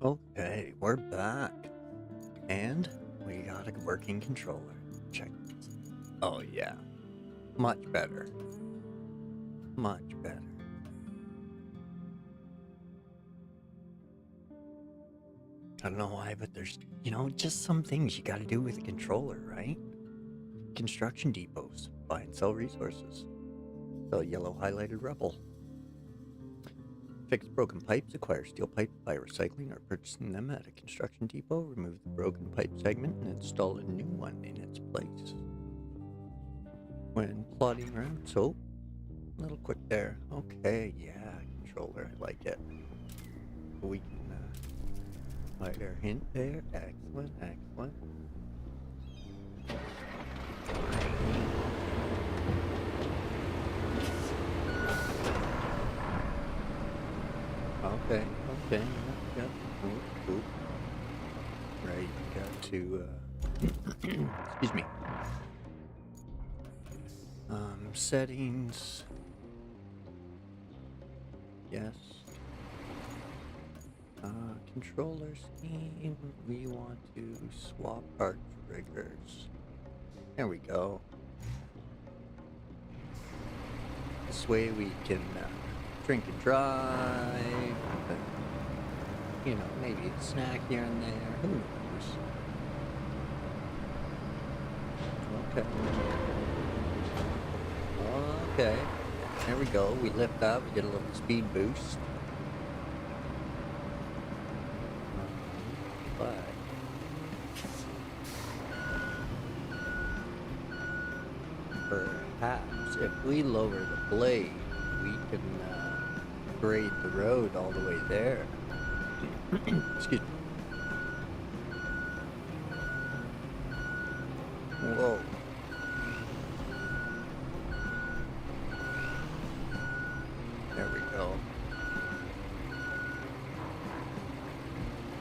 Okay, we're back. And we got a working controller. Check this. Oh yeah. Much better. Much better. I don't know why, but there's, just some things you gotta do with a controller, right? Construction depots. Buy and sell resources. Sell yellow highlighted rubble. Fix broken pipes, acquire steel pipes by recycling or purchasing them at a construction depot. Remove the broken pipe segment and install a new one in its place. When plotting routes, little quick there. Okay, yeah, controller, I like it. We can hide our hint there. Excellent, excellent. Okay, yeah. Oop. Right, got to, excuse me. Settings. Yes. Controller scheme. We want to swap our triggers. There we go. This way we can drink and drive. Maybe a snack here and there. Who knows? Okay. Okay. There we go. We lift up. We get a little speed boost. But perhaps if we lower the blade, we can grade the road all the way there. Excuse me. Whoa. There we go.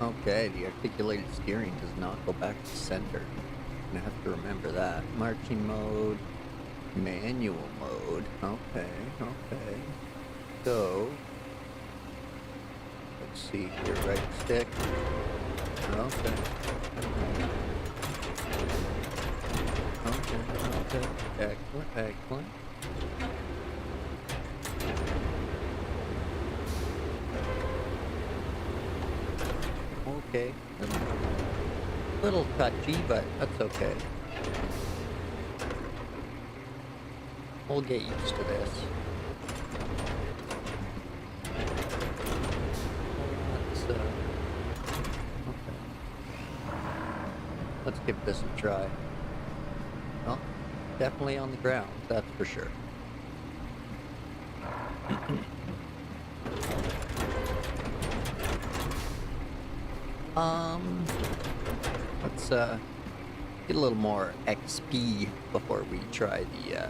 Okay, the articulated steering does not go back to center. I have to remember that. Marching mode, manual mode. Okay. So, let's see here, right stick. Okay. Excellent. Okay. A little touchy, but that's okay. We'll get used to this. Let's give this a try. Well, definitely on the ground, that's for sure. Let's get a little more XP before we try the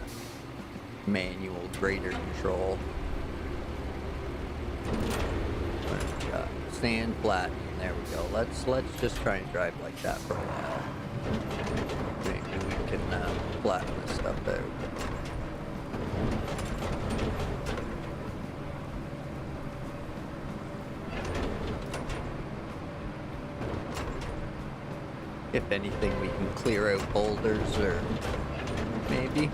manual grader control. Sand flat. There we go. Let's just try and drive like that for a while. Maybe we can flatten this stuff out. If anything, we can clear out boulders, or maybe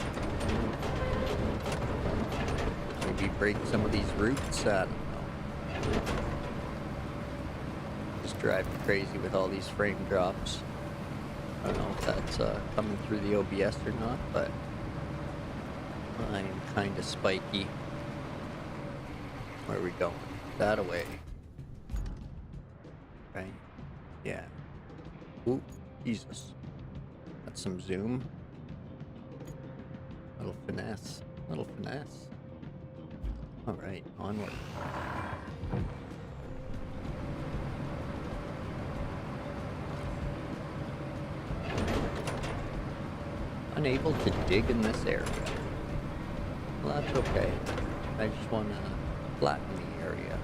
break some of these roots. I don't know. Just driving crazy with all these frame drops. I don't know if that's coming through the OBS or not, but I'm kind of spiky. Where are we going? That away. Right? Yeah. Ooh, Jesus. That's some zoom. Little finesse. Alright, onward. Unable to dig in this area. Well, that's okay. I just want to flatten the area.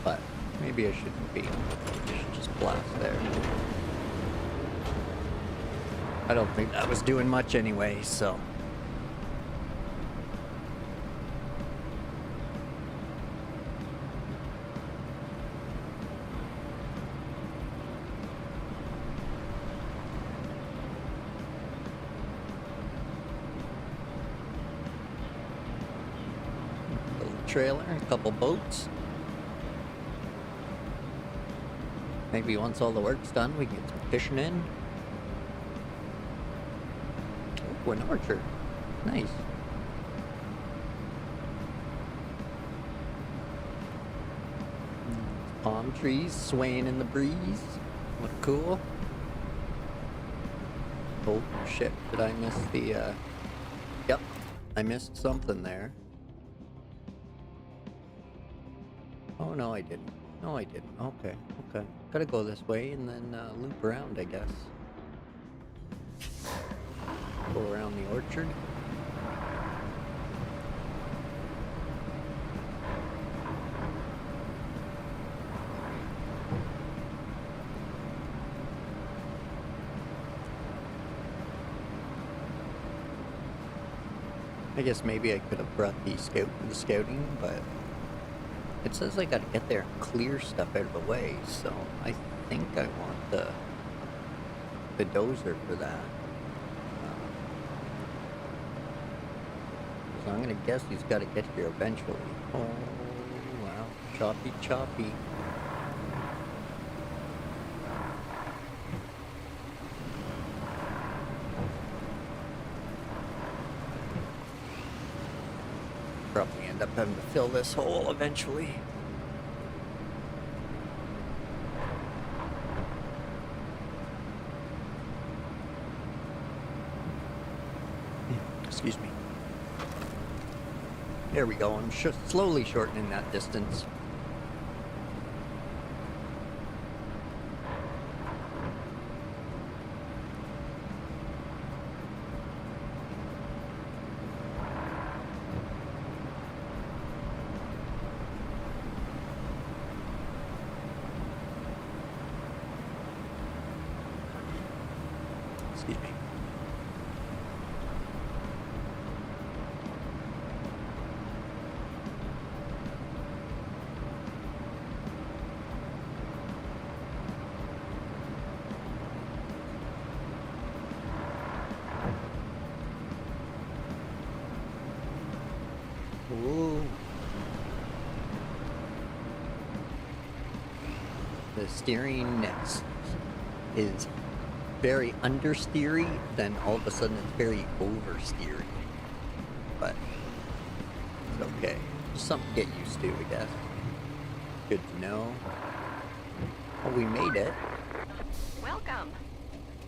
But maybe I shouldn't be. I should just blast there. I don't think that was doing much anyway, so. trailer, a couple boats. Maybe once all the work's done, we can get some fishing in. Oh, an orchard. Nice. Palm trees swaying in the breeze. Look cool. Oh shit, did I miss the, Yep, I missed something there. Oh, no I didn't. No I didn't. Okay, okay. Gotta go this way and then loop around, I guess. Go around the orchard. I guess maybe I could have brought the scout for the scouting, but it says I gotta get there and clear stuff out of the way, so I think I want the dozer for that. So I'm gonna guess he's gotta get here eventually. Oh wow, choppy choppy. Probably end up having to fill this hole eventually. Excuse me. There we go. I'm slowly shortening that distance. Excuse me. Ooh. The steering is very understeery, then all of a sudden it's very oversteery. But it's okay. Just something to get used to, I guess. Good to know. Well, we made it. Welcome.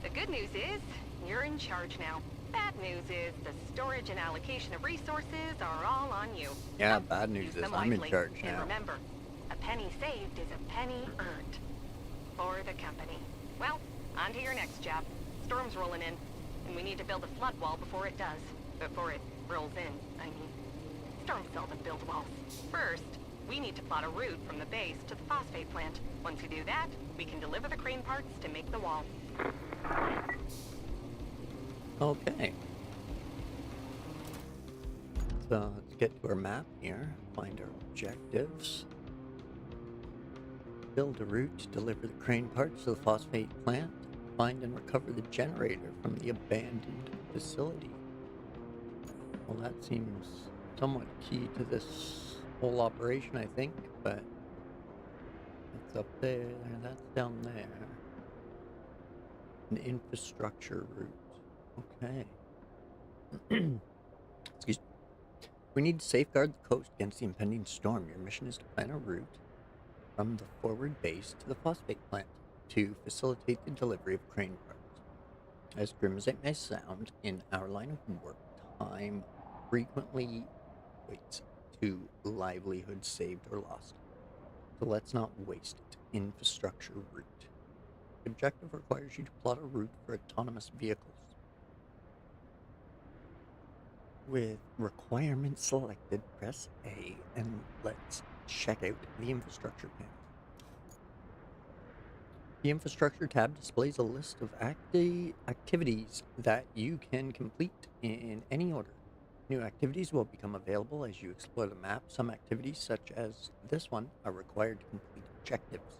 The good news is, you're in charge now. Bad news is, the storage and allocation of resources are all on you. Yeah, bad news is I'm in charge now. And remember, a penny saved is a penny earned. For the company. Well, on to your next job. Storm's rolling in, and we need to build a flood wall before it does. Before it rolls in, I mean. Storms seldom build walls. First, we need to plot a route from the base to the phosphate plant. Once we do that, we can deliver the crane parts to make the wall. Okay. So let's get to our map here, find our objectives. Build a route to deliver the crane parts to the phosphate plant. Find and recover the generator from the abandoned facility. Well, that seems somewhat key to this whole operation, I think, but it's up there, that's down there. An infrastructure route. Okay. Excuse me. We need to safeguard the coast against the impending storm. Your mission is to plan a route from the forward base to the phosphate plant to facilitate the delivery of crane parts. As grim as it may sound, in our line of work, time frequently equates to livelihood saved or lost. So let's not waste it. Infrastructure route. The objective requires you to plot a route for autonomous vehicles. With requirements selected, press A and let's check out the infrastructure panel. The infrastructure tab displays a list of activities that you can complete in any order. New activities will become available as you explore the map. Some activities, such as this one, are required to complete objectives.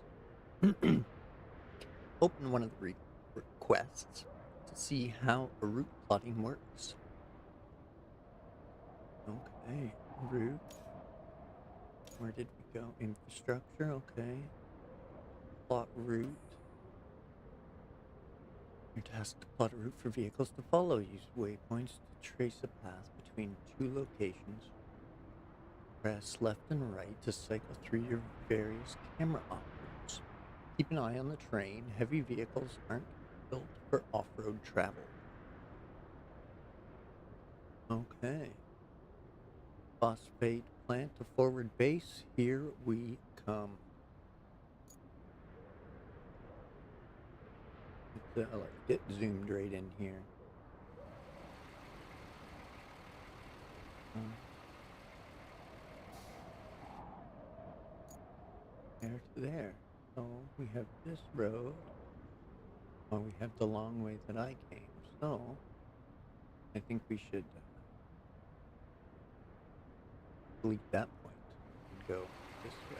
Open one of the requests to see how route plotting works. Okay, route. Where did we go? Infrastructure, okay. Plot route. You're tasked to plot a route for vehicles to follow. Use waypoints to trace a path between two locations. Press left and right to cycle through your various camera options. Keep an eye on the terrain. Heavy vehicles aren't built for off-road travel. Okay. Phosphate plant to forward base. Here we come. Like it zoomed right in here. There to there. So we have this road. Or we have the long way that I came. So I think we should delete that point and go this way.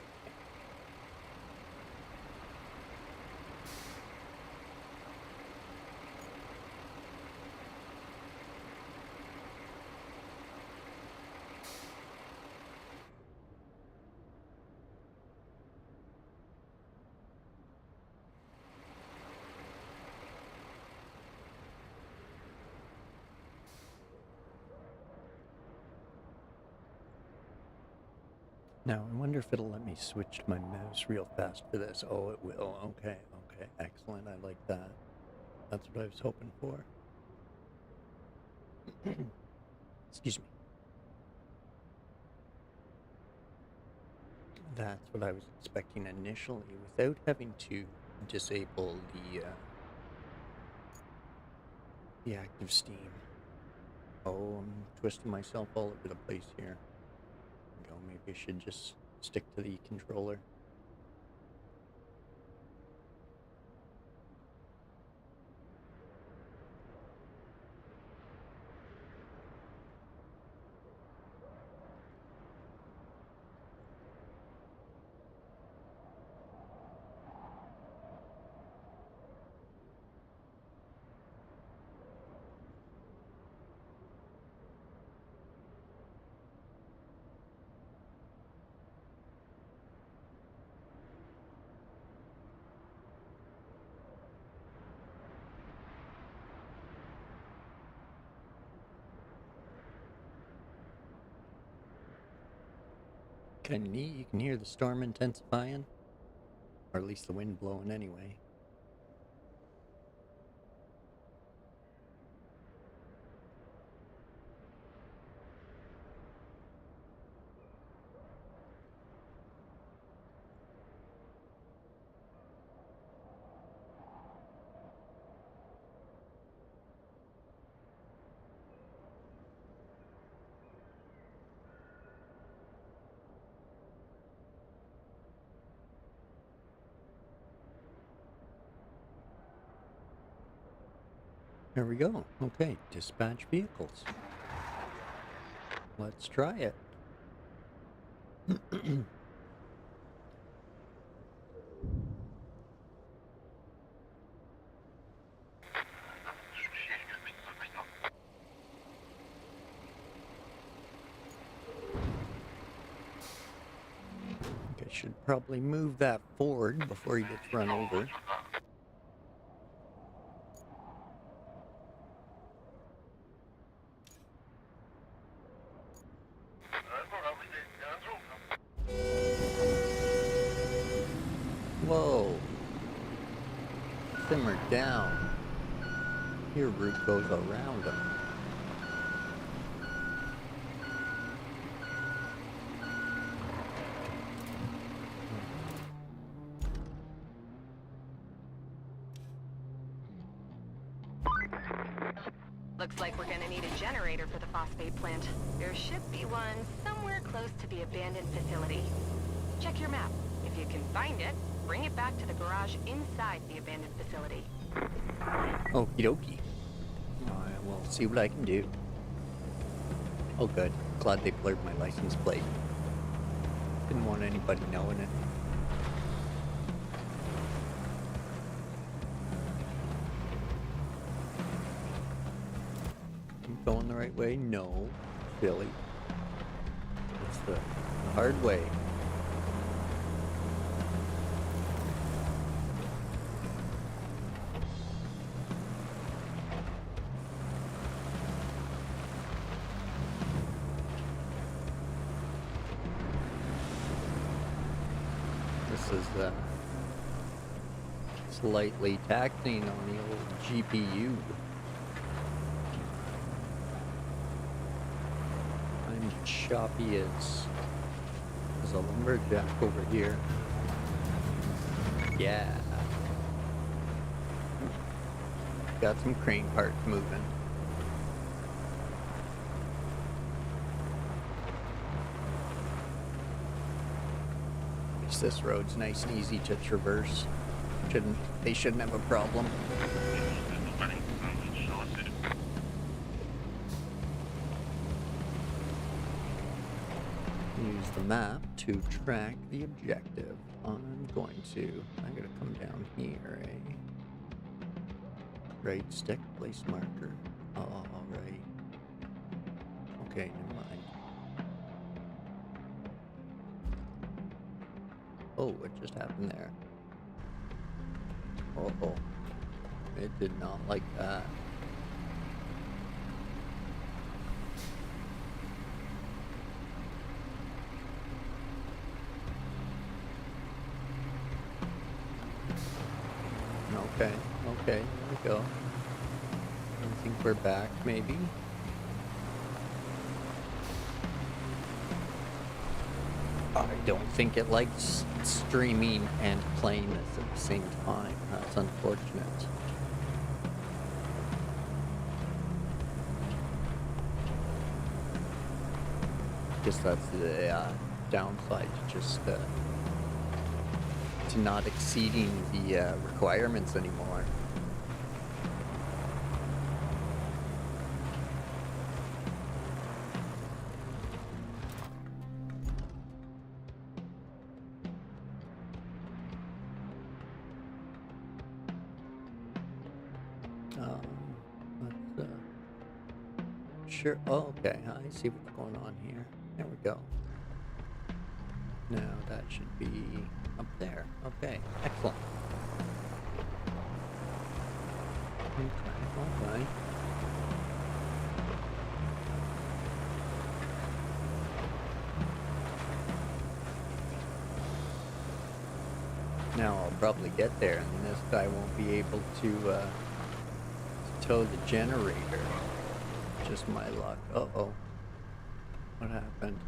Now, I wonder if it'll let me switch my mouse real fast for this. Oh, it will. Okay, okay. Excellent. I like that. That's what I was hoping for. Excuse me. That's what I was expecting initially, without having to disable the active Steam. Oh, I'm twisting myself all over the place here. Go. Maybe I should just stick to the controller. Kind of neat. You can hear the storm intensifying, or at least the wind blowing anyway. There we go. Okay, dispatch vehicles. Let's try it. Okay, should probably move that forward before he gets run over. Whoa. Simmer down. Your route goes around them. Looks like we're gonna need a generator for the phosphate plant. There should be one somewhere close to the abandoned facility. Check your map. If you can find it, bring it back to the garage inside the abandoned facility. Okie dokie. I will see what I can do. Oh good. Glad they blurred my license plate. Didn't want anybody knowing it. I'm going the right way? No. Silly. It's the hard way. is slightly taxing on the old GPU. I'm choppy as a lumberjack over here. Yeah. Got some crane parts moving. At least this road's nice and easy to traverse. They shouldn't have a problem. Use the map to track the objective. I'm gonna come down here, eh? Right stick, place marker. Alright. Okay, never mind. Oh, what just happened there? Oh, it did not like that. Okay, there we go. I think we're back, maybe. I don't think it likes streaming and playing this at the same time. That's unfortunate. Guess that's the downside to just to not exceeding the requirements anymore. Sure. Oh, okay. I see what's going on here. There we go. Now that should be up there. Okay, excellent. Okay, alright. Now I'll probably get there, and this guy won't be able to tow the generator. Just my luck. Uh-oh. What happened?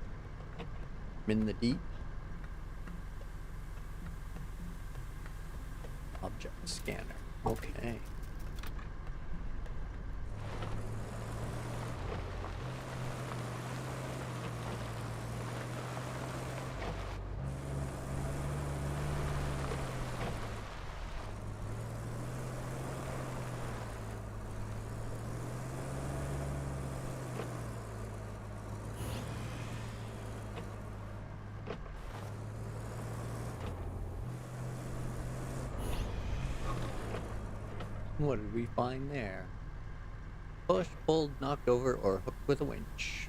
I'm in the deep. Object scanner. Okay. What did we find there? Push, pulled, knocked over, or hooked with a winch.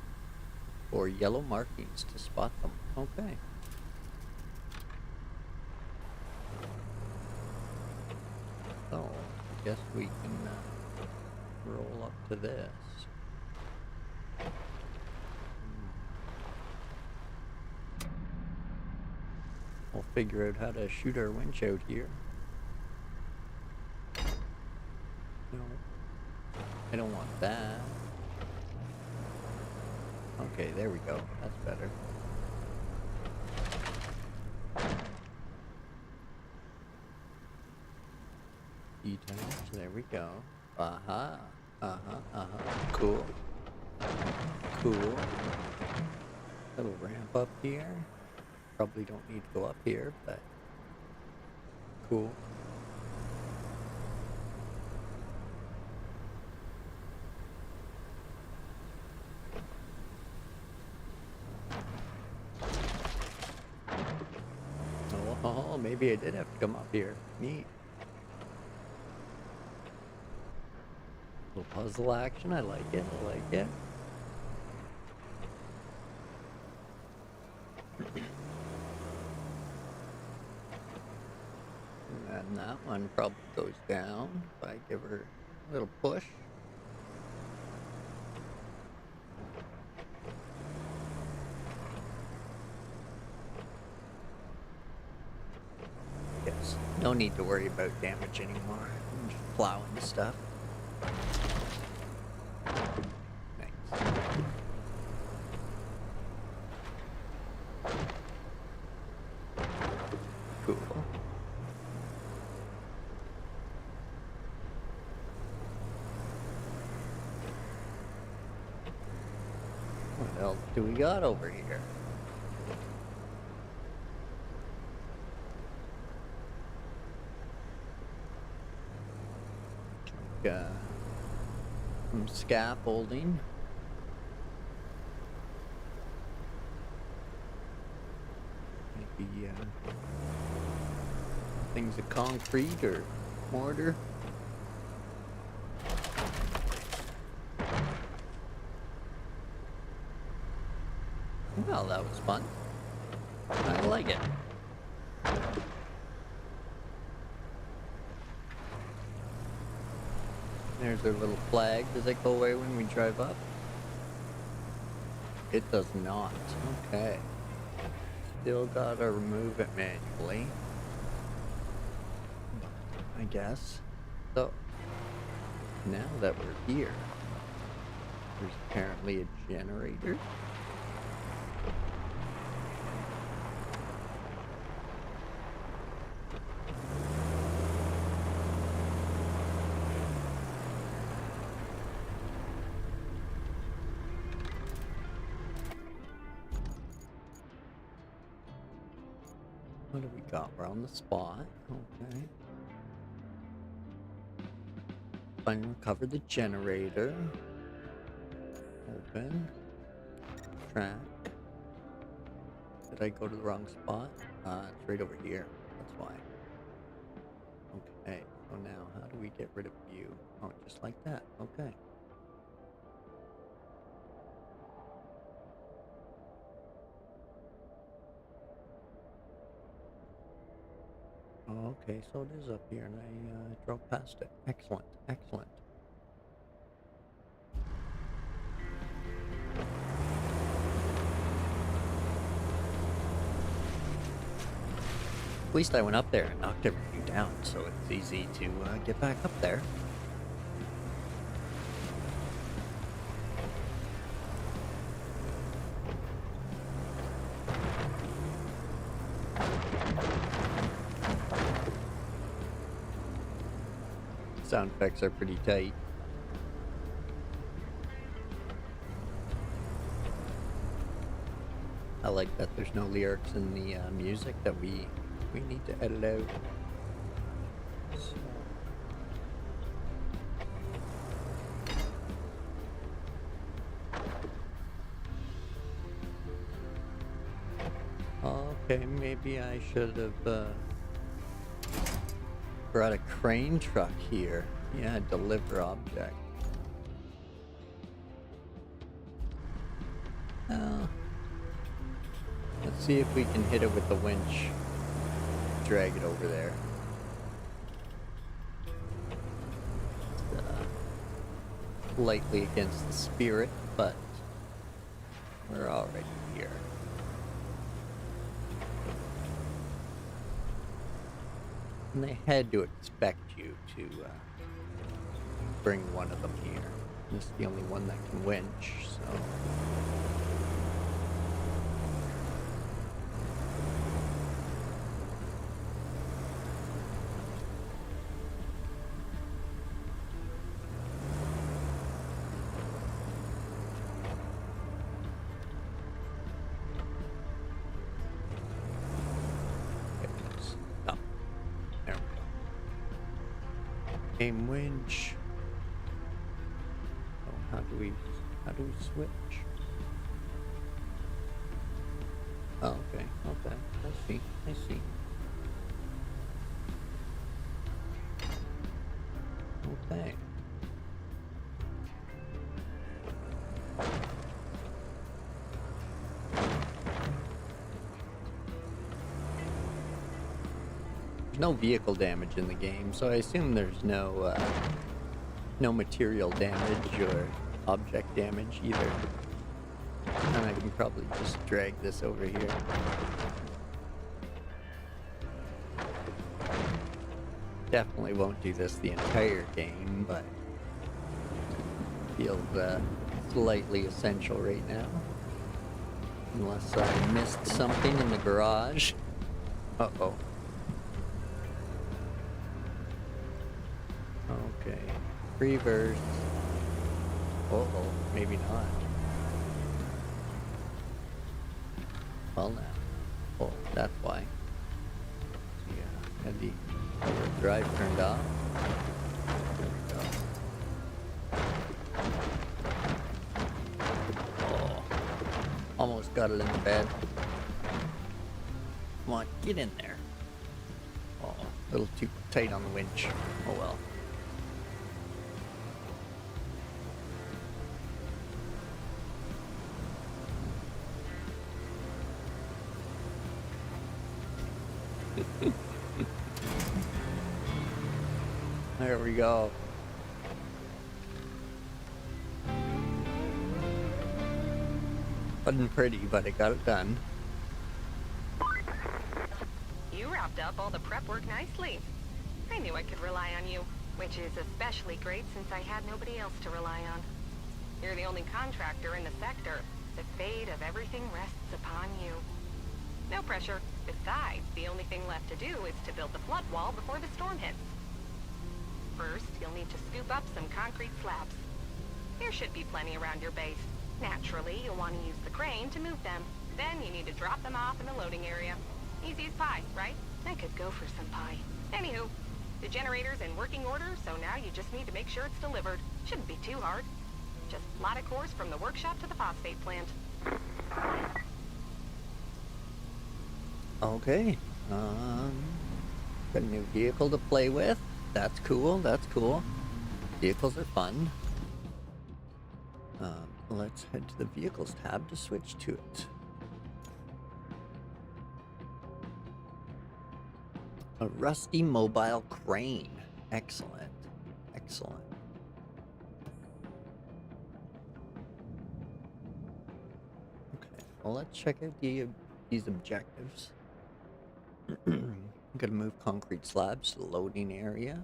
Or yellow markings to spot them. Okay. So, I guess we can roll up to this. We'll figure out how to shoot our winch out here. No, I don't want that. Okay, there we go. That's better. Detach. There we go. Cool. Cool. Little ramp up here. Probably don't need to go up here, but cool. Oh, maybe I did have to come up here. Neat. Little puzzle action. I like it. I like it. And that one probably goes down if I give her a little push. No need to worry about damage anymore. I'm just plowing the stuff. Nice. Cool. What else do we got over here? Some scaffolding. Maybe things of concrete or mortar. Well, that was fun. I like it. There's our little flag. Does it go away when we drive up? It does not. Okay. Still gotta remove it manually, I guess. So, now that we're here, there's apparently a generator. What do we got? We're on the spot. Okay. Find and recover the generator. Open. Track. Did I go to the wrong spot? It's right over here. That's why. Okay. So now, how do we get rid of view? Oh, just like that. Okay. Okay, so it is up here, and I drove past it. Excellent, excellent. At least I went up there and knocked everything down, so it's easy to get back up there. Sound effects are pretty tight. I like that there's no lyrics in the music that we need to edit out. So. Okay, maybe I should have brought a crane truck here. Yeah, deliver object. Let's see if we can hit it with the winch. Drag it over there. Lightly against the spirit, but we're already here. And they had to expect you to bring one of them here. This is the only one that can winch, so... Game winch. Oh, how do we switch? Oh, okay, okay. I see. Okay. No vehicle damage in the game, so I assume there's no material damage or object damage either. And I can probably just drag this over here. Definitely won't do this the entire game, but feels slightly essential right now. Unless I missed something in the garage. Uh-oh. Okay. Reverse. Uh-oh. Maybe not. Well, now. Oh, that's why. Yeah. Had the drive turned off. There we go. Oh. Almost got it in the bed. Come on, get in there. Oh, a little too tight on the winch. Oh well. There we go. Wasn't pretty, but it got it done. You wrapped up all the prep work nicely. I knew I could rely on you, which is especially great since I had nobody else to rely on. You're the only contractor in the sector. The fate of everything rests upon you. No pressure. Besides, the only thing left to do is to build the flood wall before the storm hits. First, you'll need to scoop up some concrete slabs. There should be plenty around your base. Naturally, you'll want to use the crane to move them. Then you need to drop them off in the loading area. Easy as pie, right? I could go for some pie. Anywho, the generator's in working order, so now you just need to make sure it's delivered. Shouldn't be too hard. Just plot a course from the workshop to the phosphate plant. Okay. Got a new vehicle to play with. That's cool, that's cool. Vehicles are fun. Let's head to the Vehicles tab to switch to it. A rusty mobile crane. Excellent. Excellent. Okay, well let's check out these objectives. I'm gonna move concrete slabs to the loading area.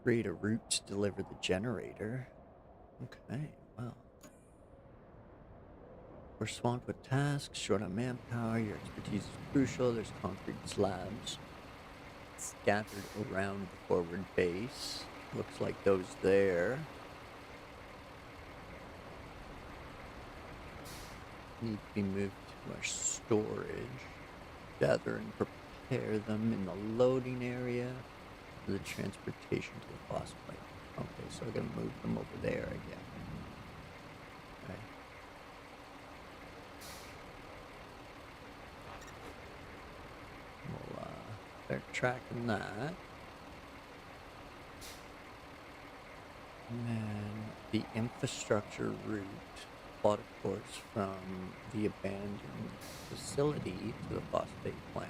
Create a route to deliver the generator. Okay, well. We're swamped with tasks, short on manpower, your expertise is crucial, there's concrete slabs scattered around the forward base. Looks like those there. Need to be moved to our storage. Gather and prepare them in the loading area for the transportation to the phosphate. Okay, so we're gonna move them over there again. Okay. We'll start tracking that. And then the infrastructure route plot a course from the abandoned facility to the phosphate plant.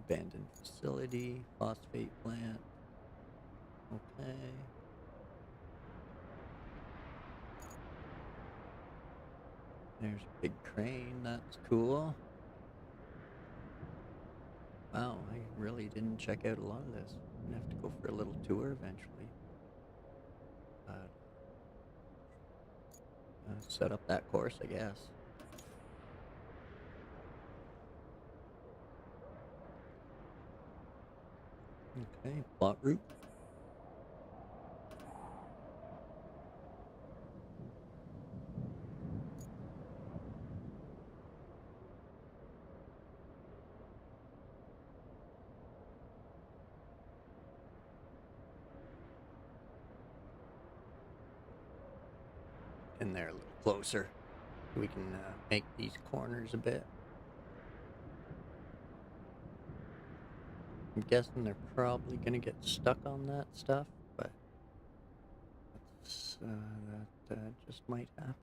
Abandoned facility, phosphate plant. Okay. There's a big crane, that's cool. Wow, I really didn't check out a lot of this. I'm gonna have to go for a little tour eventually. Set up that course, I guess. Okay, plot route. In there a little closer. We can make these corners a bit. I'm guessing they're probably gonna get stuck on that stuff, but that's, that just might happen.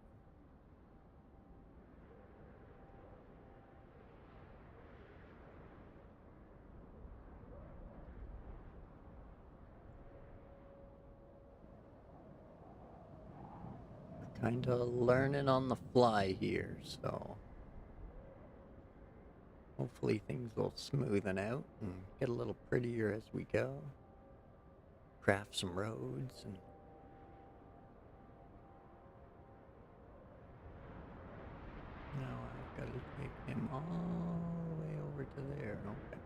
We're kind of learning on the fly here, so Hopefully things will smoothen out and get a little prettier as we go. Craft some roads and now I've got to take him all the way over to there. Okay.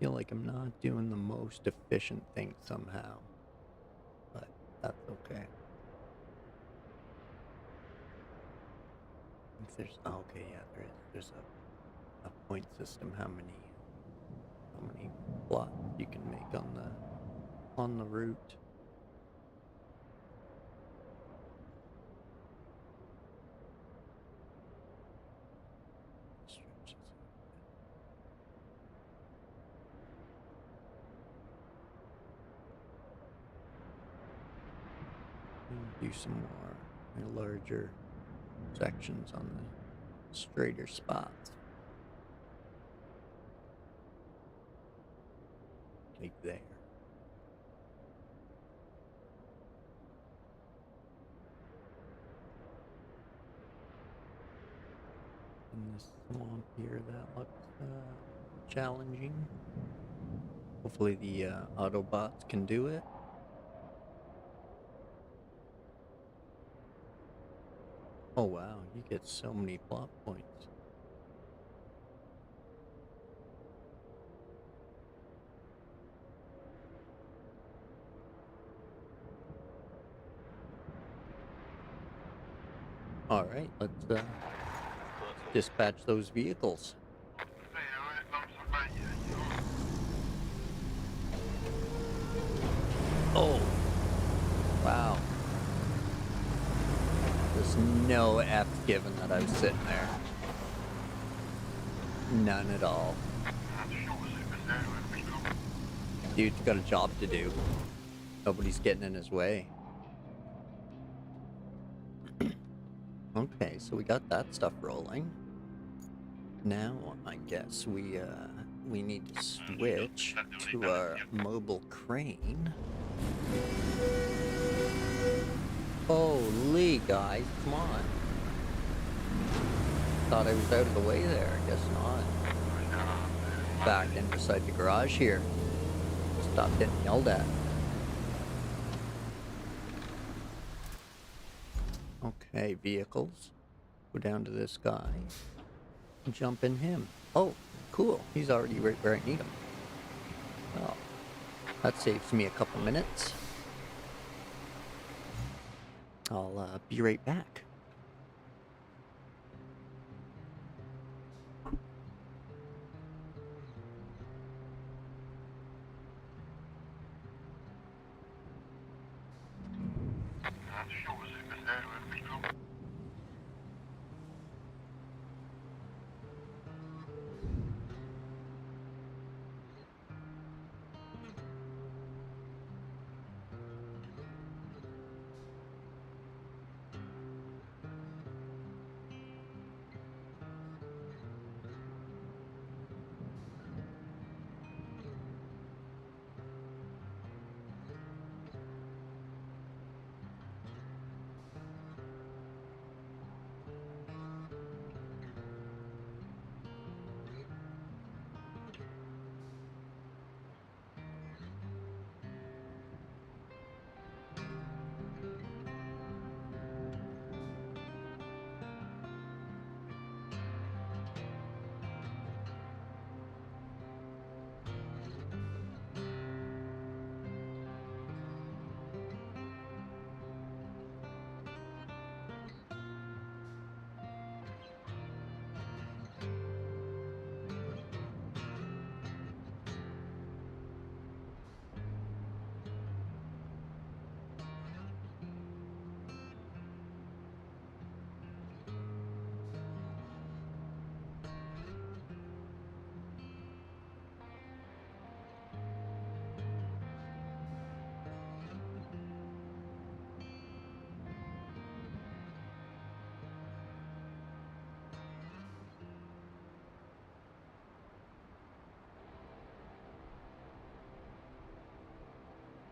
Feel like I'm not doing the most efficient thing somehow, but that's okay. If there's okay, yeah, there's a point system. How many plots you can make on the route. Stretches. Do some more larger sections on the straighter spots. Like there. In this swamp here, that looks challenging. Hopefully the Autobots can do it. Oh wow, you get so many plot points. Alright, let's dispatch those vehicles. Oh! Wow. There's no F given that I was sitting there. None at all. Dude's got a job to do. Nobody's getting in his way. Okay, so we got that stuff rolling. Now, I guess we need to switch to our mobile crane. Holy guys, come on. Thought I was out of the way there, I guess not. Back in beside the garage here. Stop getting yelled at. Okay, vehicles. Go down to this guy. Jump in him. Oh, cool. He's already right where I need him. Well, that saves me a couple minutes. I'll be right back.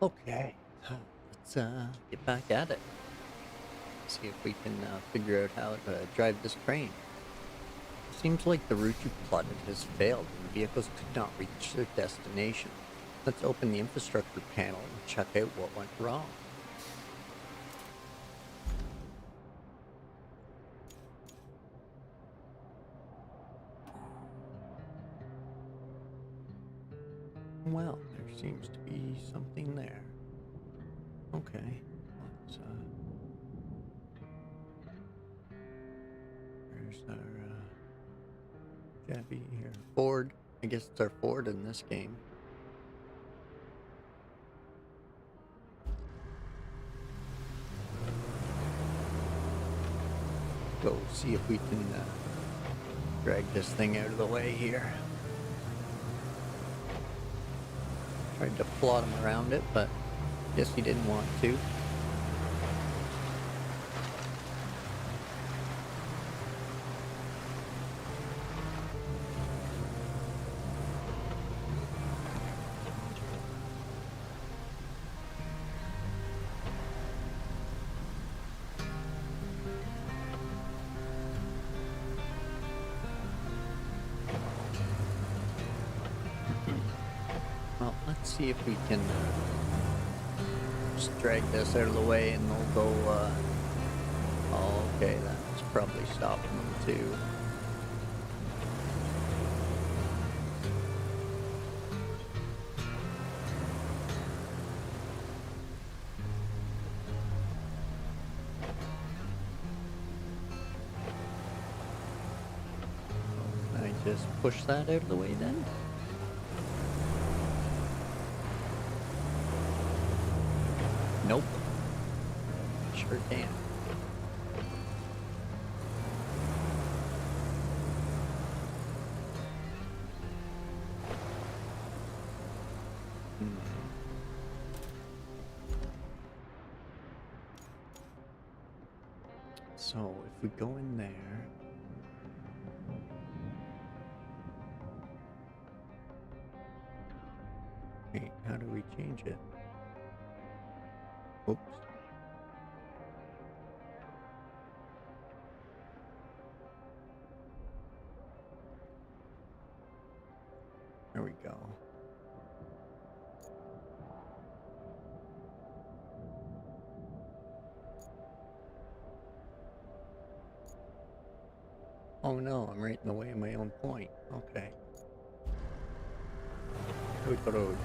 Okay, let's get back at it. See if we can figure out how to drive this crane. It seems like the route you plotted has failed and vehicles could not reach their destination. Let's open the infrastructure panel and check out what went wrong. Well, there seems to be something there. Okay, let's, where's our, Chevy here? Ford. I guess it's our Ford in this game. Go see if we can, drag this thing out of the way here. Tried to plot him around it, but guess he didn't want to. Well, let's see if we can just drag this out of the way and they'll go, oh, okay, that's probably stopping them too. Can I just push that out of the way then? Nope. Sure can. So if we go in there, wait, how do we change it? Oops. There we go. Oh no, I'm right in the way of my own point. Okay. Here we go.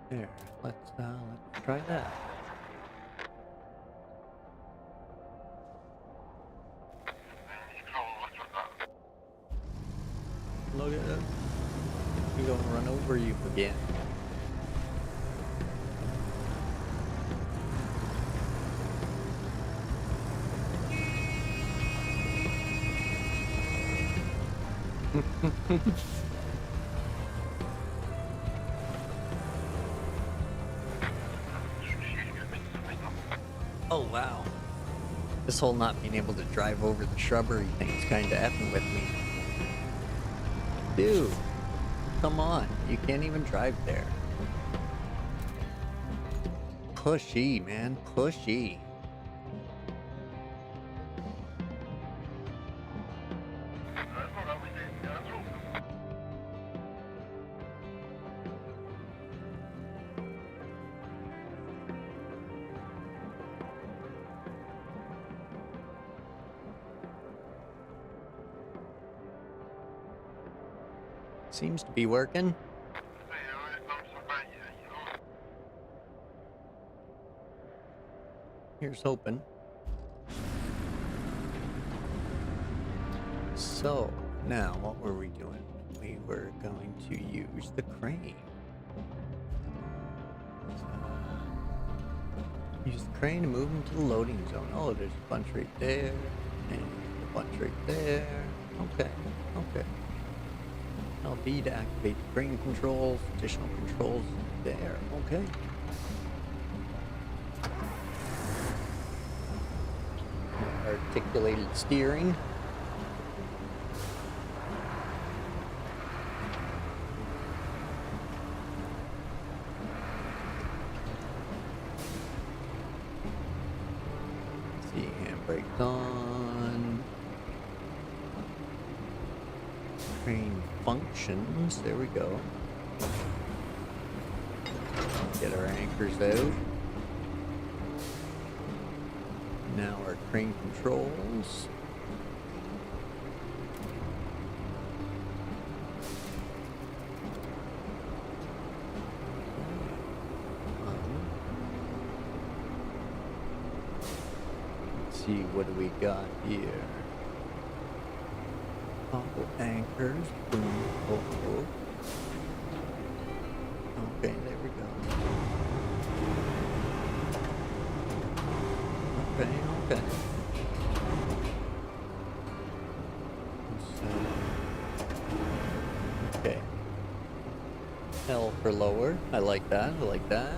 There, let's try that. Look at it. We're gonna run over you again. Oh wow. This whole not being able to drive over the shrubbery thing's kinda effing with me. Dude, come on. You can't even drive there. Pushy, man. Pushy. Seems to be working. Here's hoping. So, now what were we doing? We were going to use the crane. Use the crane to move them to the loading zone. Oh, there's a bunch right there, and a bunch right there. Okay, okay. LB to activate the crane controls, additional controls there, okay. Articulated steering. Let's see, handbrake on. Crane functions, there we go. Get our anchors out. Now our crane controls. Let's see, what do we got here? Couple anchors. Boom. Oh, oh. Okay, there we go. Okay, okay. So, okay. L for lower. I like that. I like that.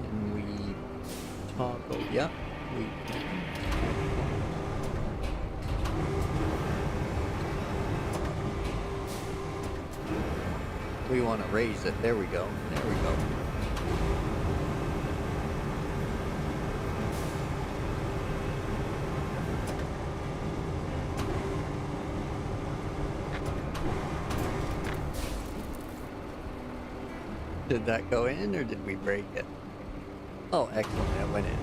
And we toggle. Yep. We can. We want to raise it. There we go. There we go. Did that go in or did we break it? Oh, excellent. It went in.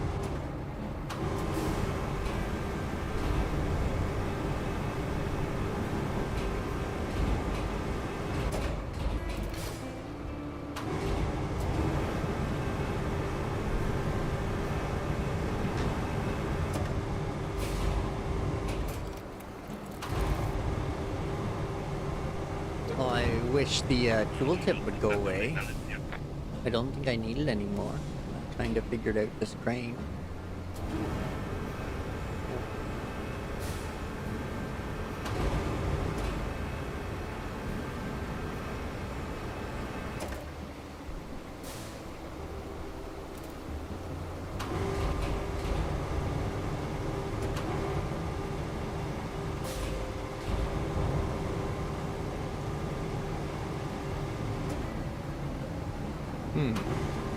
I wish the tooltip would go away. I don't think I need it anymore. I kind of figured out this crane.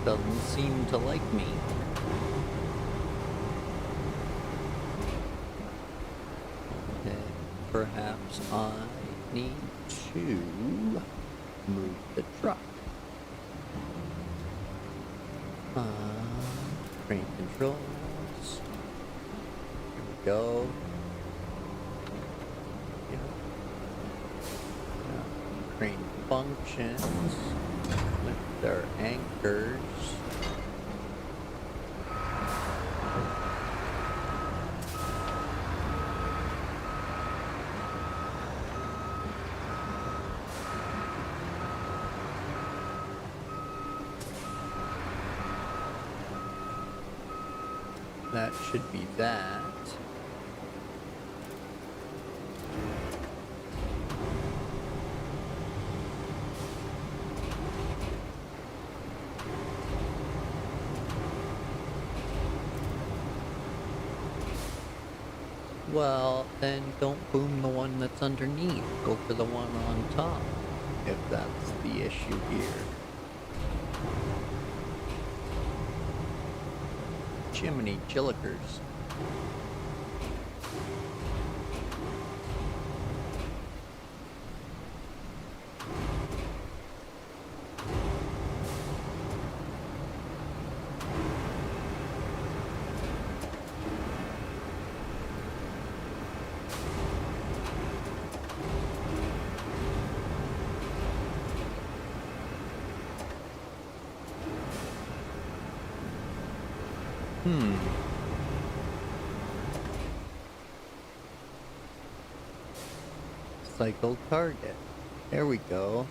Doesn't seem to like me. Okay, perhaps I need to move the truck. Crane controls. Here we go. Yeah. Crane functions. Lift our anchors. That should be that. Well, then don't boom the one that's underneath. Go for the one on top, if that's the issue here. Jiminy Jillikers. Cycle target. There we go.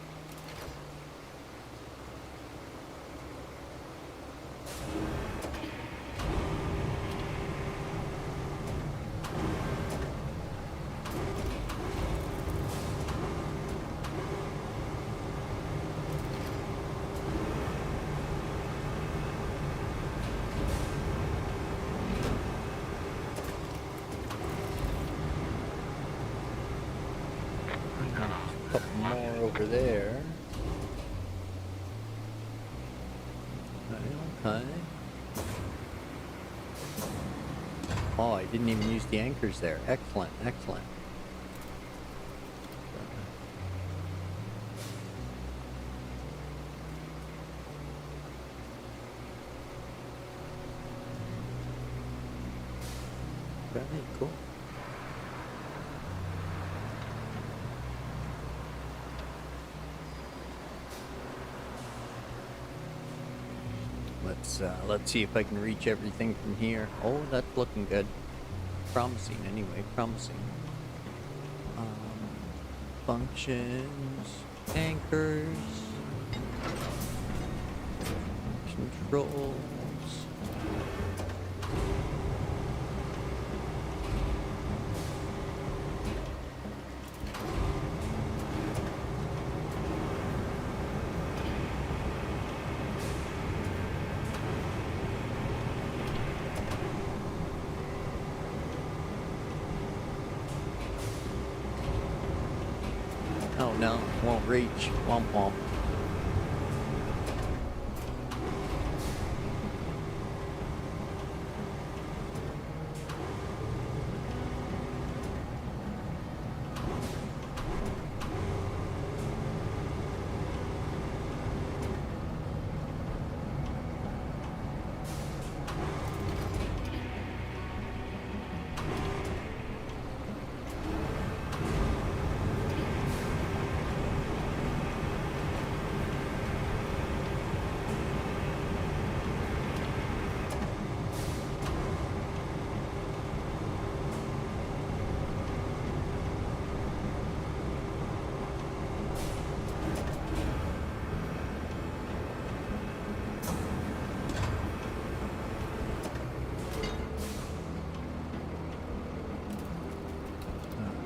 Couple more over there. Okay. Oh, I didn't even use the anchors there. Excellent, excellent. Very cool. Let's see if I can reach everything from here. Oh, that's looking good. Promising, anyway. Promising. Functions, anchors, controls. Oh no, won't reach. Womp womp.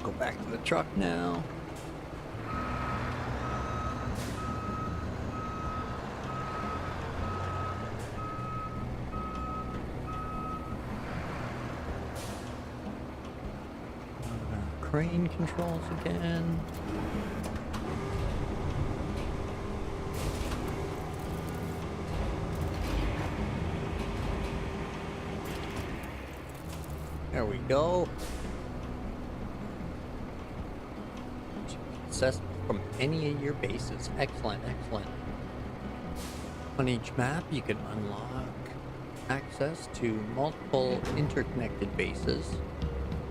Go back to the truck now. Crane controls again. There we go. Access from any of your bases. Excellent, excellent. On each map, you can unlock access to multiple interconnected bases.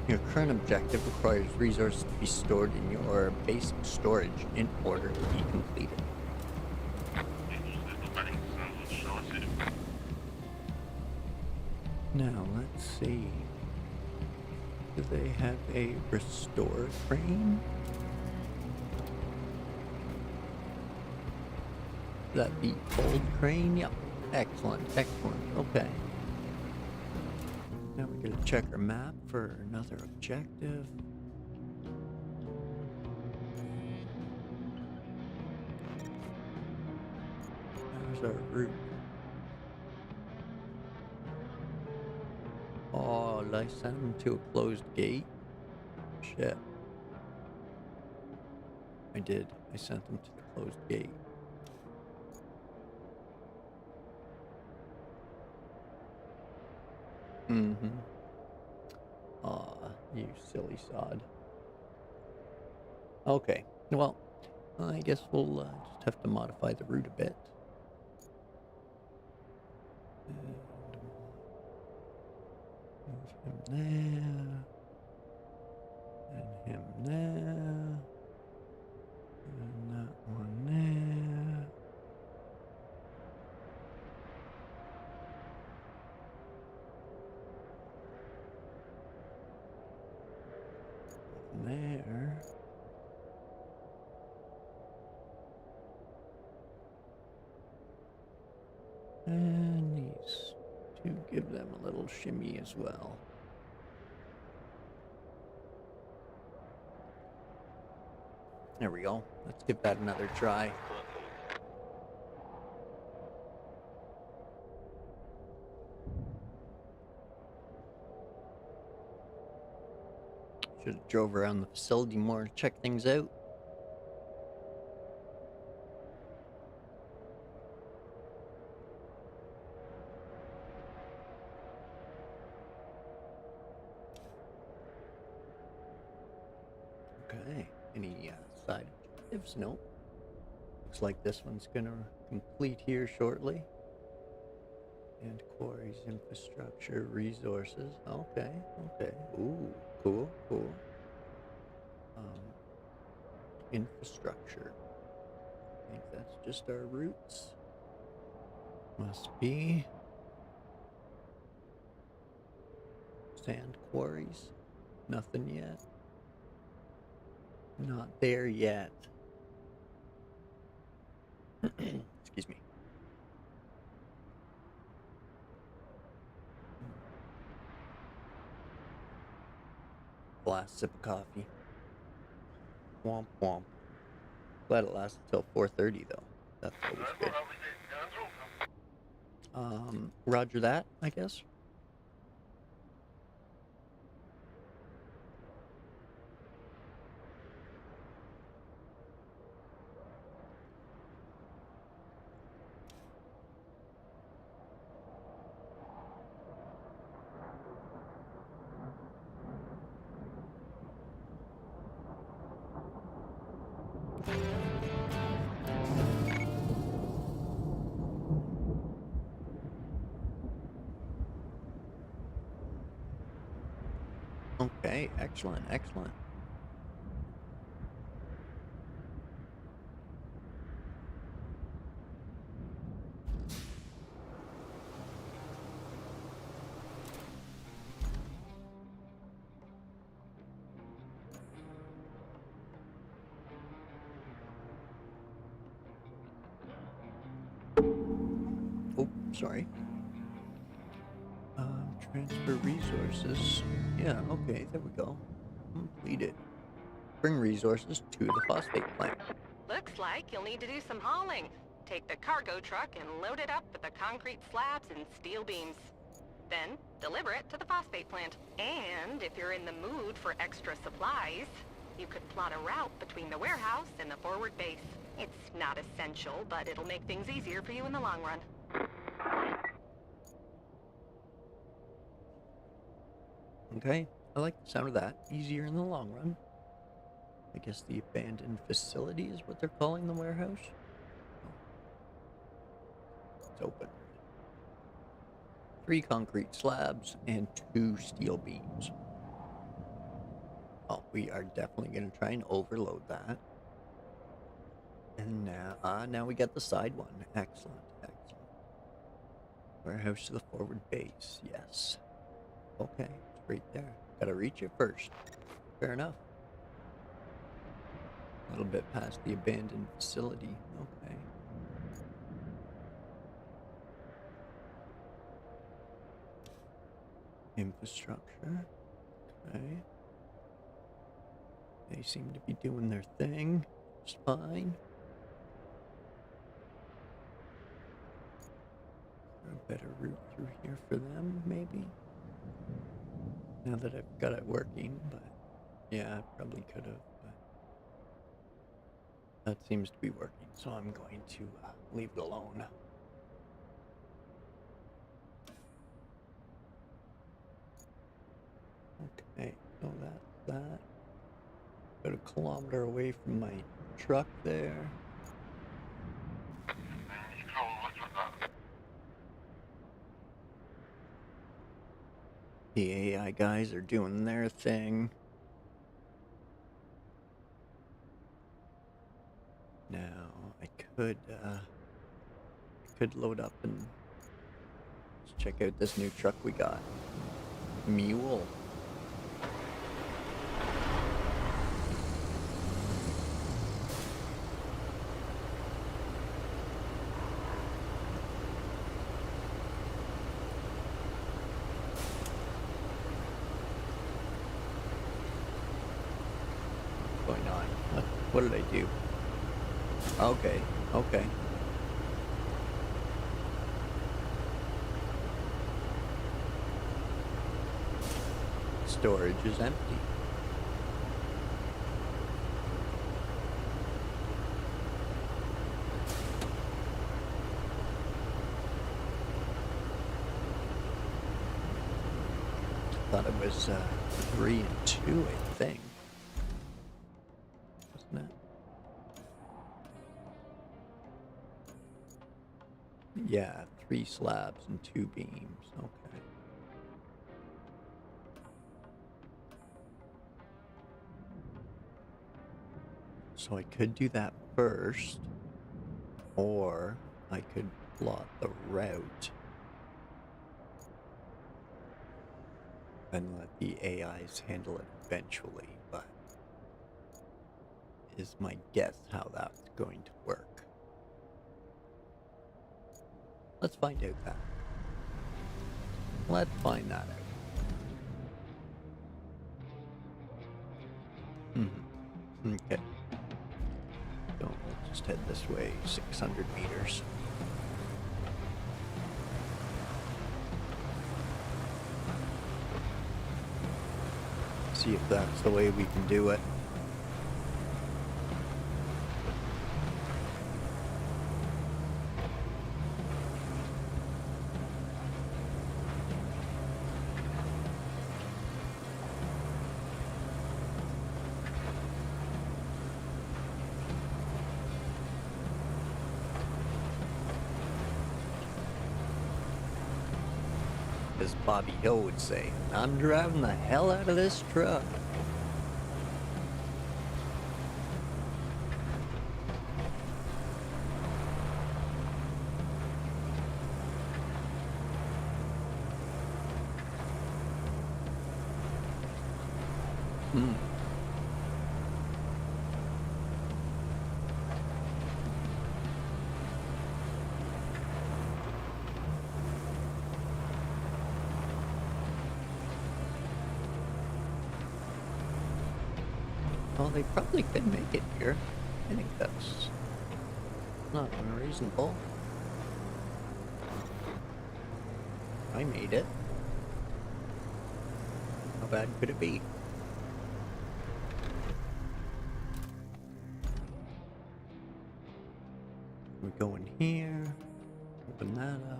Your current objective requires resources to be stored in your basic storage in order to be completed. Now, let's see. Do they have a restore crane? That the old crane? Yep. Excellent, excellent. Okay. Now we're gonna check our map for another objective. There's our route. Oh, did I send him to a closed gate? Shit. I did. I sent him to the closed gate. Mm-hmm. Aw, you silly sod. Okay, well, I guess we'll just have to modify the route a bit. And move him there. And him there. And that one there. There. And these two, give them a little shimmy as well. There we go. Let's give that another try. Should have drove around the facility more to check things out. Any side objectives? Nope. Looks like this one's gonna complete here shortly. And quarries, infrastructure, resources. Okay, okay. Ooh, cool, cool. Infrastructure. I think that's just our roots. Must be. Sand quarries. Nothing yet. Not there yet. Excuse me. Last sip of coffee. Womp womp. Glad it lasted till 4:30 though. That's always good. Roger that, I guess. Okay, excellent, excellent. Oh, sorry. Transfer resources. Yeah, okay, there we go. Completed. Bring resources to the phosphate plant. Looks like you'll need to do some hauling. Take the cargo truck and load it up with the concrete slabs and steel beams. Then, deliver it to the phosphate plant. And if you're in the mood for extra supplies, you could plot a route between the warehouse and the forward base. It's not essential, but it'll make things easier for you in the long run. Okay, I like the sound of that. Easier in the long run. I guess the abandoned facility is what they're calling the warehouse. Oh. It's open. 3 concrete slabs and 2 steel beams. Oh, we are definitely going to try and overload that. And now we got the side one. Excellent, excellent. Warehouse to the forward base, yes. Okay, it's right there. Gotta reach it first. Fair enough. A little bit past the abandoned facility. Okay. Infrastructure. Okay. They seem to be doing their thing. It's fine. Is there a better route through here for them, maybe? Now that I've got it working, but yeah, I probably could have, but that seems to be working, so I'm going to leave it alone. Okay, so that's that. About a kilometer away from my truck there. The AI guys are doing their thing. Now, I could load up and let's check out this new truck we got. Mule. What's going on? What did I do? Okay, okay. Storage is empty. Thought it was 3 and 2, I think. yeah, 3 slabs and 2 beams. Okay. So I could do that first, or I could plot the route and let the AIs handle it eventually, but is my guess how that's going to work. Let's find out that. Let's find that out. Okay. So we'll just head this way 600 meters. See if that's the way we can do it. As Bobby Hill would say, I'm driving the hell out of this truck. Well, they probably could make it here. I think that's not unreasonable. I made it. How bad could it be? We go in here, open that up,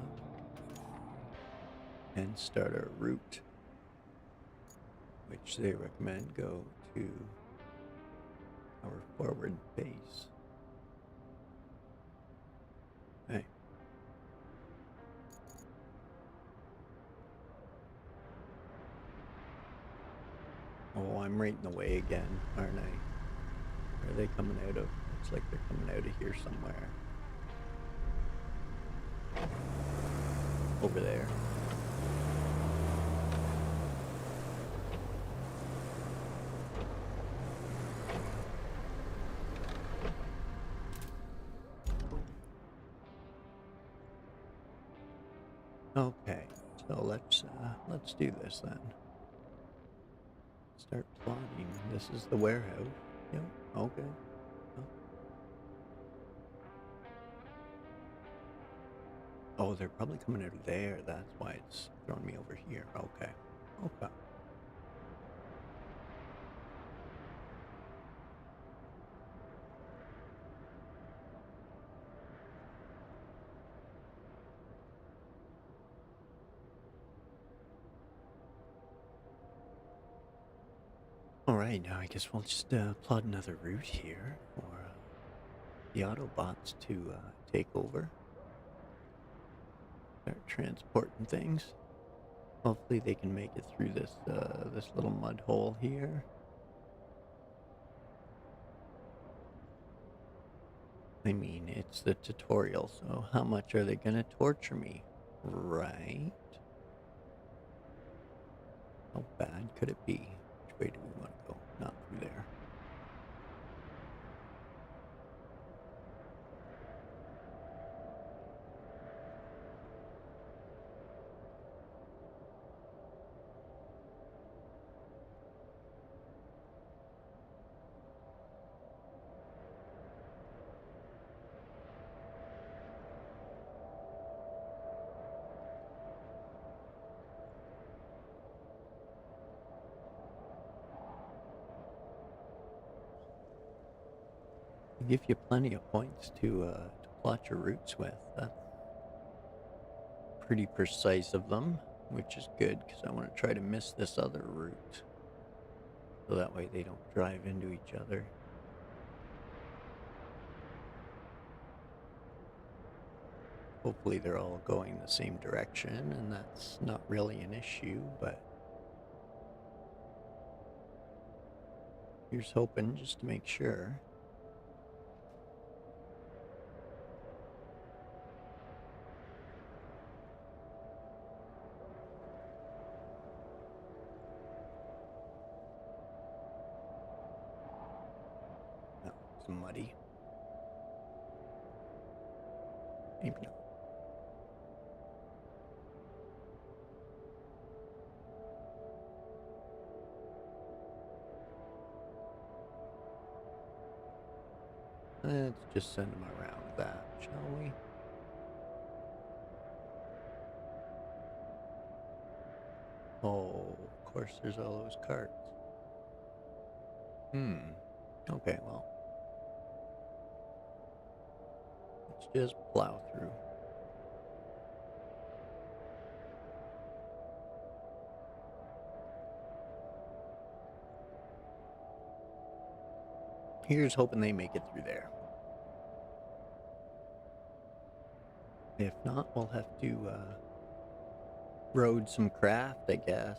and start our route, which they recommend go to our forward base. Hey. Oh, I'm right in the way again, aren't I? Where are they coming out of? Looks like they're coming out of here somewhere. Over there. Okay, so let's do this then. Start plotting. This is the warehouse. Yep. Okay. Oh, they're probably coming out of there. That's why it's throwing me over here. Okay. Okay. Alright, now I guess we'll just plot another route here for the Autobots to take over. Start transporting things. Hopefully they can make it through this this little mud hole here. I mean, it's the tutorial, so how much are they gonna torture me? Right? How bad could it be? Which way do we want to go? Not through there. Give you plenty of points to plot your routes with. That's pretty precise of them, which is good because I want to try to miss this other route, so that way they don't drive into each other. Hopefully they're all going the same direction, and that's not really an issue, but here's hoping just to make sure. No, it's muddy. Maybe not. Let's just send them around that, shall we? Oh, of course there's all those carts. Okay, well. Let's just plow through. Here's hoping they make it through there. If not, we'll have to road some craft, I guess.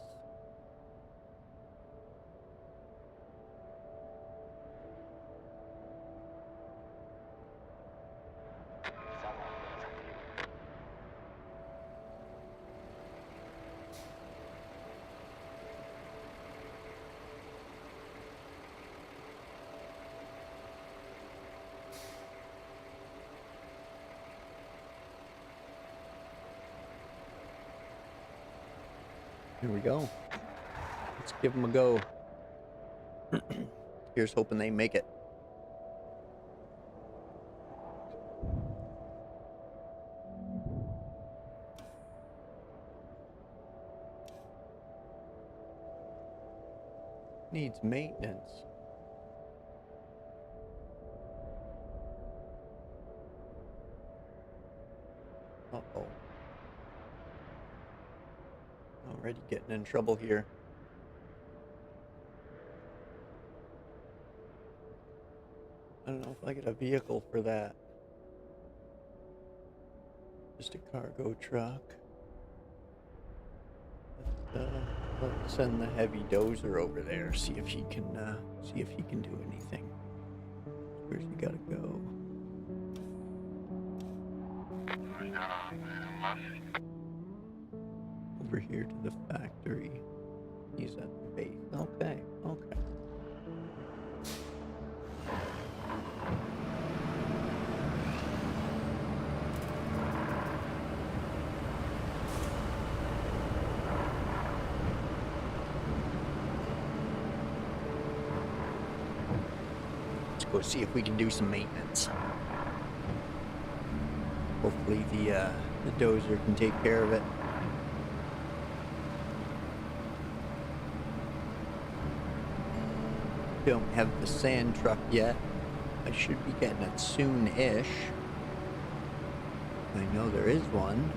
Here we go. Let's give them a go. Here's hoping they make it. Needs maintenance. Uh-oh. Already getting in trouble here. I don't know if I get a vehicle for that. Just a cargo truck. Let's send the heavy dozer over there. See if he can do anything. Where's he gotta go? Over here to the factory. He's at the base. Okay, okay. Let's go see if we can do some maintenance. Hopefully the dozer can take care of it. Don't have the sand truck yet. I should be getting it soon-ish. I know there is one.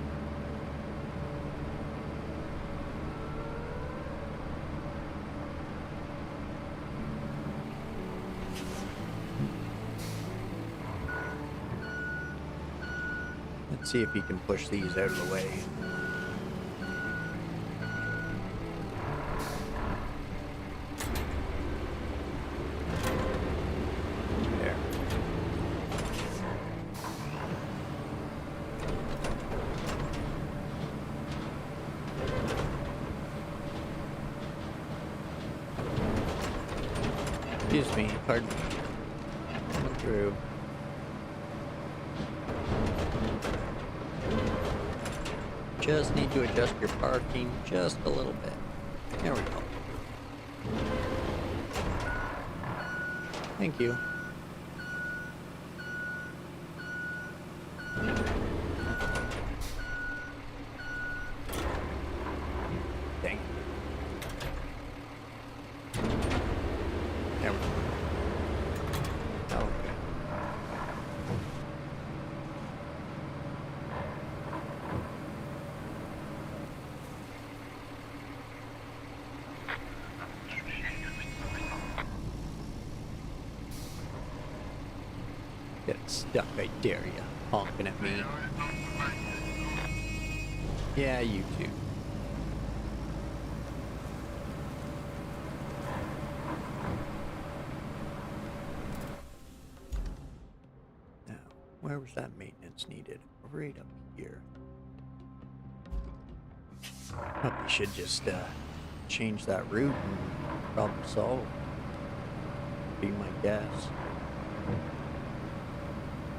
Let's see if he can push these out of the way. There. Excuse me, pardon me. Coming through. Just need to adjust your parking just a little bit. There we go. Thank you. Thank you. There we go. Okay. Get stuck, I dare ya. Honking at me. Yeah, you too. Now, where was that maintenance needed? Right up here. Probably should just change that route and problem solve. Be my guess.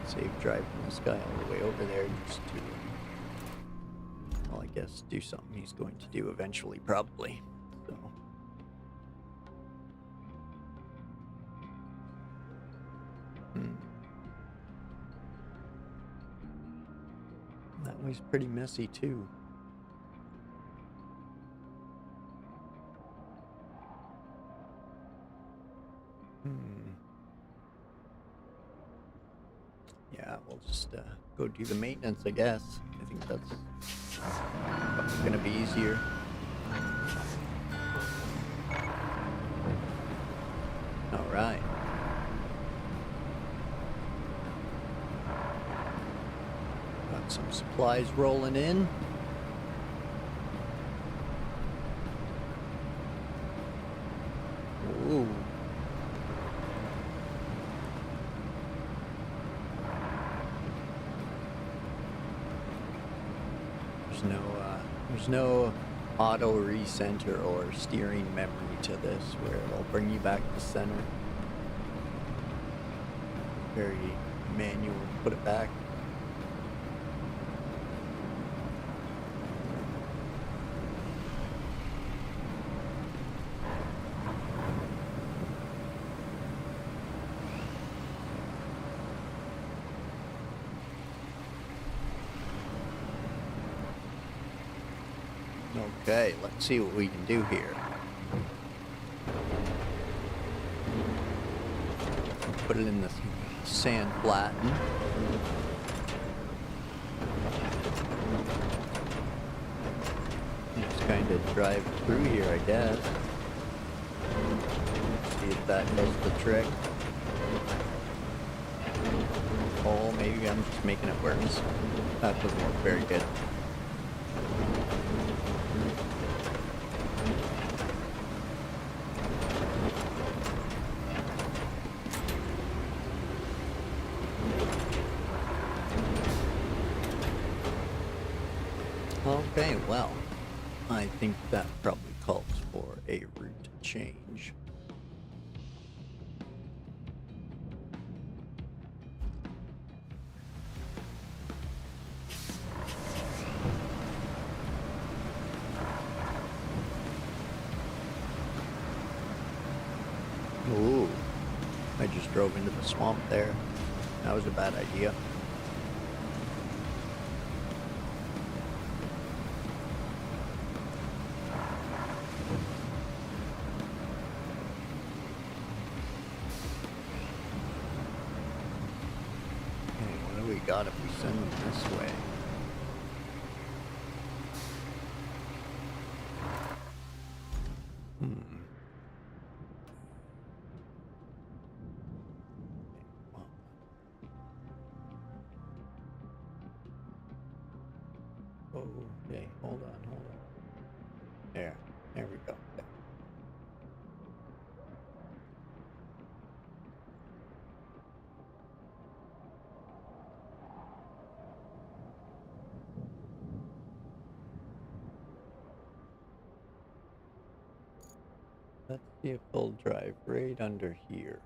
Save driving this guy all the way over there just to, well, I guess do something he's going to do eventually, probably. So. That was pretty messy too. Yeah, we'll just go do the maintenance, I guess. I think that's gonna be easier. All right. Got some supplies rolling in. Ooh. There's no auto recenter or steering memory to this where it'll bring you back to center. Very manual, put it back. Okay, let's see what we can do here. Put it in the sand flatten. Just kind of drive through here, I guess. See if that does the trick. Oh, maybe I'm just making it worse. That doesn't look very good. Okay, well, I think that probably calls for a route change. Ooh, I just drove into the swamp there. That was a bad idea. God, if we send them this way. Okay, hold on. There we go. There. Let's see if they'll drive right under here.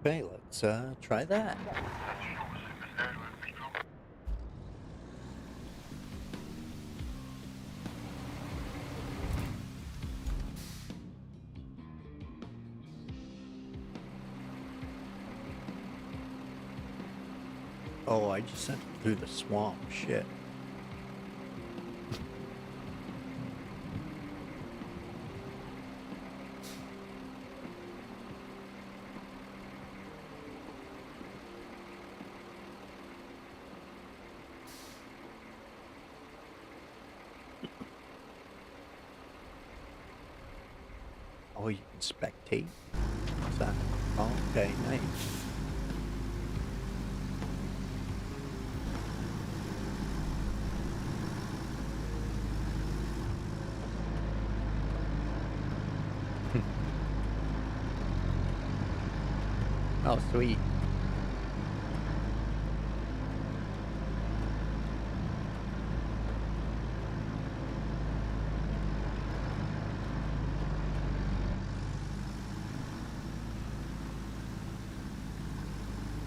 Okay, let's try that. Oh, I just sent it through the swamp. Shit. Oh, you can spectate? What's that? Oh, okay, nice. Oh, sweet.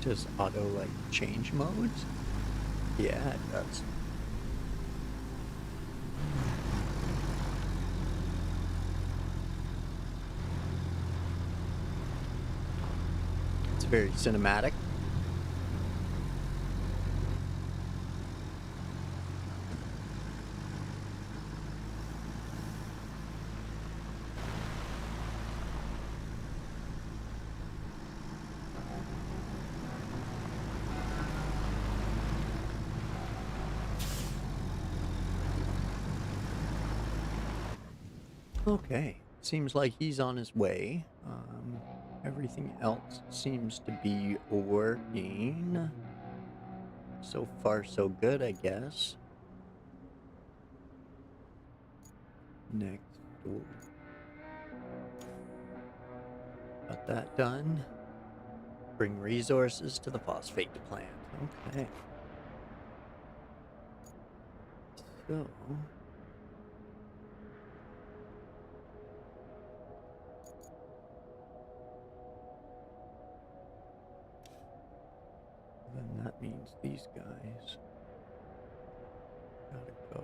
Does auto, like, change modes? Yeah, it does. It's very cinematic. Okay, seems like he's on his way. Everything else seems to be working. So far, so good, I guess. Next, got that done. Bring resources to the phosphate plant. Okay. So, then that means these guys gotta go.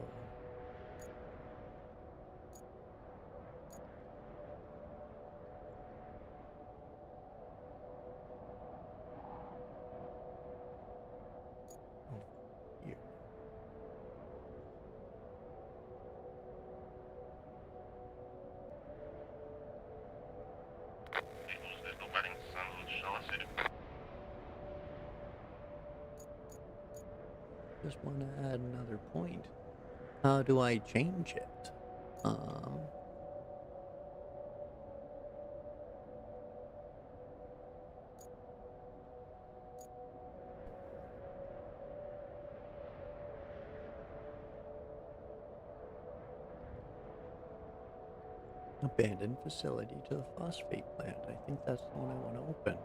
Over here. Just want to add another point. How do I change it? Abandoned facility to the phosphate plant. I think that's the one I want to open.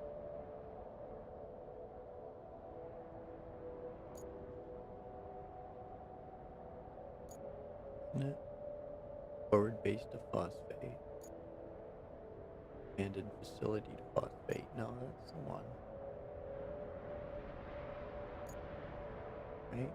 Isn't it? Forward base to phosphate. Abandoned facility to phosphate. No, that's the one. Right?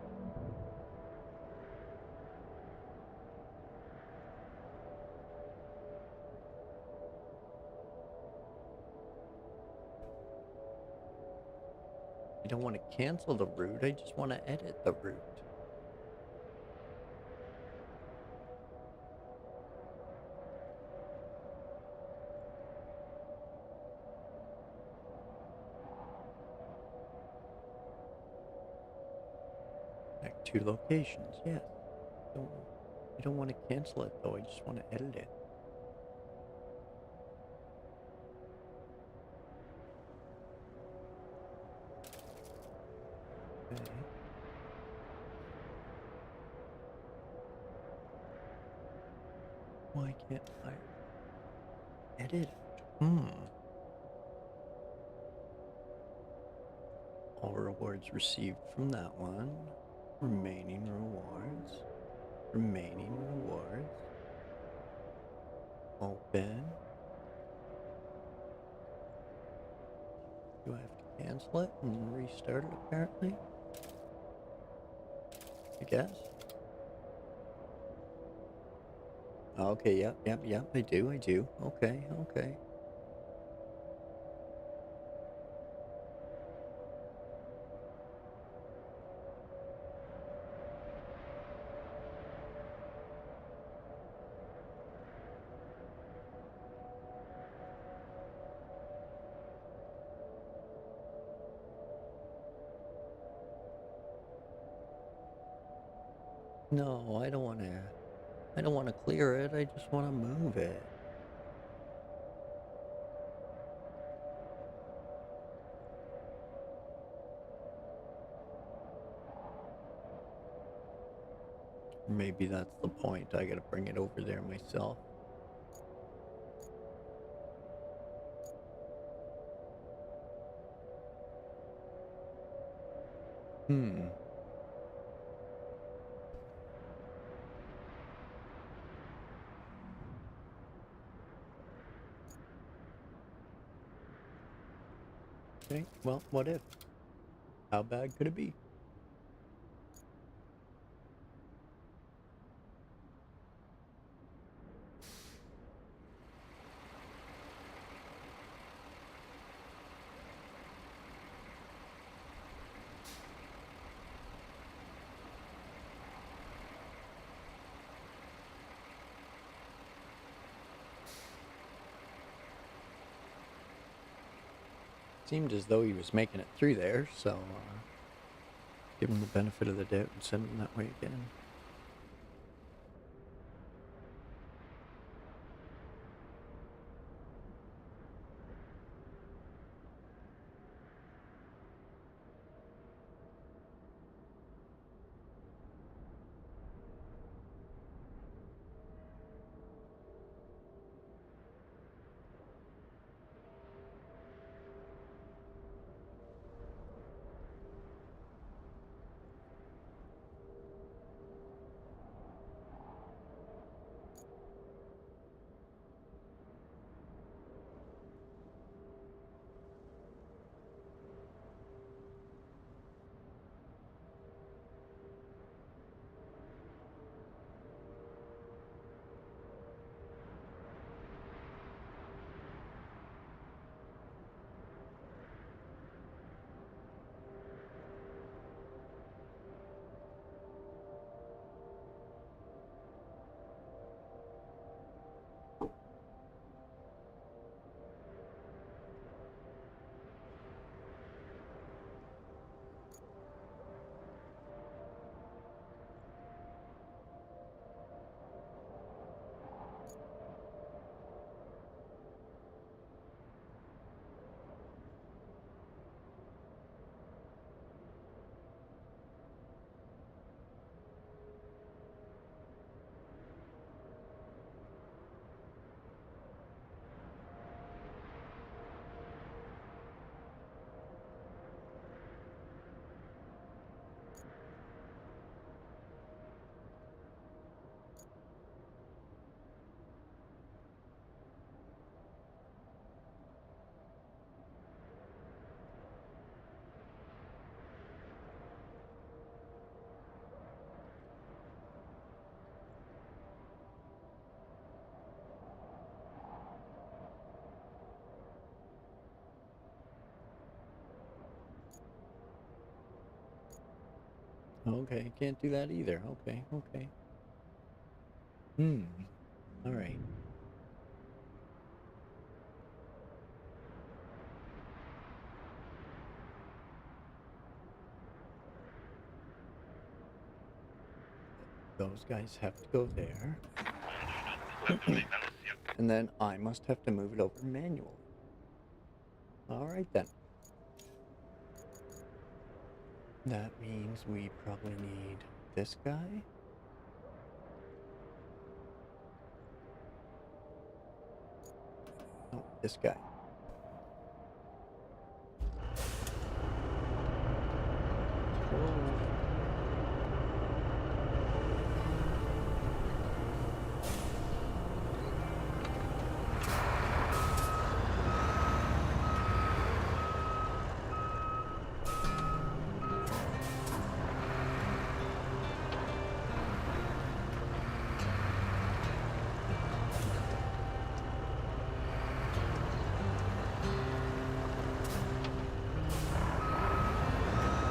I don't want to cancel the route, I just want to edit the route. Connect two locations, yes. I don't want to cancel it though, I just want to edit it. Okay. Why can't I edit it? All rewards received from that one. Remaining rewards. Remaining rewards. Open. Do I have to cancel it and restart it apparently? I guess. Okay, yep, I do. Okay. No, I don't want to clear it. I just want to move it. Maybe that's the point. I gotta bring it over there myself. Okay, well, what if? How bad could it be? Seemed as though he was making it through there, so give him the benefit of the doubt and send him that way again. Okay, can't do that either. Okay. All right. Those guys have to go there. And then I must have to move it over manually. All right then. That means we probably need this guy. Oh, this guy.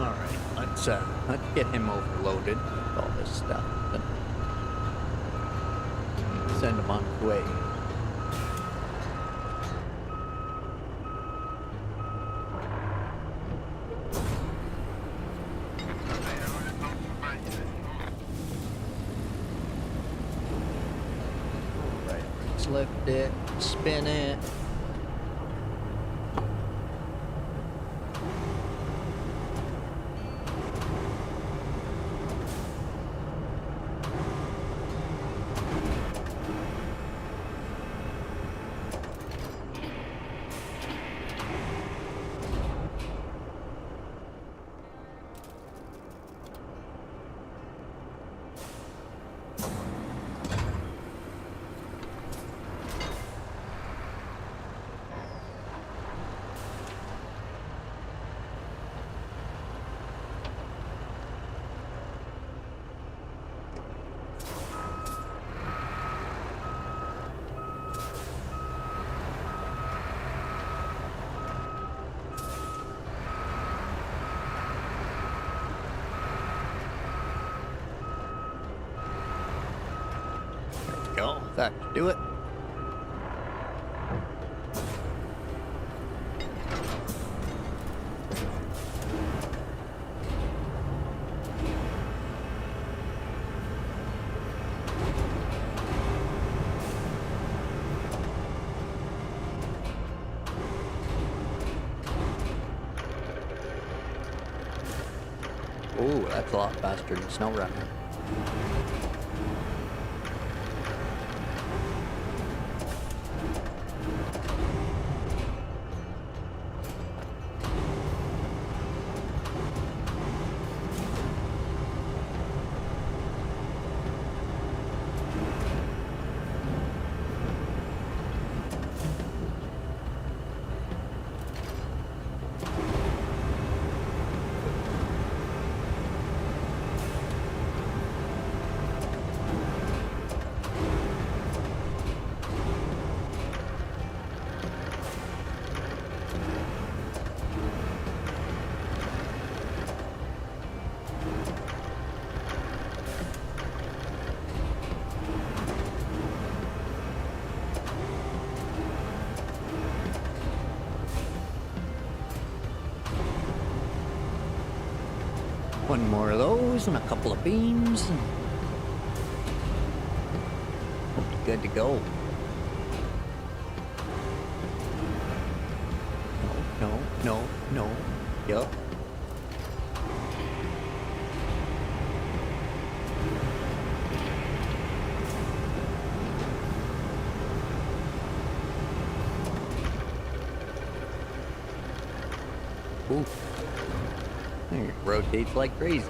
Alright, let's get him overloaded with all this stuff and send him on his way. Alright, let's lift it, spin it. Go. That should do it. Ooh, that's a lot faster than snow running. One more of those and a couple of beams and we'll be good to go. No. Yup. Ooh. It rotates like crazy.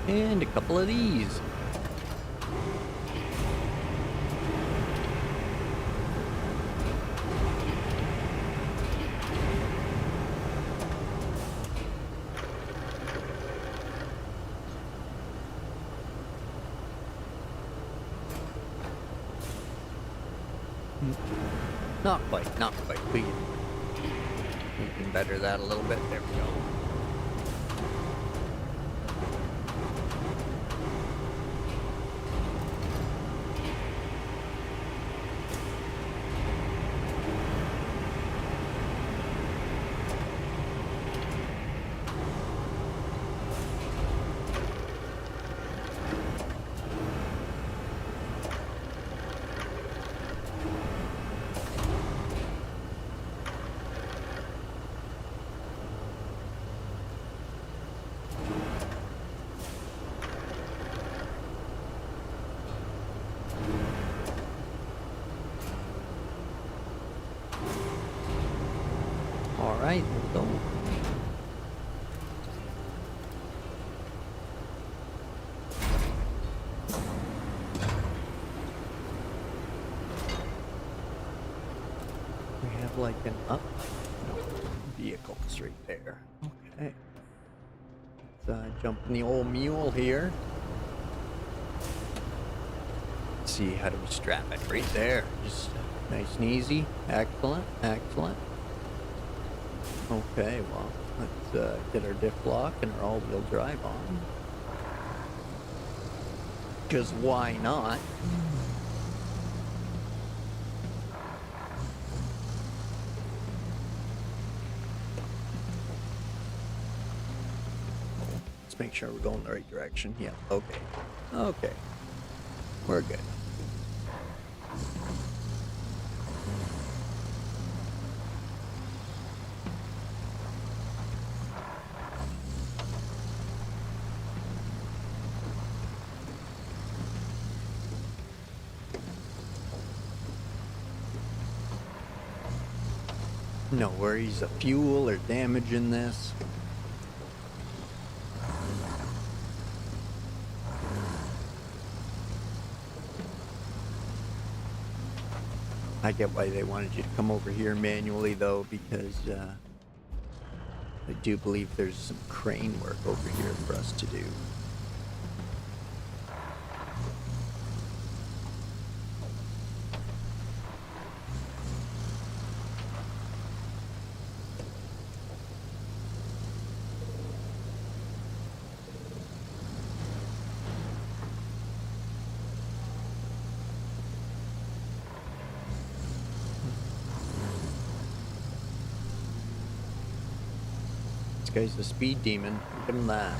And a couple of these. Not quite. We can better that a little bit. There we go. All right, let's go. We have like an up vehicles right there. Okay. Let's jump in the old mule here. Let's see, how do we strap it? Right there. Just nice and easy. Excellent, excellent. Okay, well, let's get our diff lock and our all-wheel drive on. Because why not? Let's make sure we're going the right direction. Yeah, okay. Okay. We're good. No worries of fuel or damage in this. I get why they wanted you to come over here manually though, because I do believe there's some crane work over here for us to do. This guy's the speed demon. Look at him that.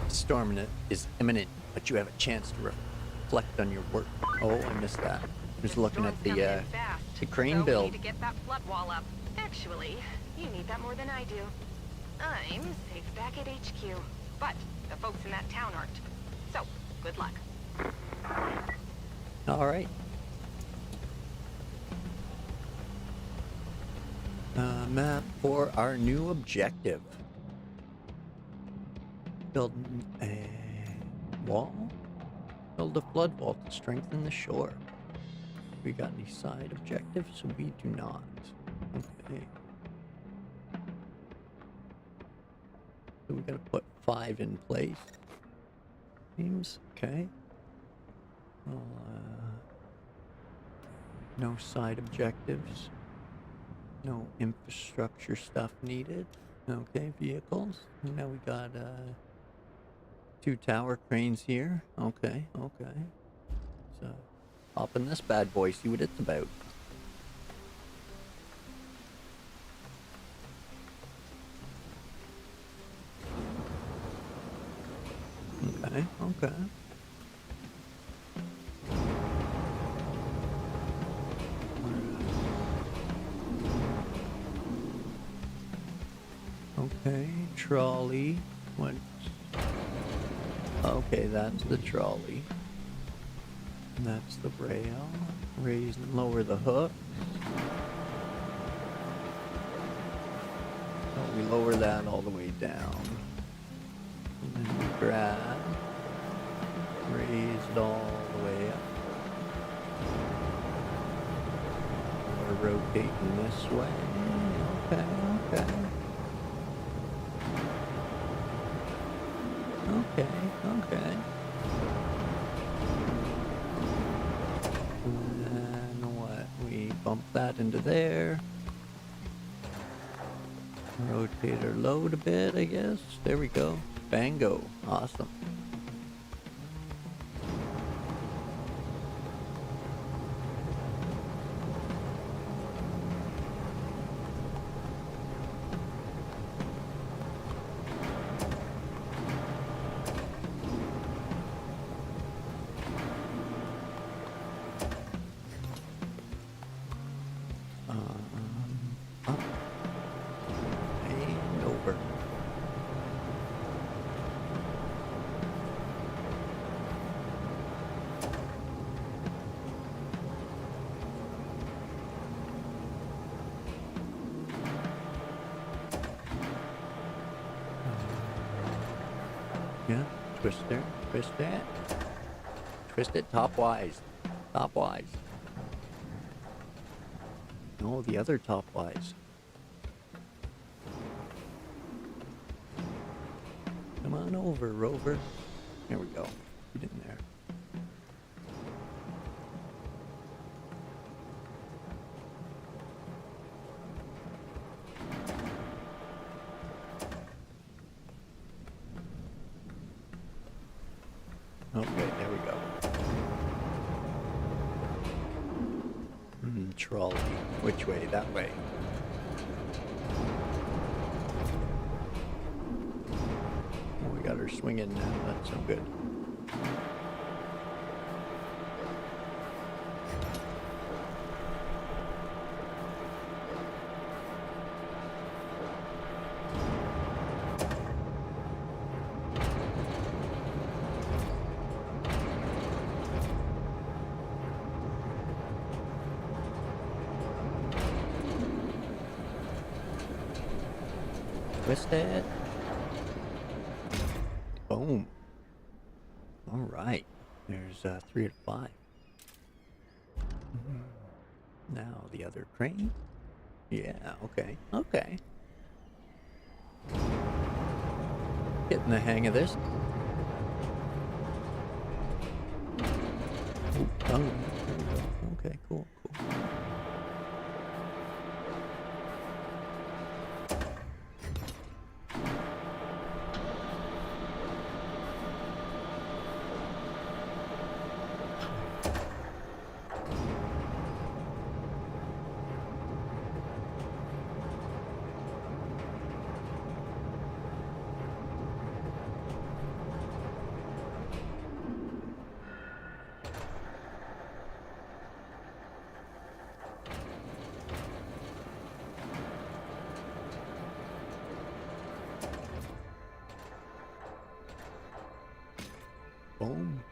Storm is imminent, but you have a chance to reflect on your work. Oh, I missed that. Just looking at the crane build. We need to get that flood wall up. Actually, you need that more than I do. I'm safe back at HQ, but the folks in that town aren't. So, good luck. All right. Map for our new objective. Build a wall. Build a flood wall to strengthen the shore. We got any side objectives? We do not. Okay. So we gotta put 5 in place. Seems okay. Well, no side objectives. No infrastructure stuff needed. Okay, vehicles. Now we got 2 tower cranes here. Okay, okay. So, hop in this bad boy, see what it's about. Okay, okay. Okay, trolley. What? Okay, that's the trolley. That's the rail. Raise and lower the hook. Oh, we lower that all the way down. And then we grab. Raise it all the way up. We're rotating this way. Okay, okay. Okay, okay. And then what? We bump that into there. Rotate our load a bit, I guess. There we go. Bango. Awesome. Twister, twist it. Twist it top-wise. Top-wise. No, the other top-wise. Come on over, Rover. There we go. Get in there. Okay, there we go. Trolley. Which way? That way. Oh, we got her swinging now. That's so good. Twist it. Boom. All right. There's 3 out of 5. Now the other crane. Yeah, okay. Okay. Getting the hang of this. Ooh, there we go. Okay, cool, cool. Boom.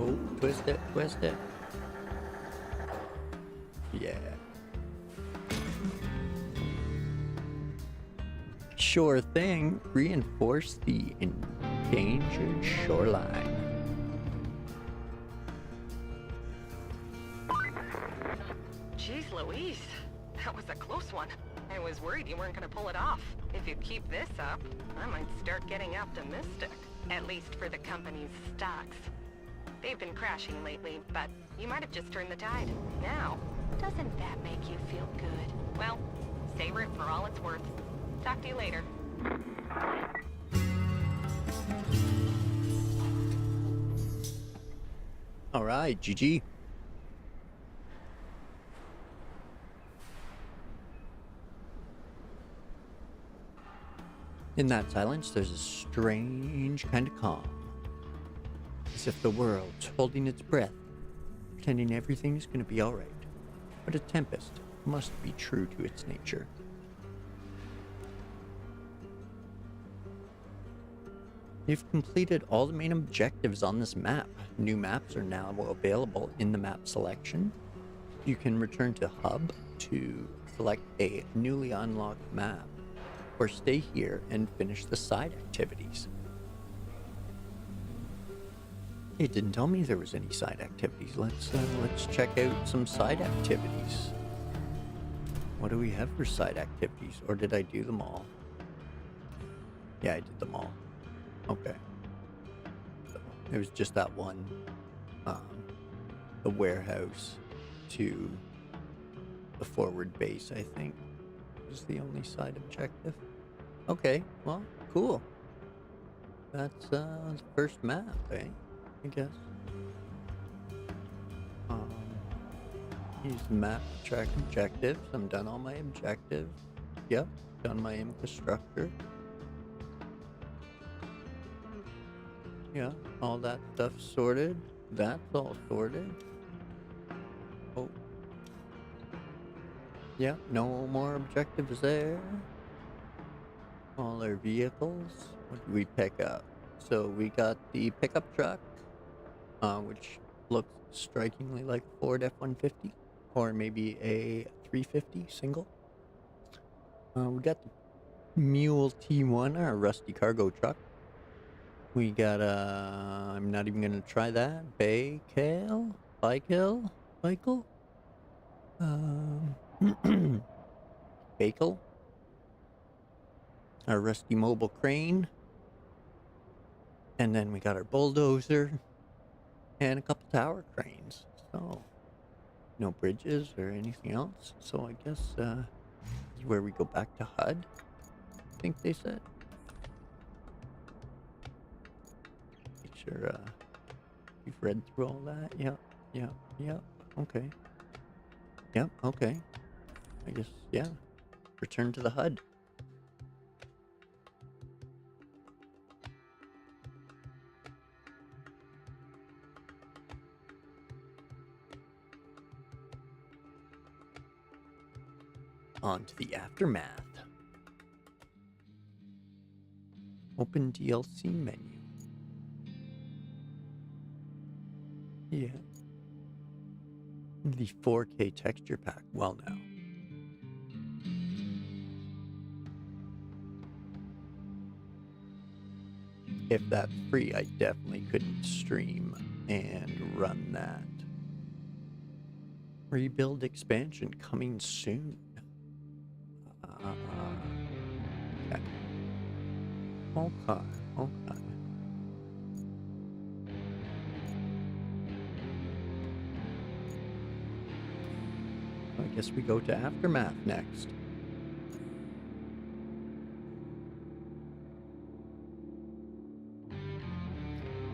Oh, twist it, twist it. Yeah. Sure thing. Reinforce the endangered shoreline. Jeez Louise, that was a close one. I was worried you weren't gonna pull it off. If you keep this up, I might start getting optimistic. At least for the company's stocks. They've been crashing lately, but you might have just turned the tide. Now, doesn't that make you feel good? Well, savor it for all it's worth. Talk to you later. All right, GG. In that silence, there's a strange kind of calm. As if the world's holding its breath, pretending everything's gonna be alright. But a tempest must be true to its nature. You've completed all the main objectives on this map. New maps are now available in the map selection. You can return to Hub to select a newly unlocked map, or stay here and finish the side activities. It didn't tell me there was any side activities. Let's check out some side activities. What do we have for side activities? Or did I do them all? Yeah, I did them all. Okay. So It was just that one, the warehouse to the forward base, I think, was the only side objective. Okay, well, cool. That's the first map, eh? I guess. Use the map to track objectives. I'm done all my objectives. Yep, done my infrastructure. Yeah, all that stuff sorted. That's all sorted. Oh. Yeah, no more objectives there. All our vehicles. What did we pick up? So we got the pickup truck, which looks strikingly like a Ford F-150, or maybe a 350 single. We got the Mule T1, our rusty cargo truck. We got I'm not even gonna try that. Bakel? Bakel? Bakel? Our rusty mobile crane. And then we got our bulldozer. And a couple tower cranes. So, no bridges or anything else. So I guess, this is where we go back to HUD, I think they said. Make sure, you've read through all that. Yep. Okay. Yep, okay. I guess, yeah. Return to the HUD. On to the aftermath. Open DLC menu. Yeah. The 4K texture pack. Well, now. If that's free, I definitely couldn't stream and run that. Rebuild expansion coming soon. Okay. I guess we go to Aftermath next.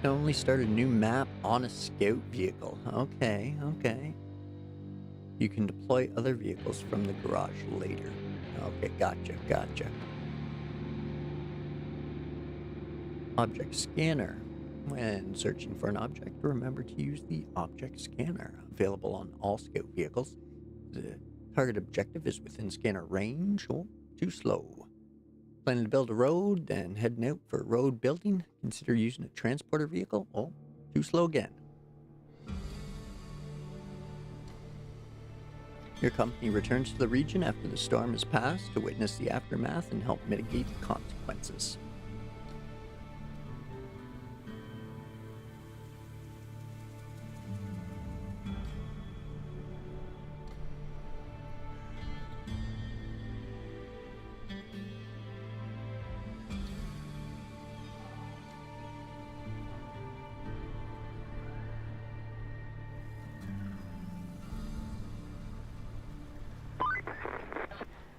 I only start a new map on a scout vehicle. Okay. You can deploy other vehicles from the garage later. Okay, gotcha. Object scanner. When searching for an object, remember to use the object scanner. Available on all scout vehicles. The target objective is within scanner range. Oh, too slow. Planning to build a road and heading out for road building. Consider using a transporter vehicle. Oh, too slow again. Your company returns to the region after the storm has passed to witness the aftermath and help mitigate the consequences.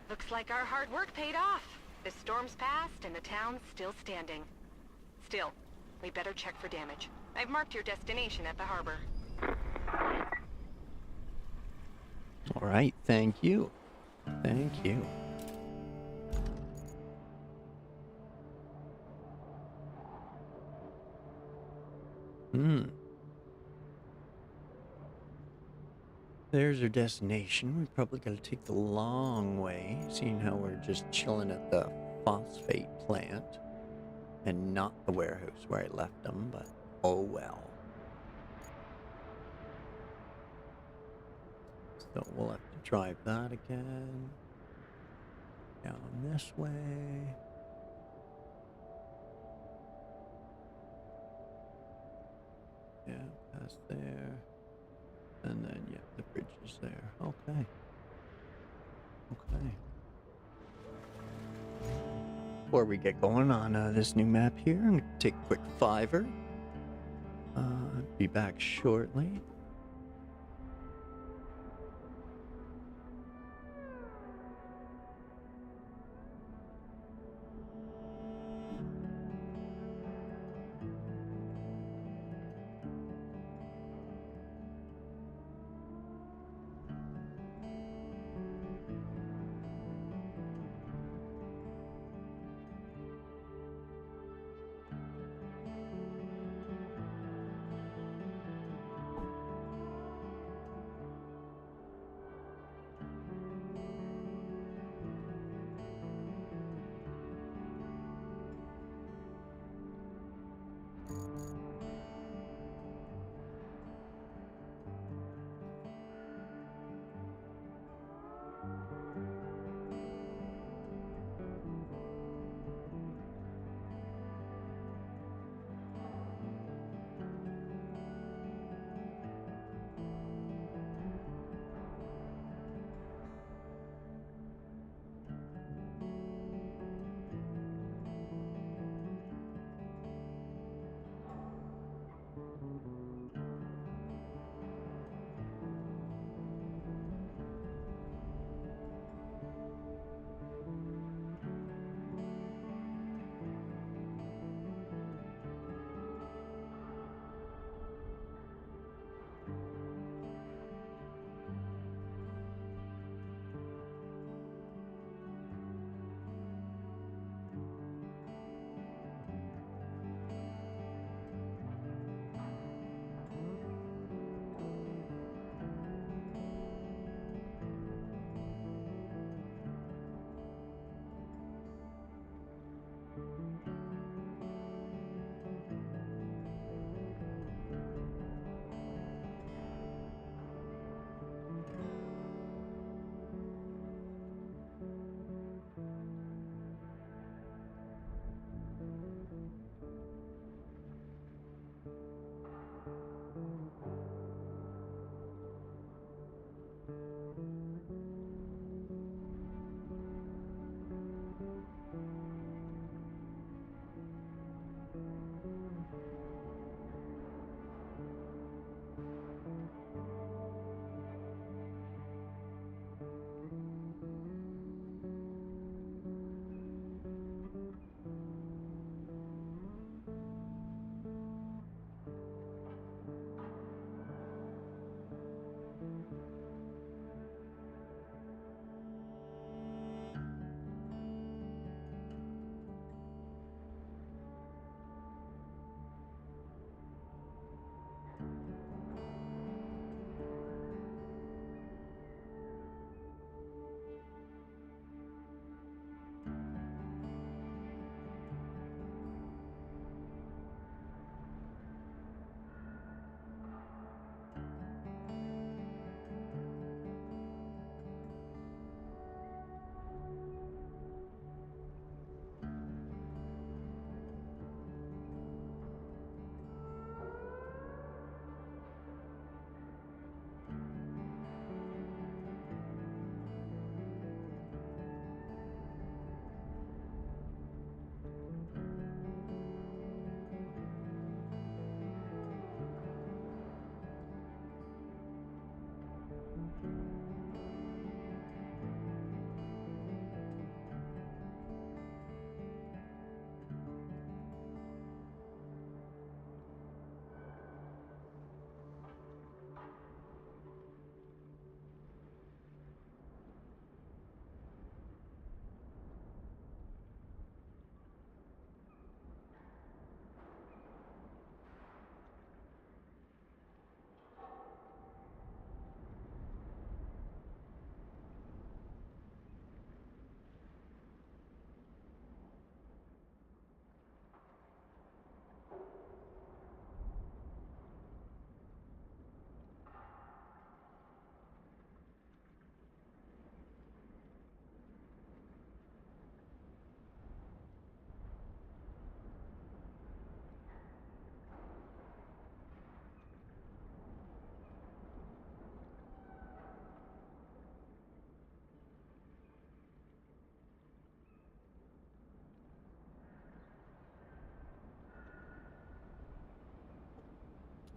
Looks like our hard work paid off. The storm's passed and the town's still standing. Still, we better check for damage. I've marked your destination at the harbor. All right, thank you. There's our destination. We probably gotta take the long way, seeing how we're just chilling at the phosphate plant and not the warehouse where I left them, but oh well. So we'll have to drive that again. Down this way. Yeah, past there. And then, yeah, the bridge is there. Okay. Before we get going on this new map here, I'm going to take a quick fiver. Be back shortly.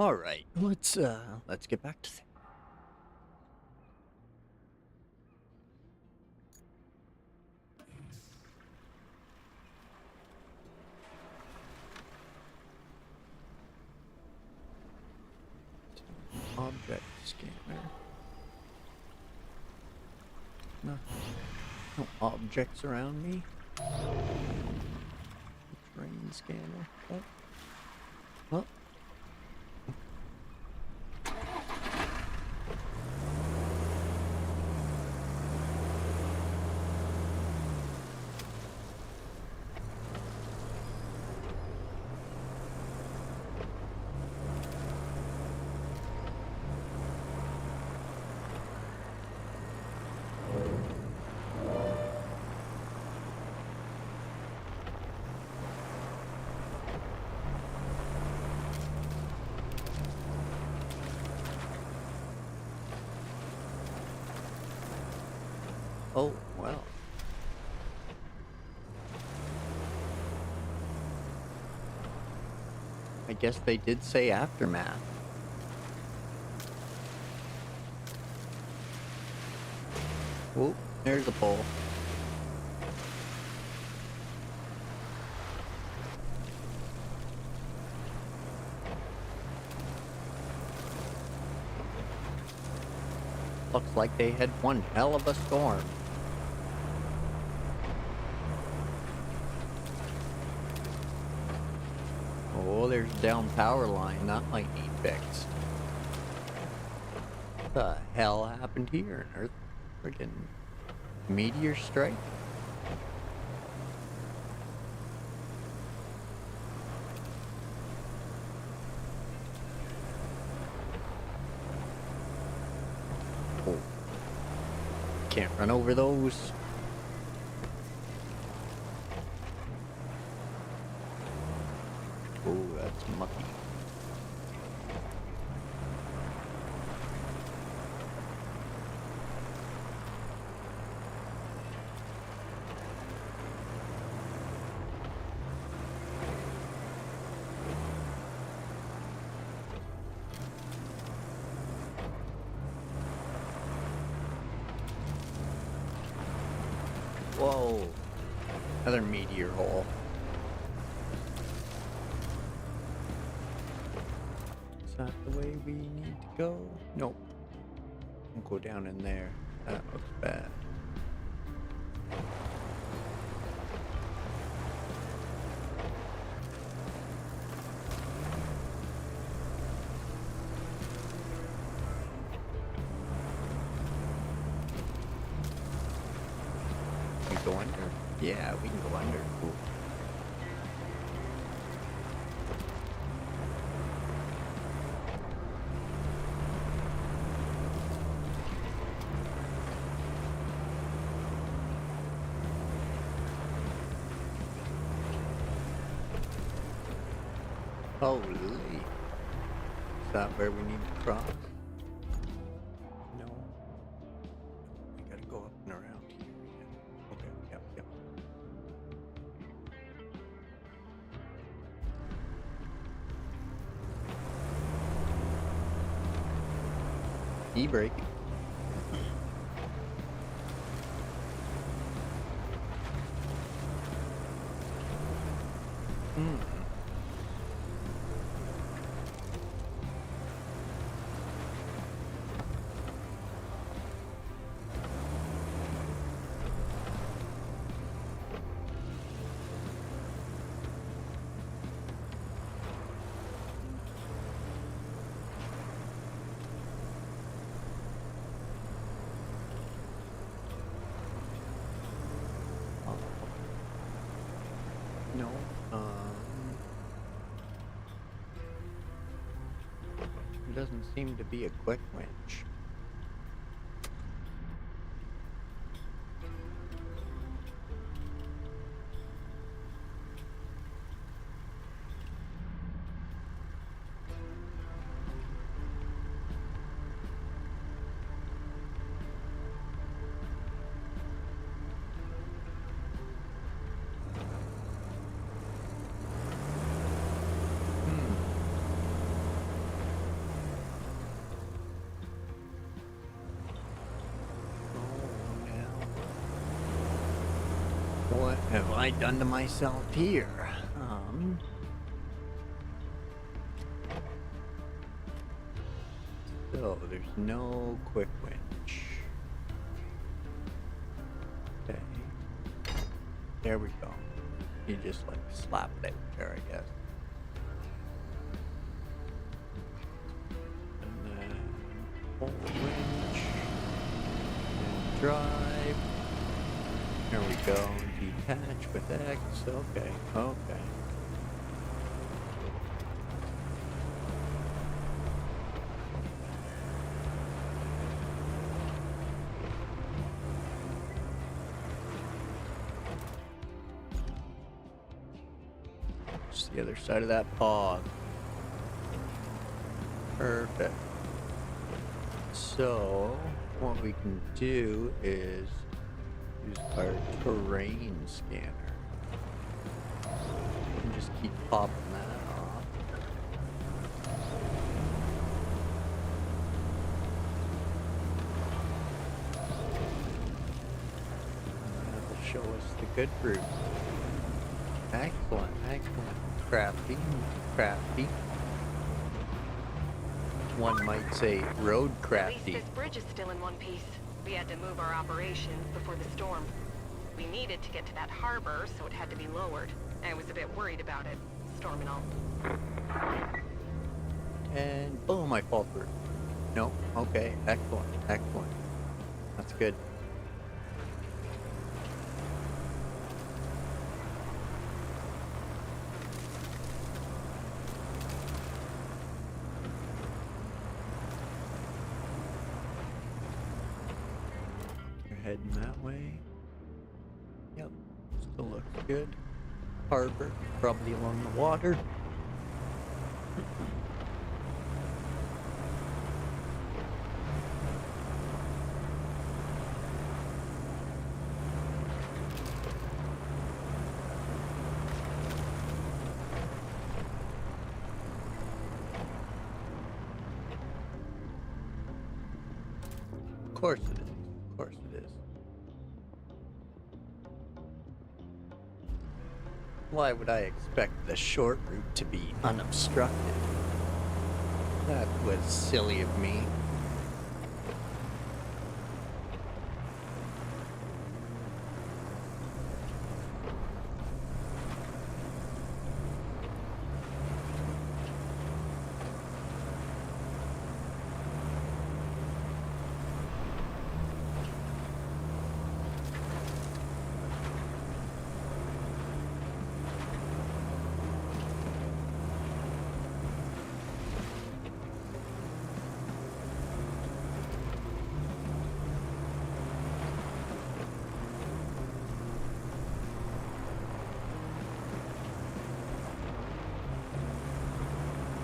All right, let's get back to object scanner. No objects around me. Terrain scanner. Oh. Oh, well. I guess they did say aftermath. Oh, there's a pole. Looks like they had one hell of a storm. Oh, there's a down power line. That might need fixed. What the hell happened here? An earth friggin' meteor strike? Oh. Can't run over those. Oh, that's mucky. Whoa. Another meteor hole. Is that the way we need to go? Nope. Don't go down in there. That looks bad. We go under? Yeah, we can go under. Cool. Holy. Is that where we need to cross? No. We gotta go up and around here. Yeah. Okay, yep. E-brake. No. It doesn't seem to be a quick winch. What have I done to myself here? So there's no quick winch. Okay. There we go. You just like slap it out there, I guess. And then pull the winch. And drive. There we go. Detach with X. Okay. Okay. It's the other side of that pog. Perfect. So, what we can do is use our terrain scanner. And just keep popping that off. And that'll show us the good route. Excellent, excellent. Crafty, crafty. One might say road At crafty. least this bridge is still in one piece. We had to move our operations before the storm. We needed to get to that harbor, so it had to be lowered. I was a bit worried about it, storm and all. And boom, I fall through. No, okay, excellent, excellent. That's good. Heading that way. Yep, still looks good. Harbor, probably along the water. Of course it is. Of course it is. Why would I expect the short route to be unobstructed? That was silly of me.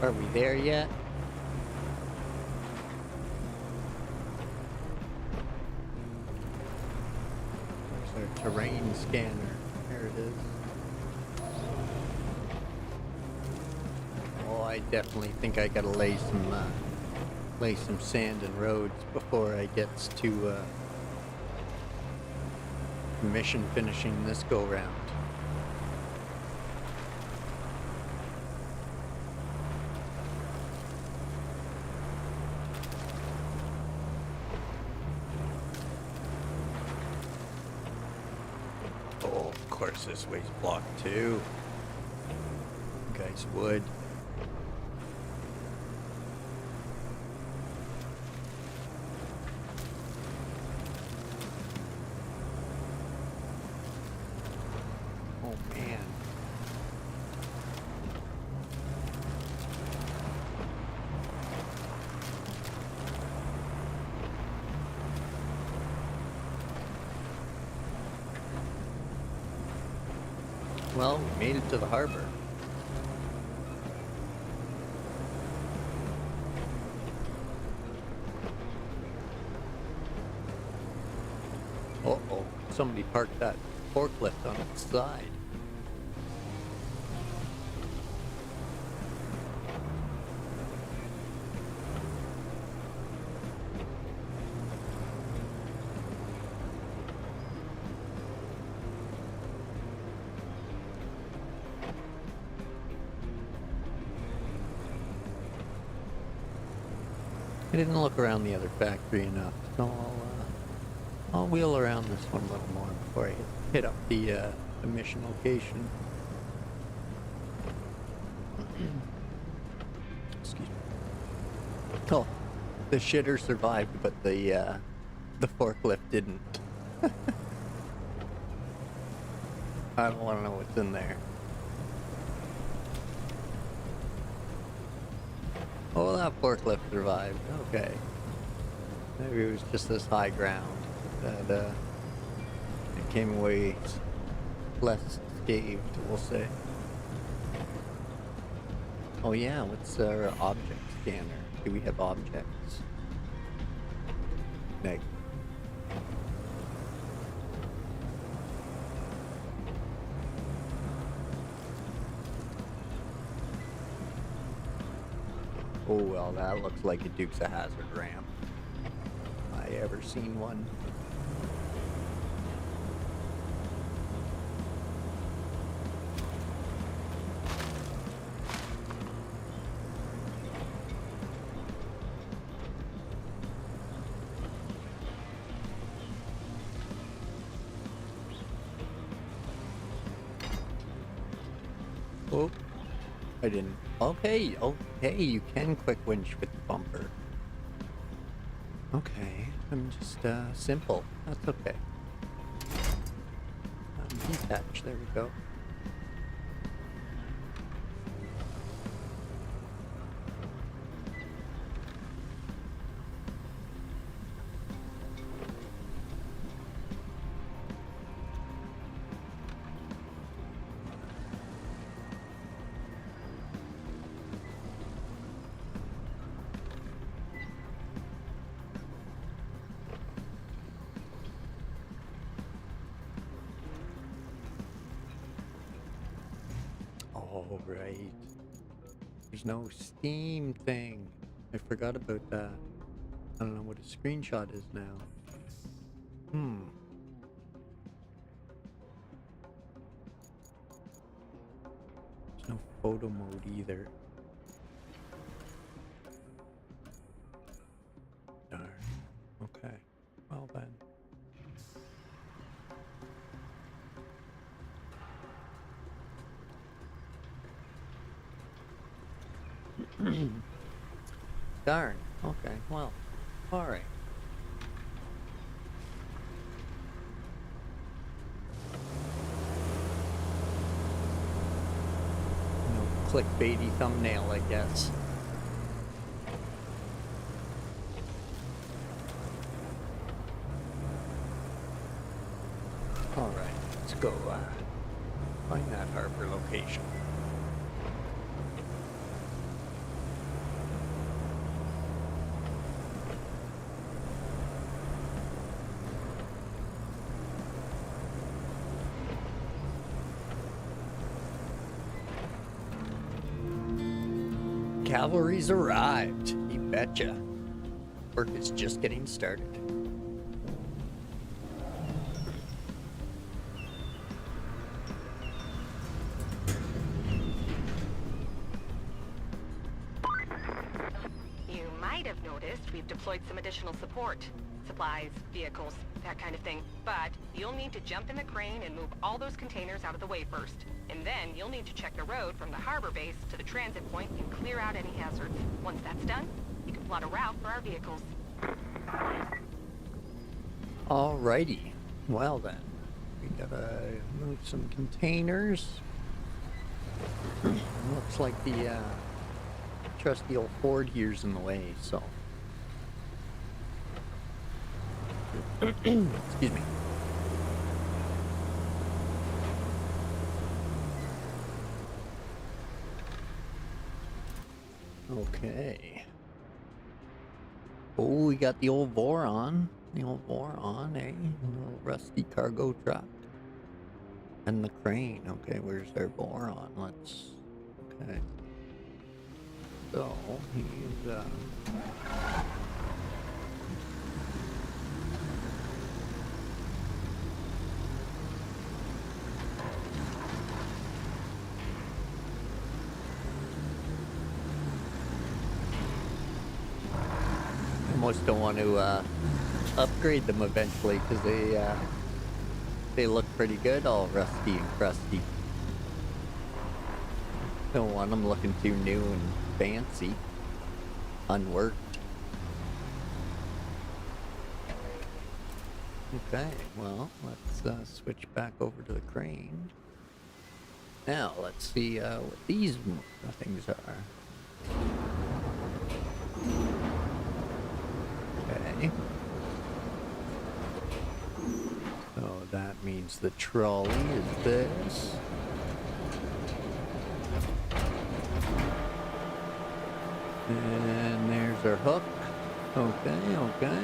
Are we there yet? There's our terrain scanner. There it is. Oh, I definitely think I gotta lay some sand and roads before I gets to mission finishing this go round. Oh, of course this way's blocked too. You guys would. Oh man. Well, we made it to the harbor. Uh-oh, somebody parked that forklift on its side. didn't look around the other factory enough, so I'll wheel around this one a little more before I hit up the mission location. Excuse me. Oh, the shitter survived, but the forklift didn't. I don't want to know what's in there. Oh, that forklift survived. Okay. Maybe it was just this high ground that it came away less scathed, we'll say. Oh yeah, what's our object scanner? Do we have objects? Negative. Oh well, that looks like a Dukes of Hazzard ramp. I ever seen one? Oh, I didn't. Okay, okay, you can quick winch with the bumper. Okay, I'm just simple. That's okay. Detach, there we go. Oh, right. There's no Steam thing. I forgot about that. I don't know what a screenshot is now. There's no photo mode either. Darn. Okay. Well then. Darn. Okay. Well. All right. No clickbaity thumbnail, I guess. All right. Let's go find that harbor location. Cavalry's arrived. You betcha. Work is just getting started. You might have noticed we've deployed some additional support. Supplies, vehicles, that kind of thing. But you'll need to jump in the crane and move all those containers out of the way first. And then you'll need to check the road from the harbor base to the transit point and clear out any hazards. Once that's done, you can plot a route for our vehicles. Alrighty. Well then, we gotta move some containers. Looks like the trusty old Ford here's in the way, so. Excuse me. Okay. Oh, we got the old Voron. The old Voron, eh? A little rusty cargo truck. And the crane. Okay, where's their Voron? Let's... Okay. So, he's, almost don't want to upgrade them eventually because they look pretty good, all rusty and crusty. Don't want them looking too new and fancy, unworked. Okay, well, let's switch back over to the crane. Now, let's see what these things are. Okay. So that means the trolley is this. And there's our hook. Okay, okay.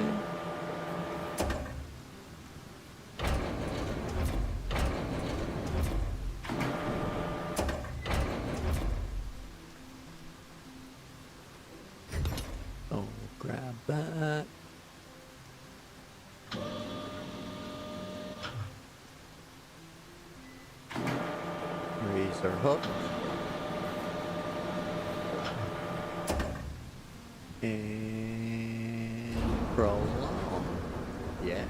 Oh, grab that. Raise our hook. And crawl along. Yeah.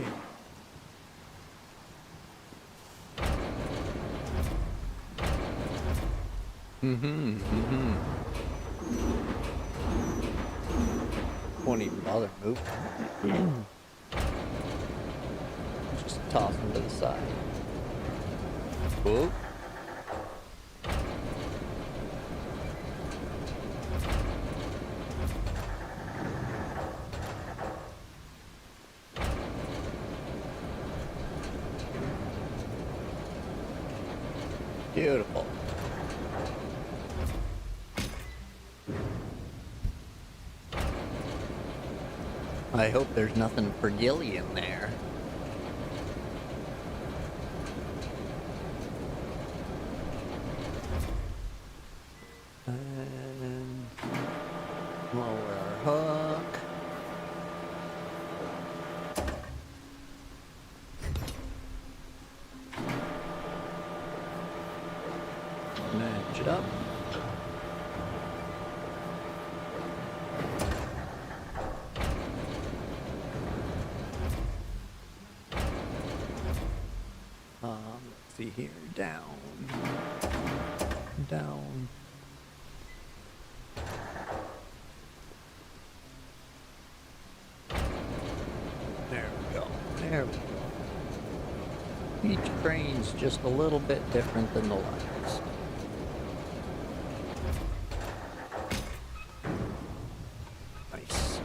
Okay. Won't even bother move. Just toss them to the side. Whoop. Beautiful. I hope there's nothing for Gilly in there. And lower our hook. Match it up. Let's see here. Down. Down. There we go. There we go. Each crane's just a little bit different than the last. Nice.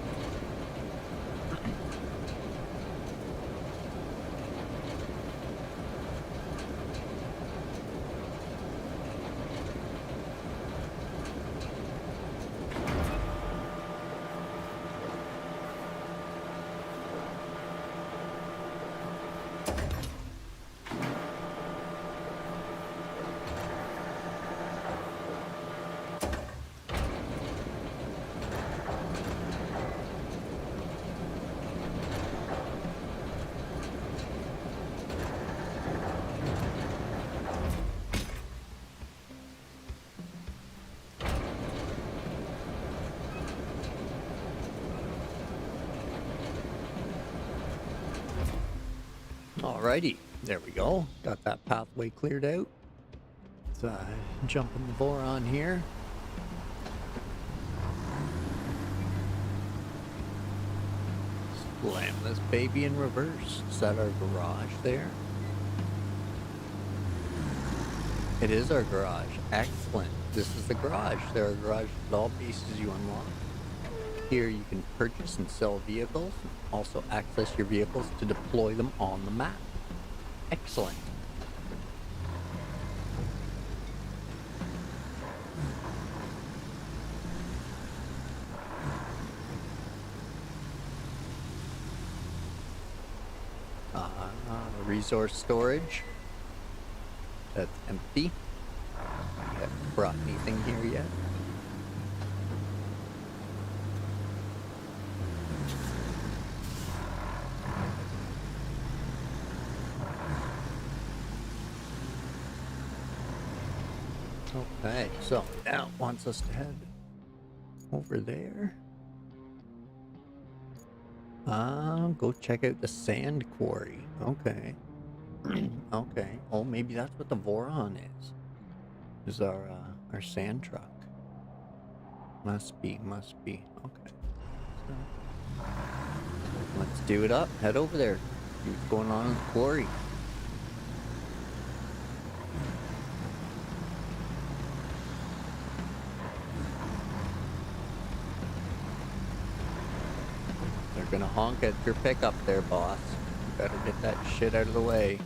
Alrighty, there we go. Got that pathway cleared out. Let's jump in the boron here. Slam this baby in reverse. Is that our garage there? It is our garage. Excellent. This is the garage. There are garages at all bases you unlock. Here you can purchase and sell vehicles, also access your vehicles to deploy them on the map. Excellent. Resource storage. That's empty. Haven't brought anything here yet. Okay, so now it wants us to head over there. Go check out the sand quarry. Okay. Okay. Oh, maybe that's what the Voron is. Is our sand truck. Must be. Okay. So let's do it up. Head over there. See what's going on in the quarry. They're gonna honk at your pickup there, boss. You better get that shit out of the way.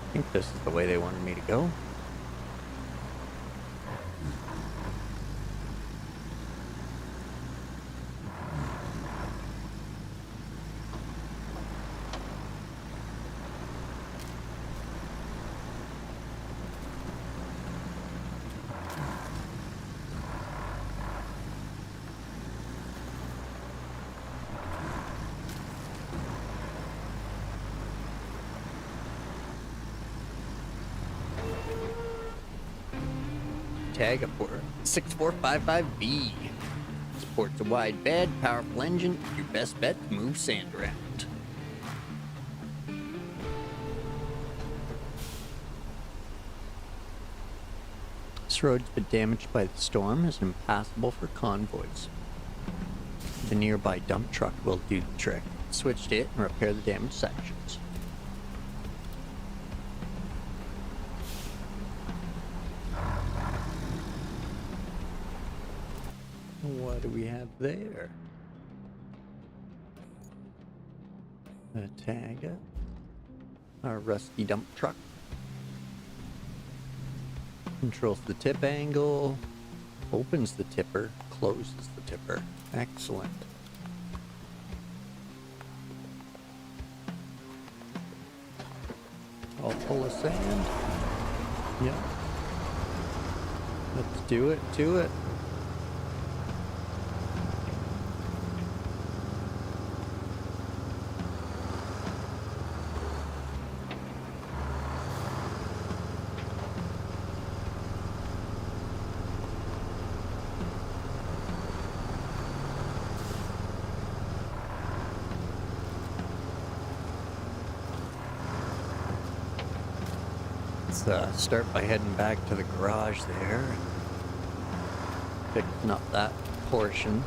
I think this is the way they wanted me to go. Tag up for 6455B. Supports a wide bed, powerful engine, your best bet to move sand around. This road's been damaged by the storm and is impassable for convoys. The nearby dump truck will do the trick. Switch to it and repair the damaged sections. What do we have there? A tag. Our rusty dump truck. Controls the tip angle. Opens the tipper. Closes the tipper. Excellent. All full of sand. Yep. Let's do it. Do it. Start by heading back to the garage there. Picking up that portion.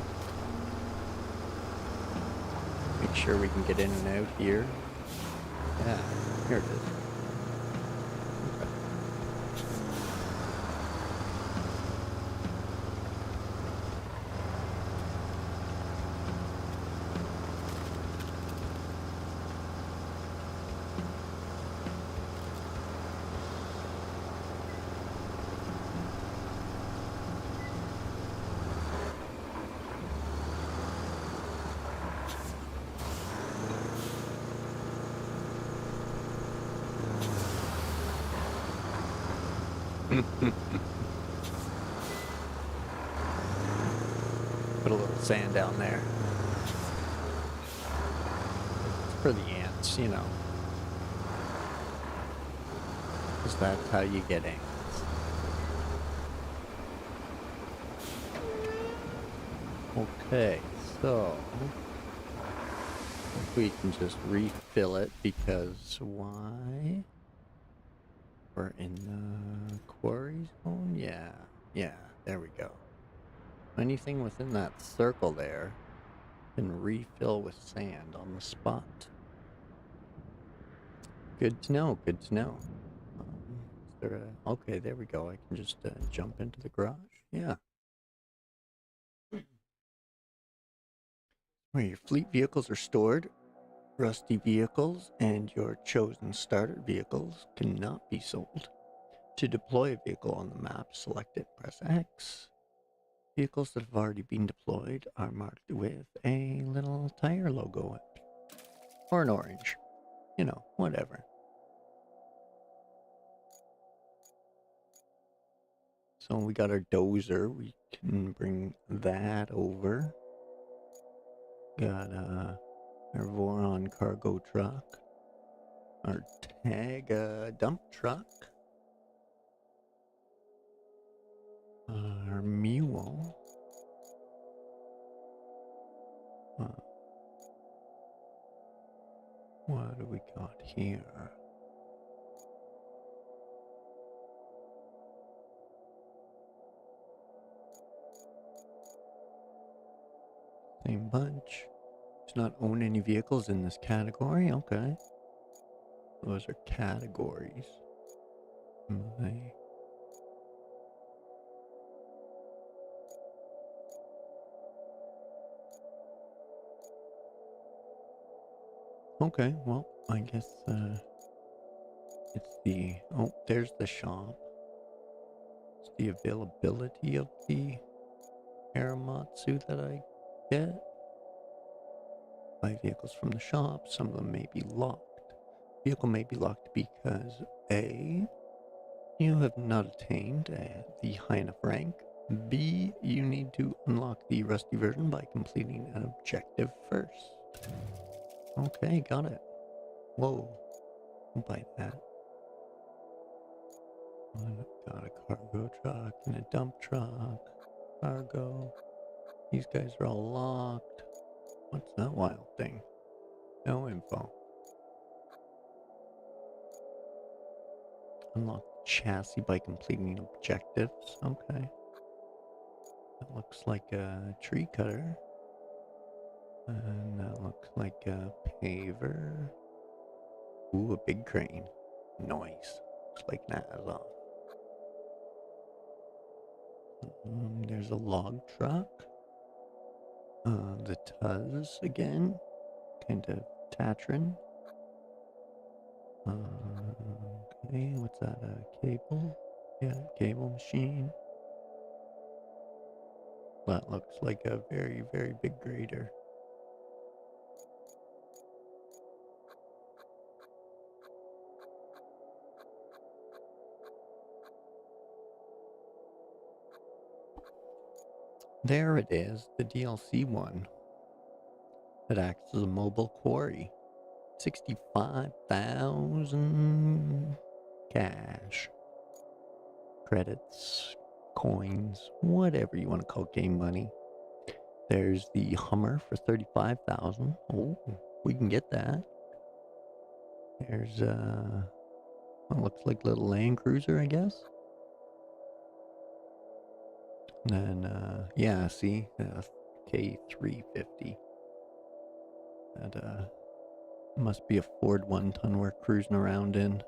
Make sure we can get in and out here. Yeah, here it is. Okay. Put a little sand down there. It's for the ants, you know. Because that's how you get ants. Okay, so if we can just refill it, because why? We're in the quarry zone? Yeah, there we go. Anything within that circle there can refill with sand on the spot. Good to know, good to know. Is there a... Okay, there we go. I can just jump into the garage. Yeah. Where your fleet vehicles are stored, rusty vehicles and your chosen starter vehicles cannot be sold. To deploy a vehicle on the map, select it, press X. Vehicles that have already been deployed are marked with a little tire logo or an orange. You know, whatever. So we got our dozer. We can bring that over. Got our Voron cargo truck. Our tag dump truck. Our mule. What do we got here? Same bunch. Does not own any vehicles in this category. Okay. Those are categories. Okay, well, I guess it's the... Oh, there's the shop. It's the availability of the Aramatsu that I get. Buy vehicles from the shop. Some of them may be locked. Vehicle may be locked because A, you have not attained the high enough rank. B, you need to unlock the rusty version by completing an objective first. Okay, got it. Whoa. I'll buy that. Got a cargo truck and a dump truck. Cargo. These guys are all locked. What's that wild thing? No info. Unlock chassis by completing objectives. Okay. That looks like a tree cutter. And that looks like a paver. Ooh, a big crane. Nice. Looks like an Azov. There's a log truck. The Tuz again. Kind of Tatran. Okay, what's that? A cable? Yeah, cable machine. That looks like a very, very big grader. There it is, the DLC one. That acts as a mobile quarry. 65,000 cash. Credits, coins, whatever you want to call game money. There's the Hummer for 35,000. Oh, we can get that. There's what looks like a little Land Cruiser, I guess. And then yeah, see, K350. That must be a Ford 1-ton we're cruising around in.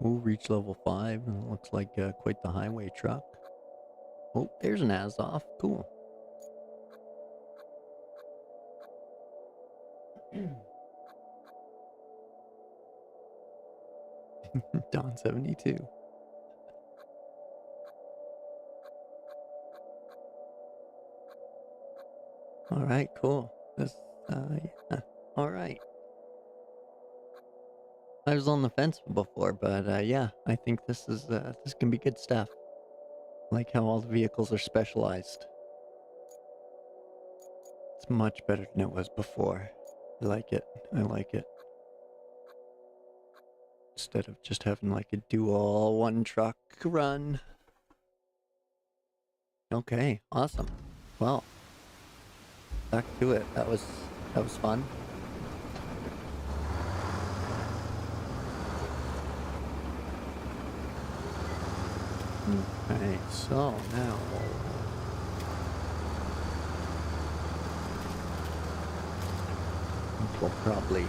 Ooh, reach level 5. And it looks like quite the highway truck. Oh, there's an Azov. Cool. Don 72. All right, cool. This, yeah. All right. I was on the fence before, but yeah, I think this can be good stuff. I like how all the vehicles are specialized. It's much better than it was before. I like it. I like it. Instead of just having like a dual one truck run. Okay, awesome. Well, back to it. That was fun. Okay, so now we'll probably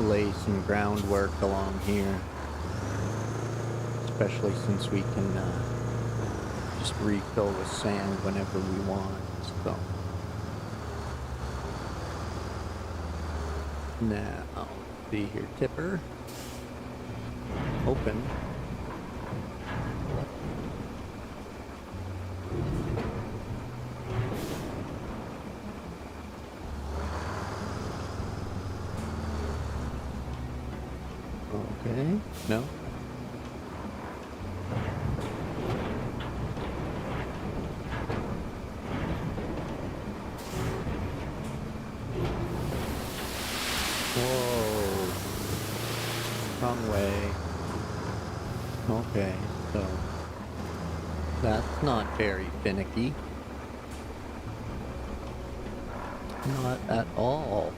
lay some groundwork along here, especially since we can just refill with sand whenever we want. So now See here, tipper. Open. Okay, no. Whoa. Wrong way. Okay, so that's not very finicky. Not at all.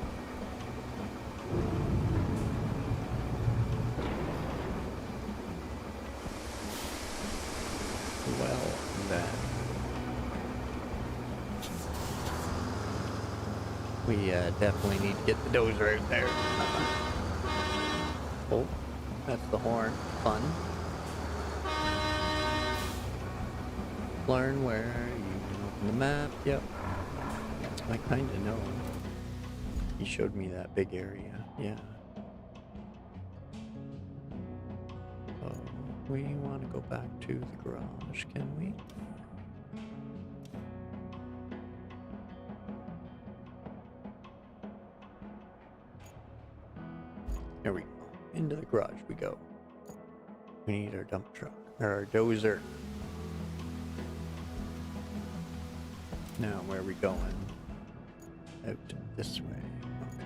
Well, then. We definitely need to get the dozer out there. Oh, that's the horn. Fun. Learn where you can open the map. Yep. I kind of know. He showed me that big area. Yeah. So we want to go back to the garage, can we? There we go. Into the garage we go. We need our dump truck, or our dozer. Now, where are we going? Out this way. Okay.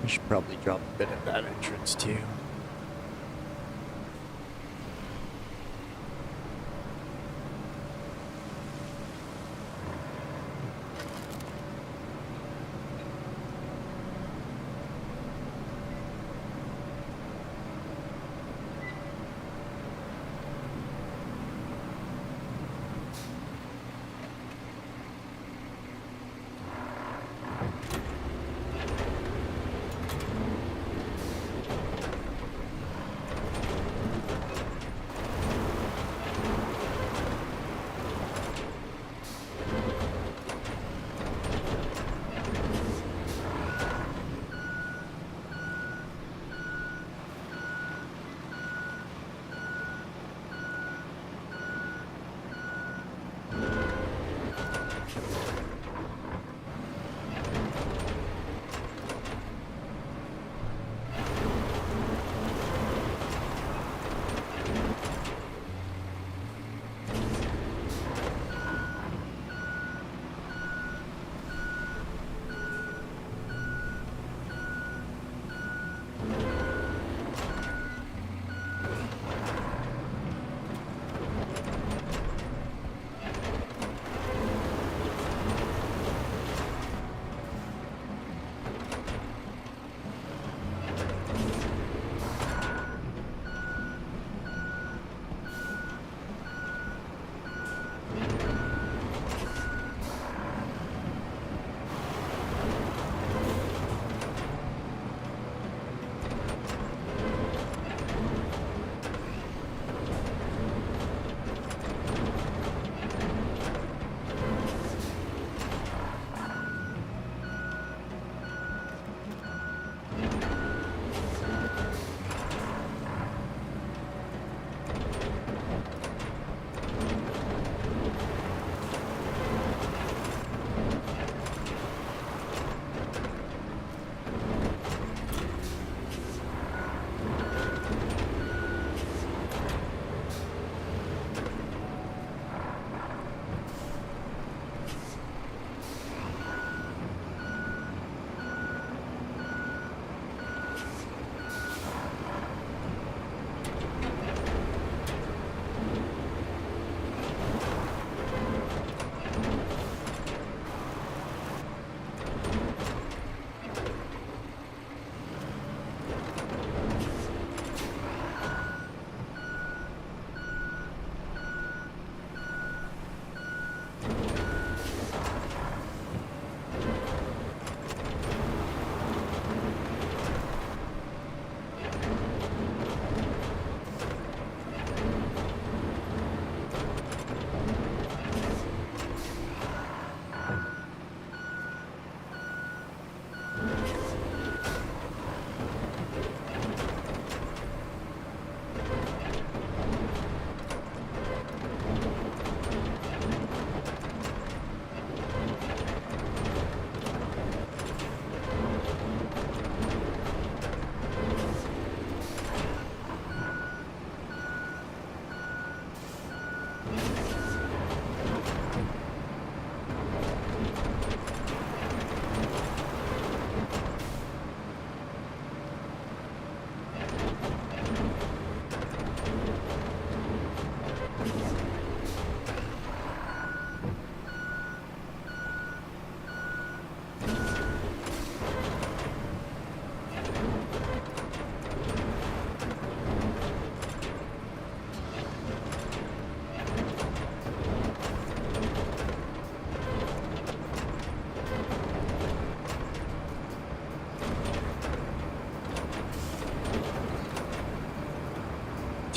We should probably drop a bit at that entrance too.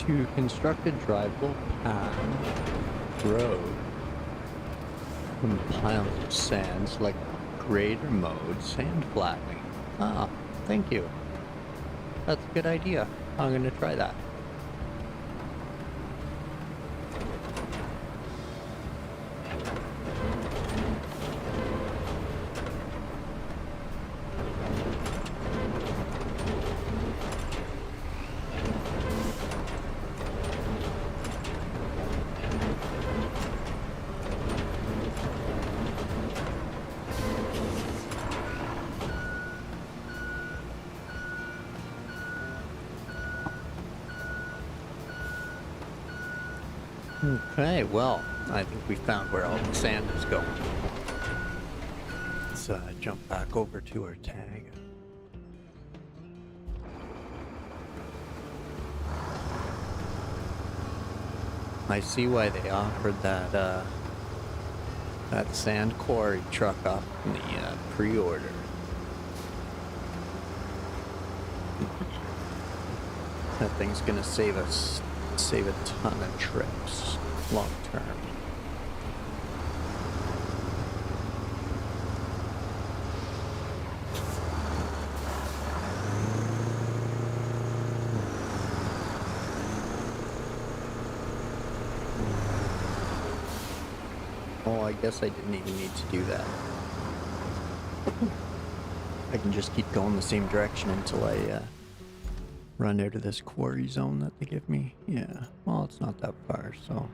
To construct a drivable path, road, from piles of sand, select grade or mode, sand flattening. Ah, thank you. That's a good idea. I'm gonna try that. Okay, well, I think we found where all the sand is going. Let's jump back over to our tag. I see why they offered that sand quarry truck up in the pre-order. That thing's gonna save a ton of trips long term. Oh, I guess I didn't even need to do that. I can just keep going the same direction until I run out of this quarry zone that they give me. Yeah, well, it's not that far, so.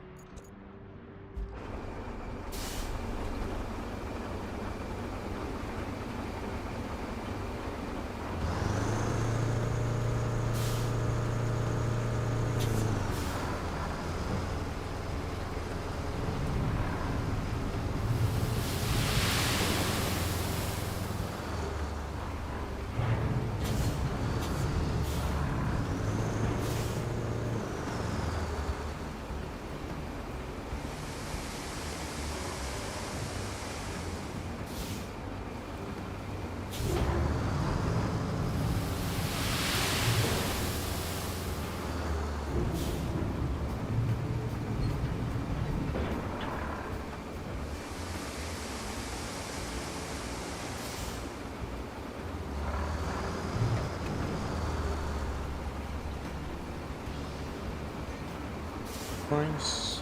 Points.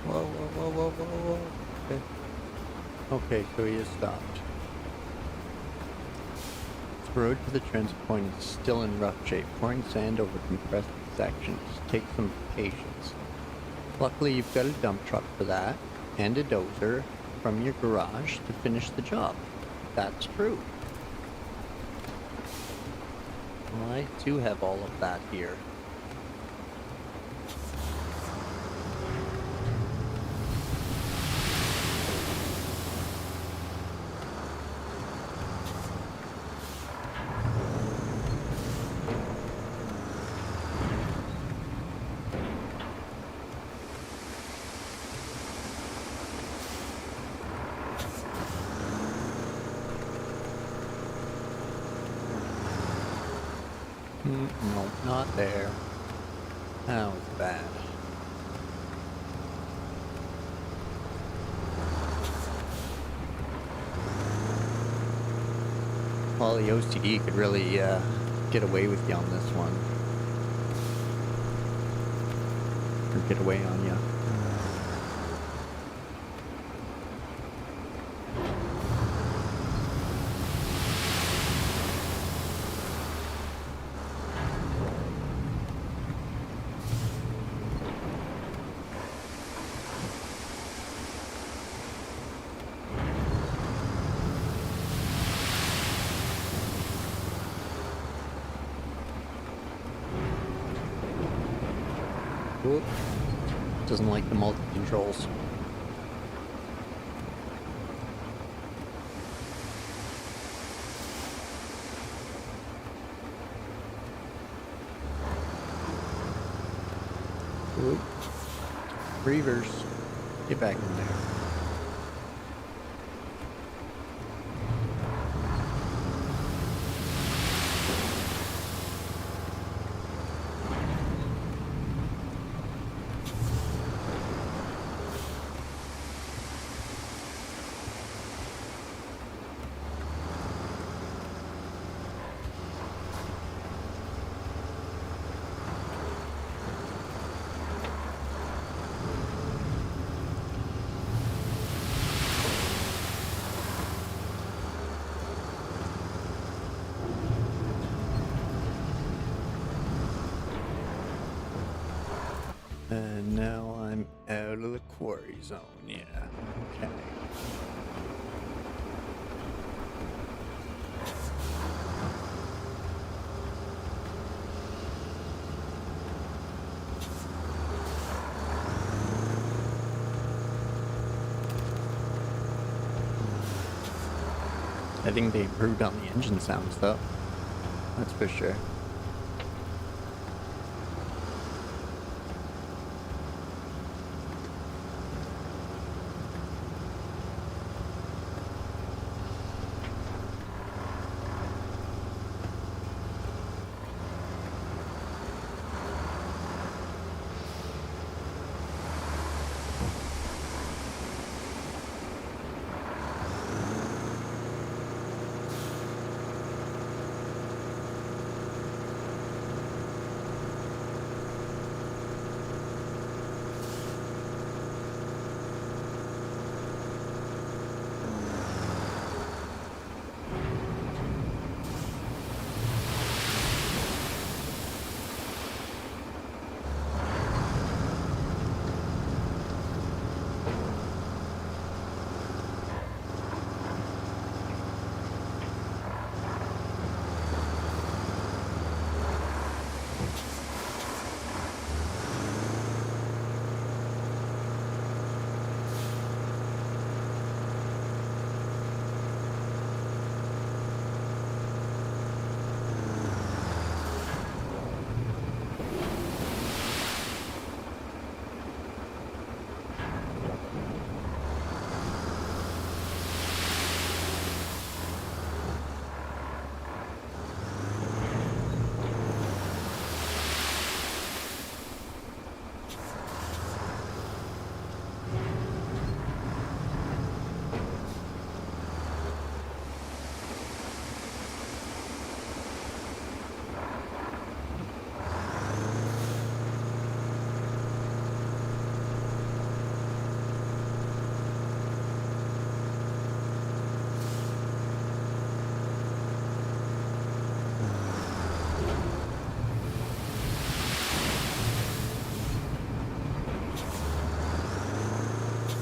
Whoa, whoa, whoa, whoa, whoa, whoa. Okay. Okay, so he is stopped. The road to the transit point is still in rough shape. Pouring sand over compressed sections takes some patience. Luckily, you've got a dump truck for that, and a dozer from your garage to finish the job. That's true. Well, I do have all of that here. No, not there. That was bad. Well, the OCD could really get away with you on this one. Or get away on you. Whoop. Doesn't like the multi-controls. Whoop. Reverse. Get back in there. And now I'm out of the quarry zone, yeah. Okay. I think they improved on the engine sounds, though. That's for sure.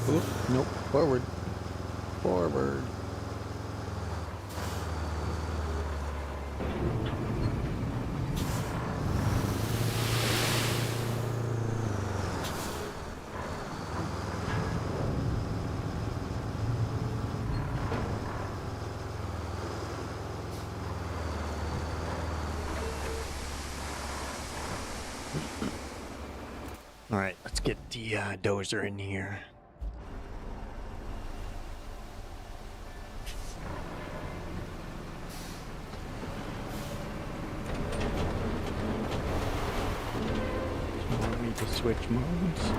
Oop, nope, forward. Forward. Alright, let's get the dozer in here. Want me to switch modes?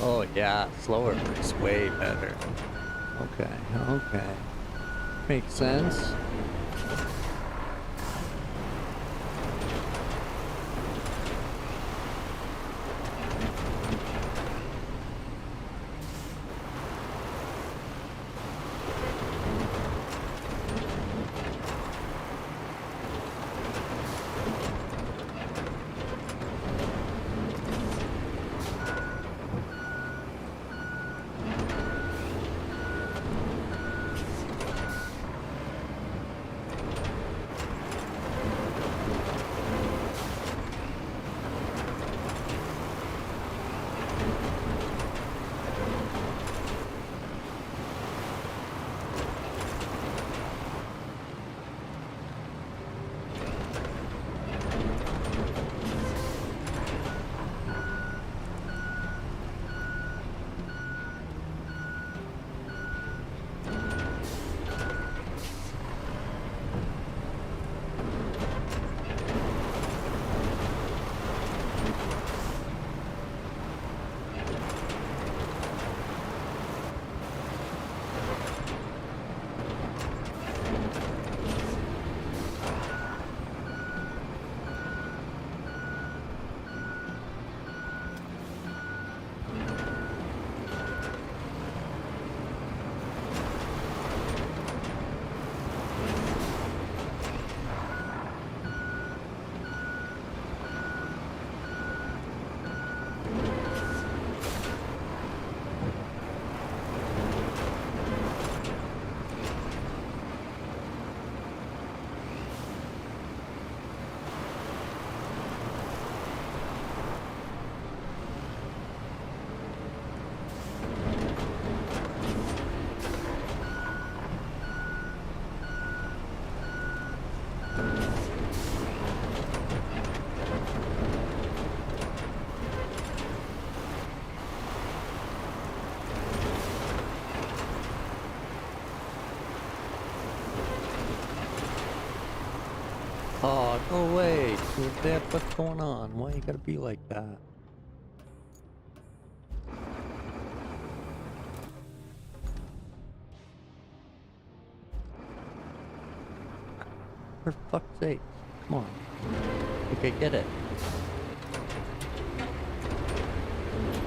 Oh yeah, slower is way better. Okay, okay. Makes sense. Oh wait, what's going on? Why you gotta be like that? For fuck's sake. Come on. Okay, get it.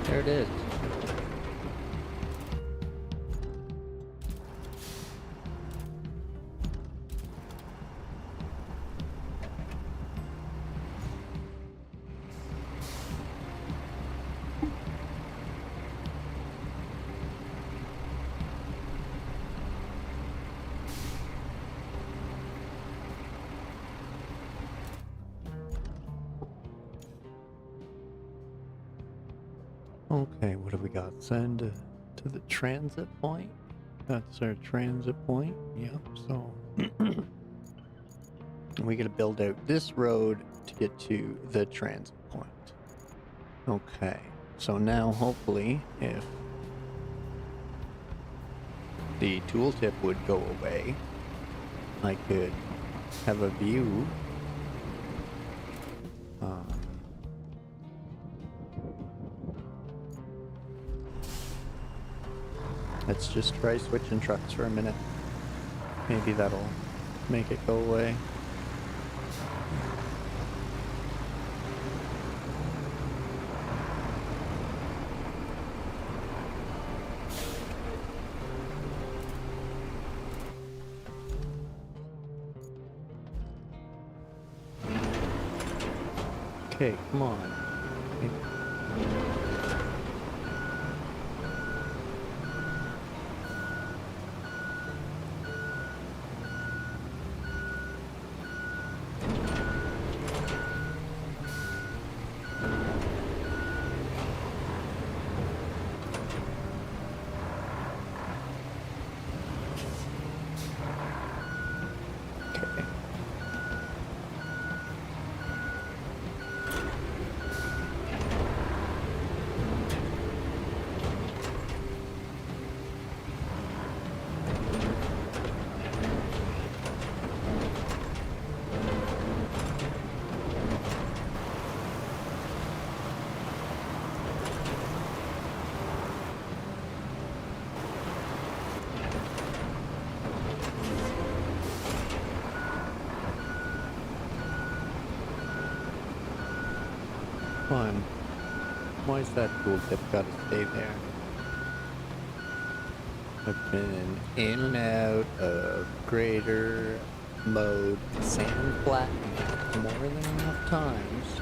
There it is. Okay, what do we got? Send to the transit point? That's our transit point. Yep, so we gotta build out this road to get to the transit point. Okay, so now hopefully if the tooltip would go away, I could have a view. Let's just try switching trucks for a minute. Maybe that'll make it go away. Okay, come on. Okay. Fine. Why is that tooltip gotta stay there? I've been in and out of grader mode sand flattening more than enough times.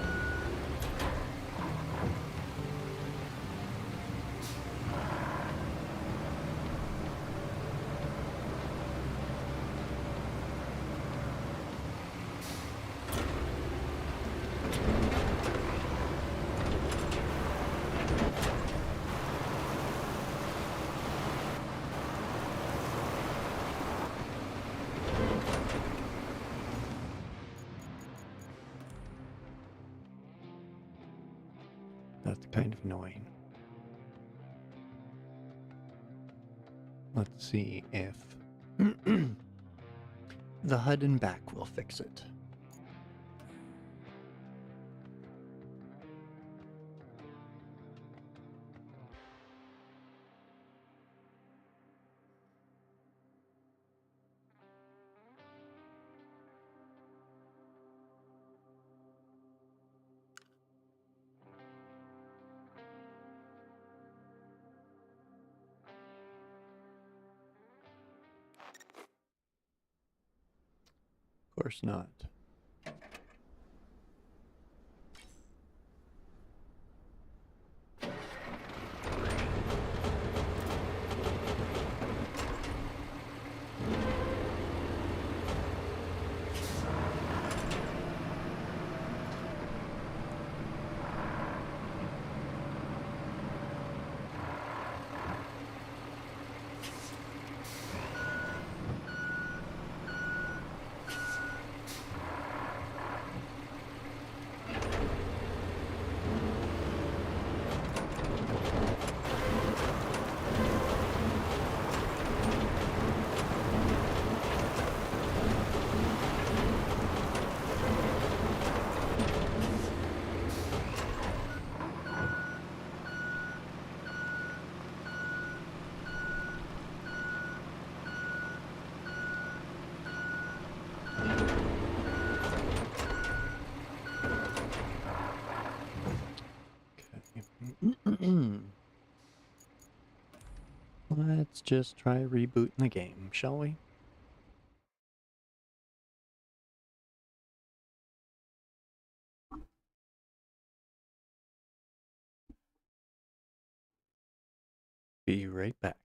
That's kind of annoying. Let's see if the HUD and back will fix it. Of course not. Let's just try rebooting the game, shall we? Be right back.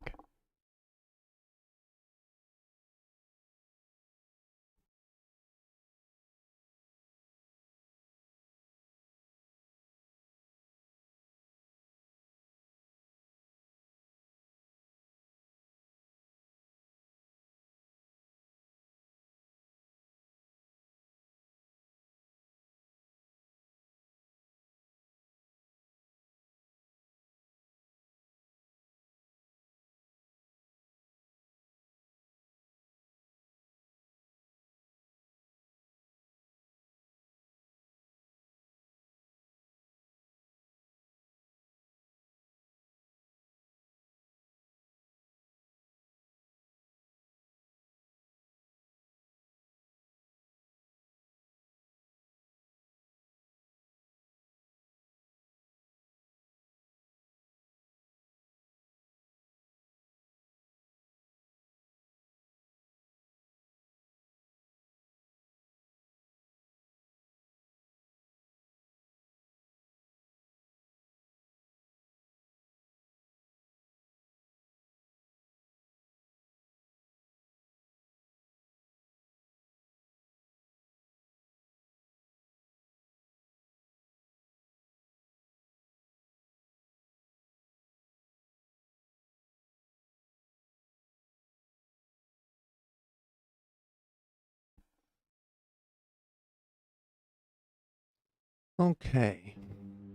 Okay,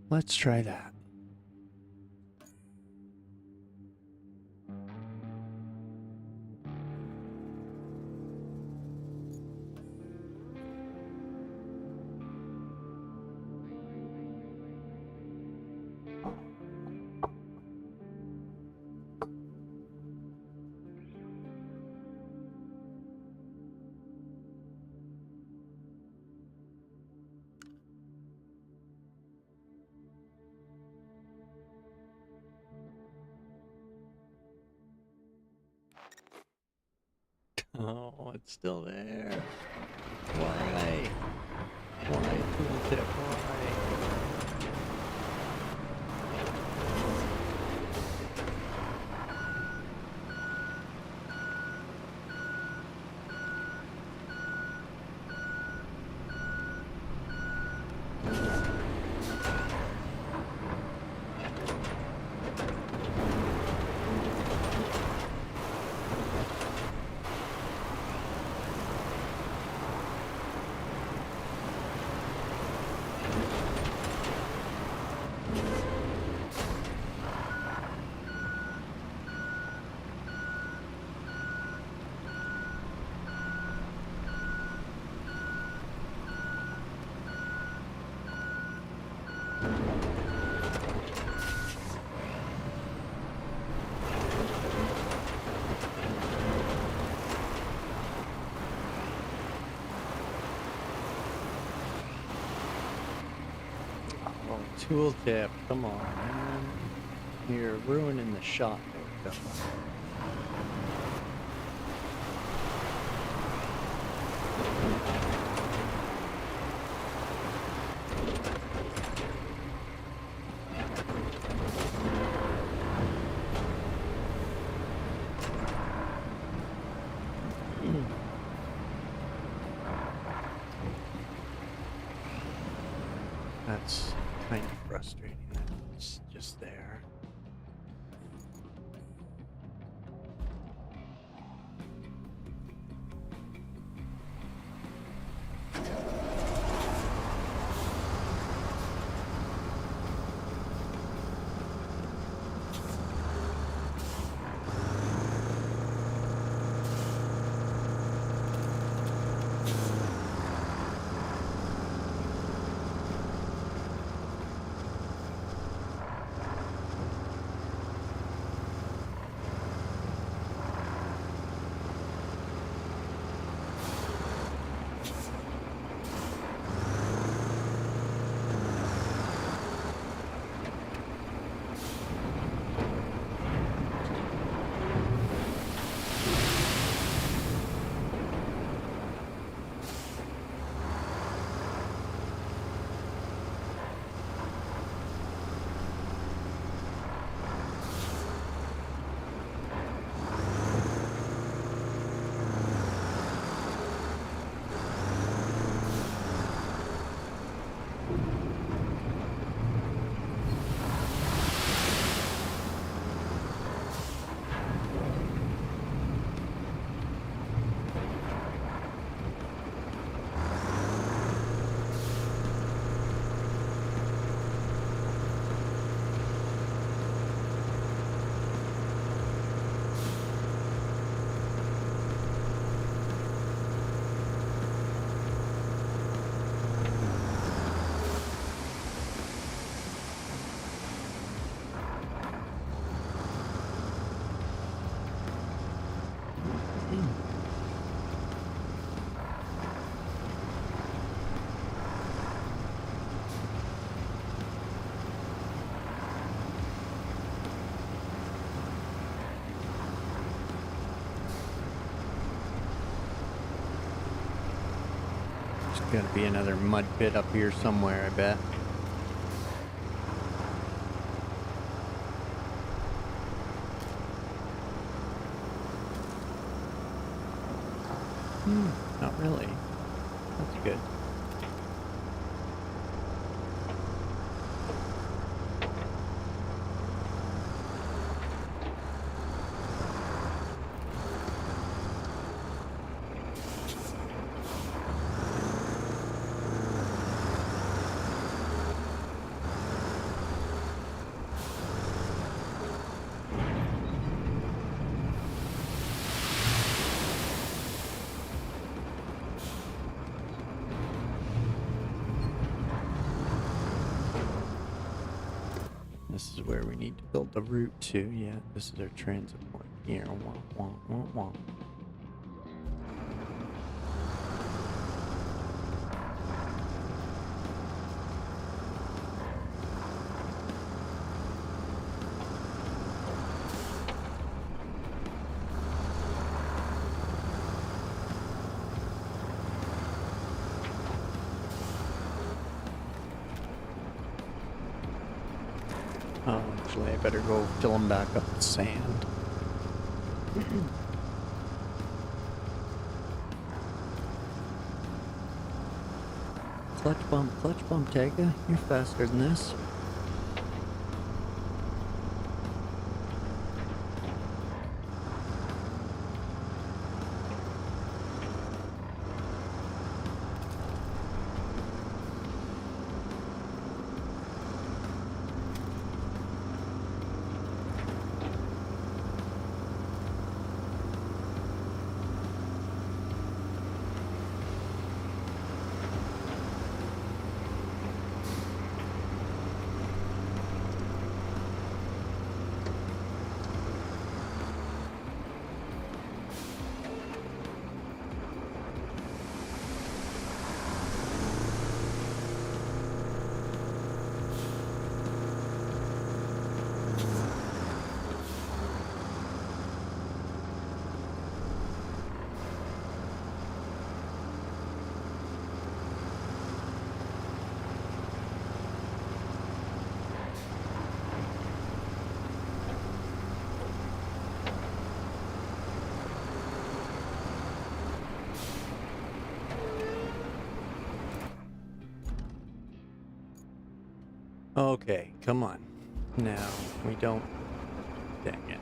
let's try that. Oh, it's still there. Why? Why, tooltip? Why? Oh, tooltip, come on, man. You're ruining the shot. There we go. That's kind of frustrating that it's just there. Gotta be another mud pit up here somewhere, I bet. Not really. That's good. This is where we need to build the route to. Yeah, this is our transit point here. Wah, wah, wah, wah. Oh, actually, I better go fill them back up with sand. Clutch bump, Tega. You're faster than this. Okay, come on. No, we don't. Dang it.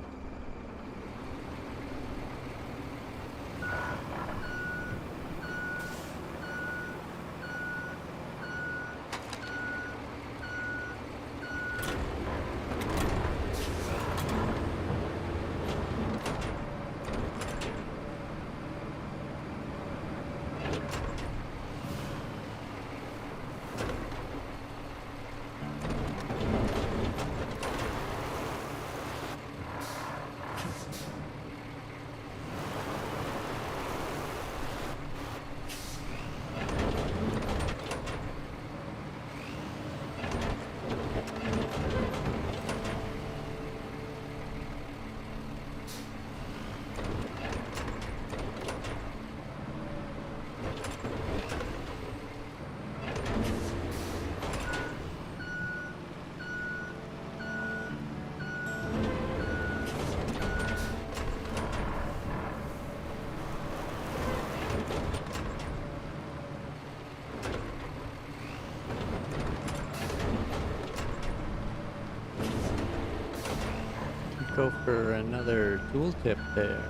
Go for another tooltip there.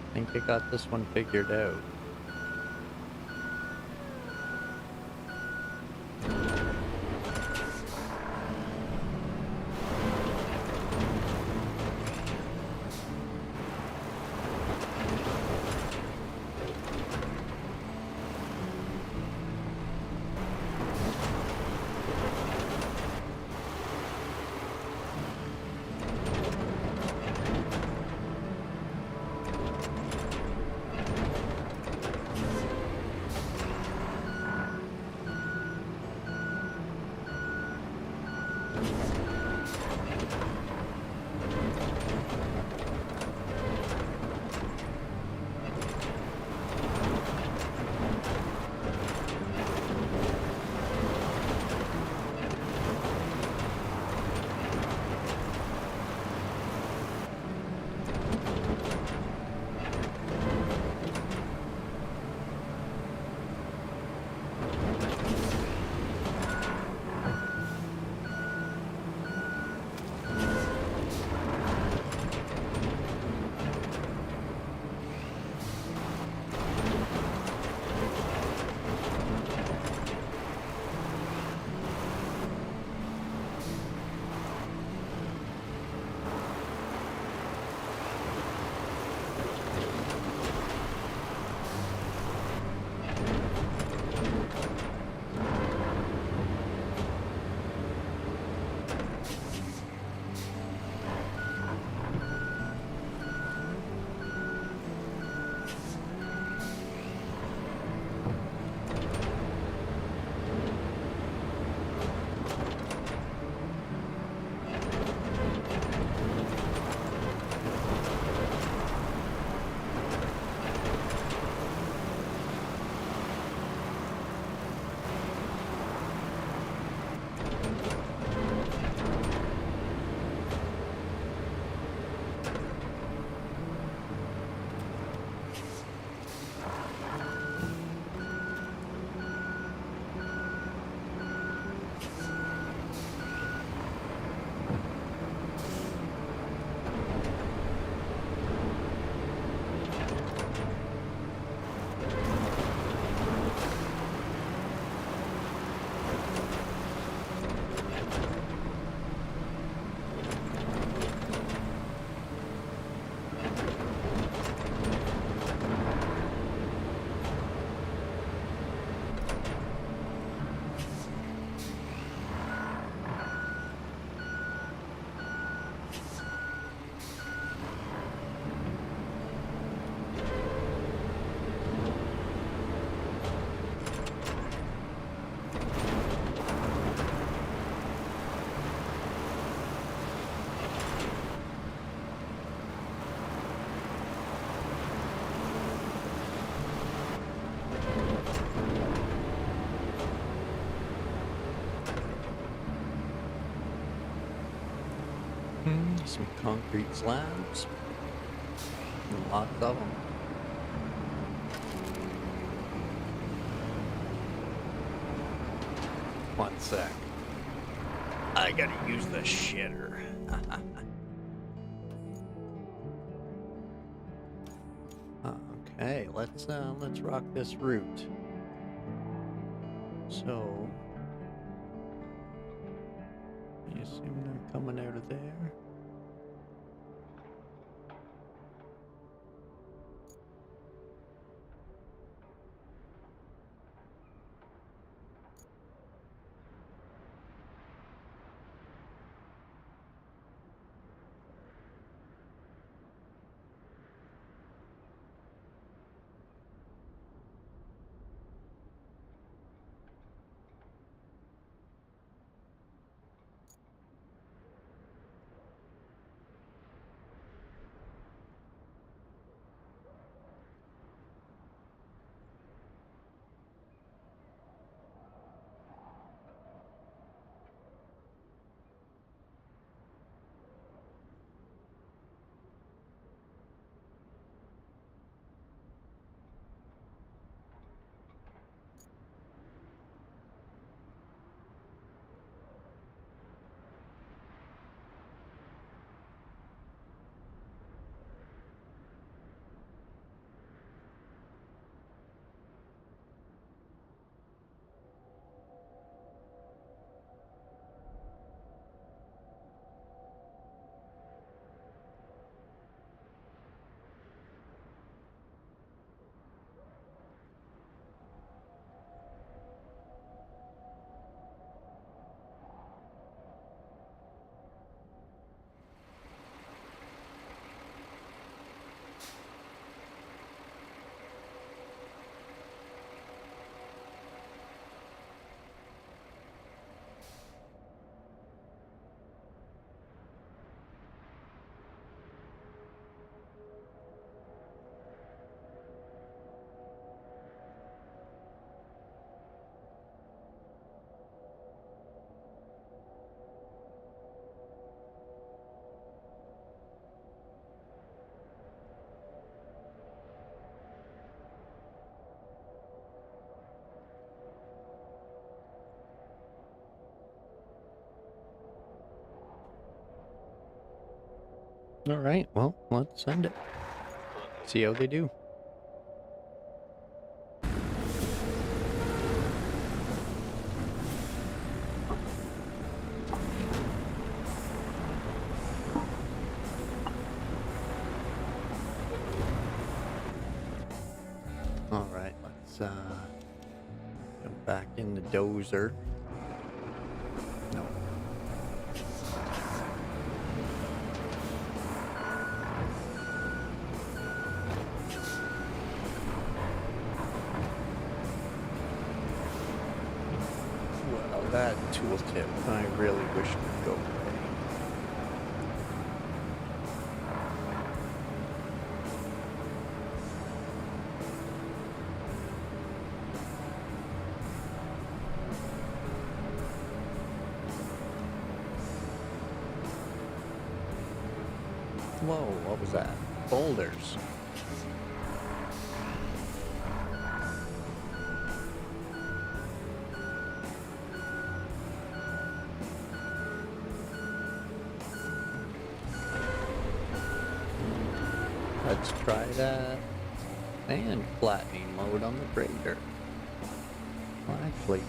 I think I got this one figured out. Some concrete slabs. And lots of them. One sec. I gotta use the shitter. Okay, let's rock this route. So, I assume they're coming out of there. All right, well, let's send it. See how they do. All right, let's go back in the dozer. No. Well, that tooltip, I really wish would go away. Whoa, what was that? Boulders. Let's try that. And flattening mode on the grader. Well, actually,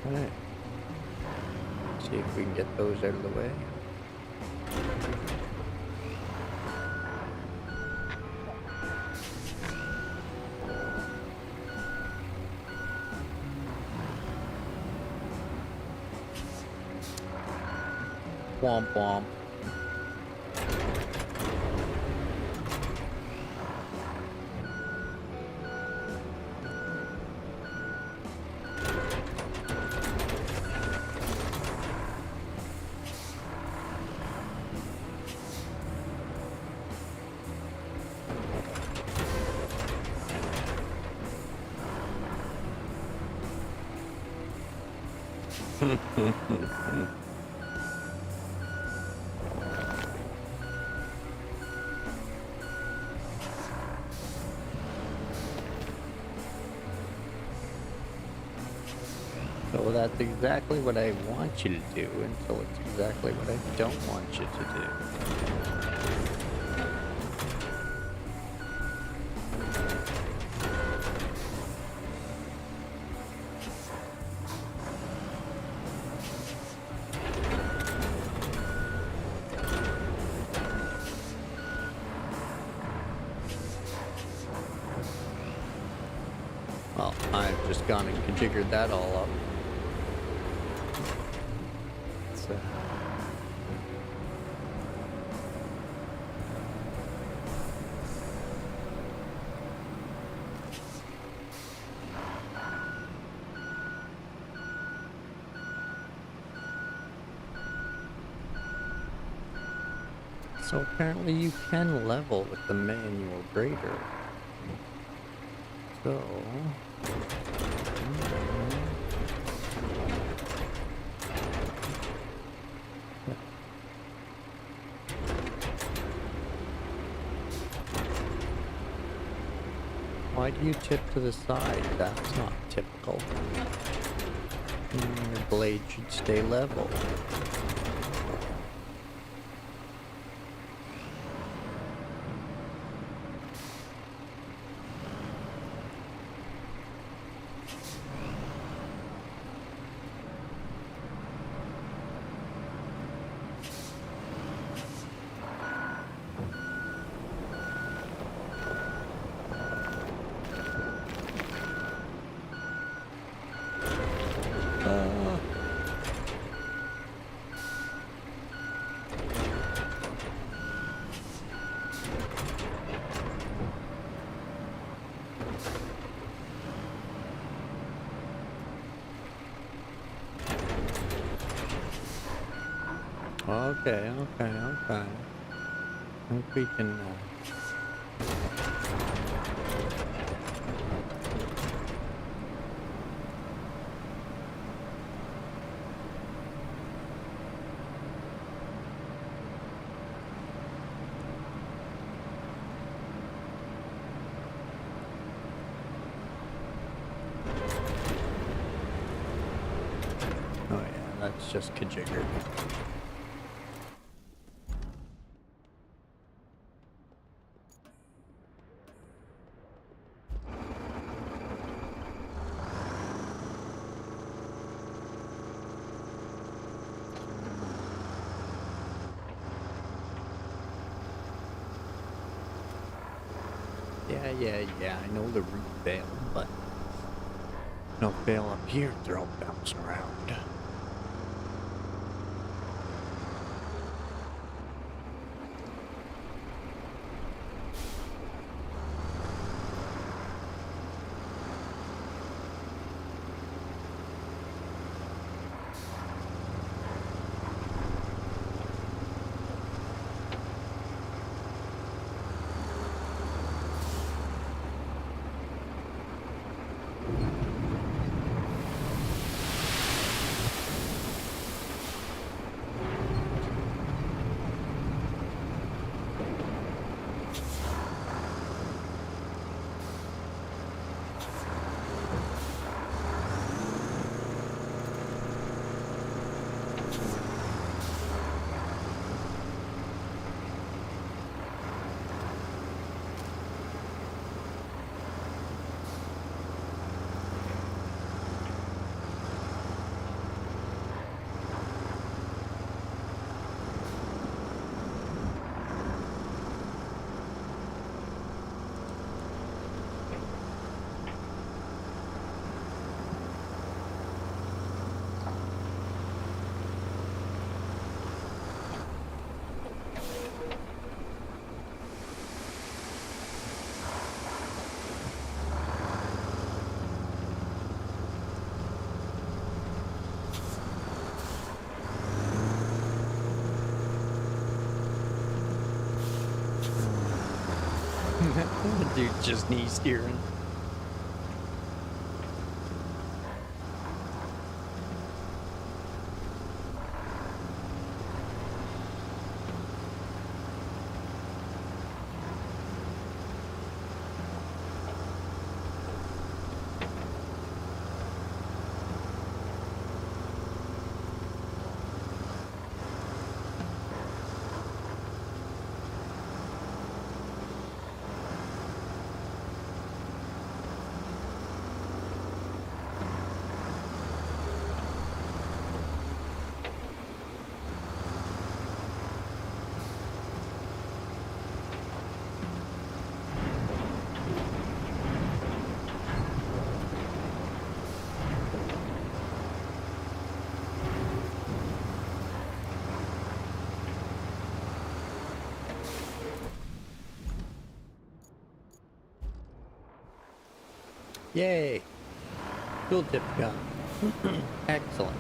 okay. See if we can get those out of the way. Womp womp. So that's exactly what I want you to do until it's exactly what I don't want you to do. Well, I've just gone and configured that all up. So. So apparently you can level with the manual grader. So... Why do you tip to the side? That's not typical. Your blade should stay level. Okay. I think we can... Oh yeah, that's just kajiggered. Yeah, I know the root failed, but no fail up here, they're all bouncing around. Dude, just knee steering. Yay! Tooltip gun. Excellent.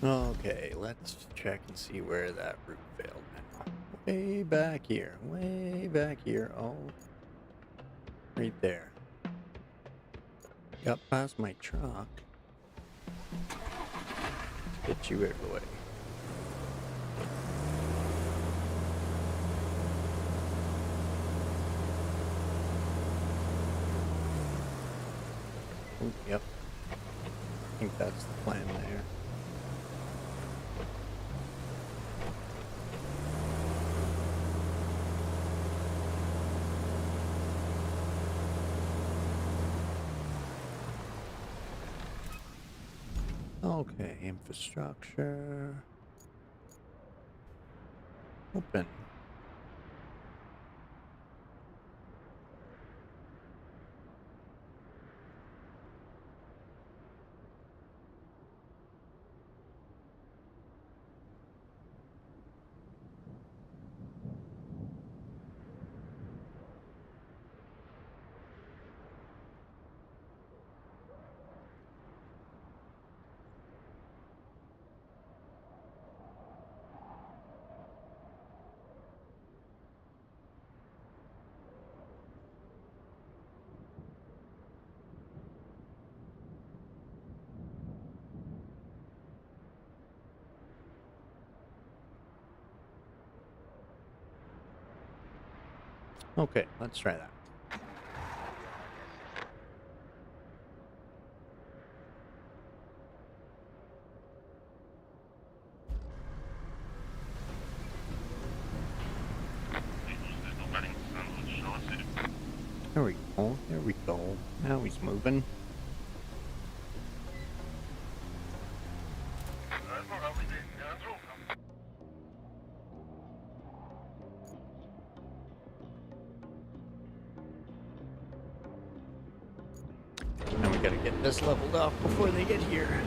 Okay, let's check and see where that route failed now. Way back here. Way back here. Oh, right there. Got past my truck. Get you out of the way. Yep. I think that's the plan there. Okay, infrastructure. Open. Okay, let's try that. There we go. There we go. Now he's moving. And we gotta get this leveled off before they get here.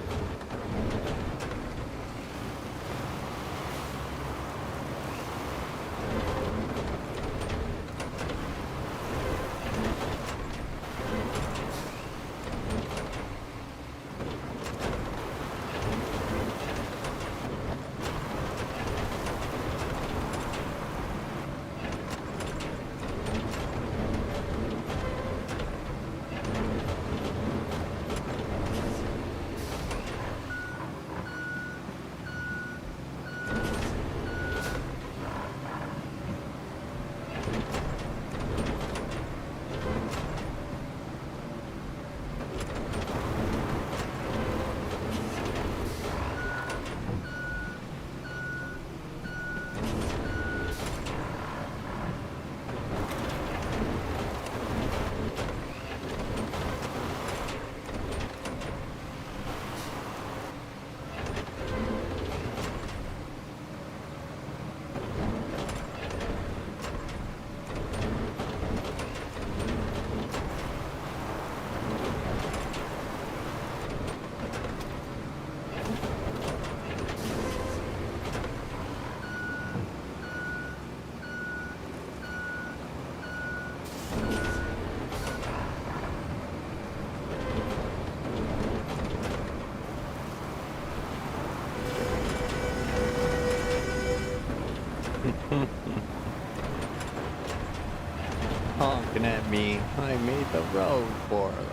Honking at me. I made the road for them.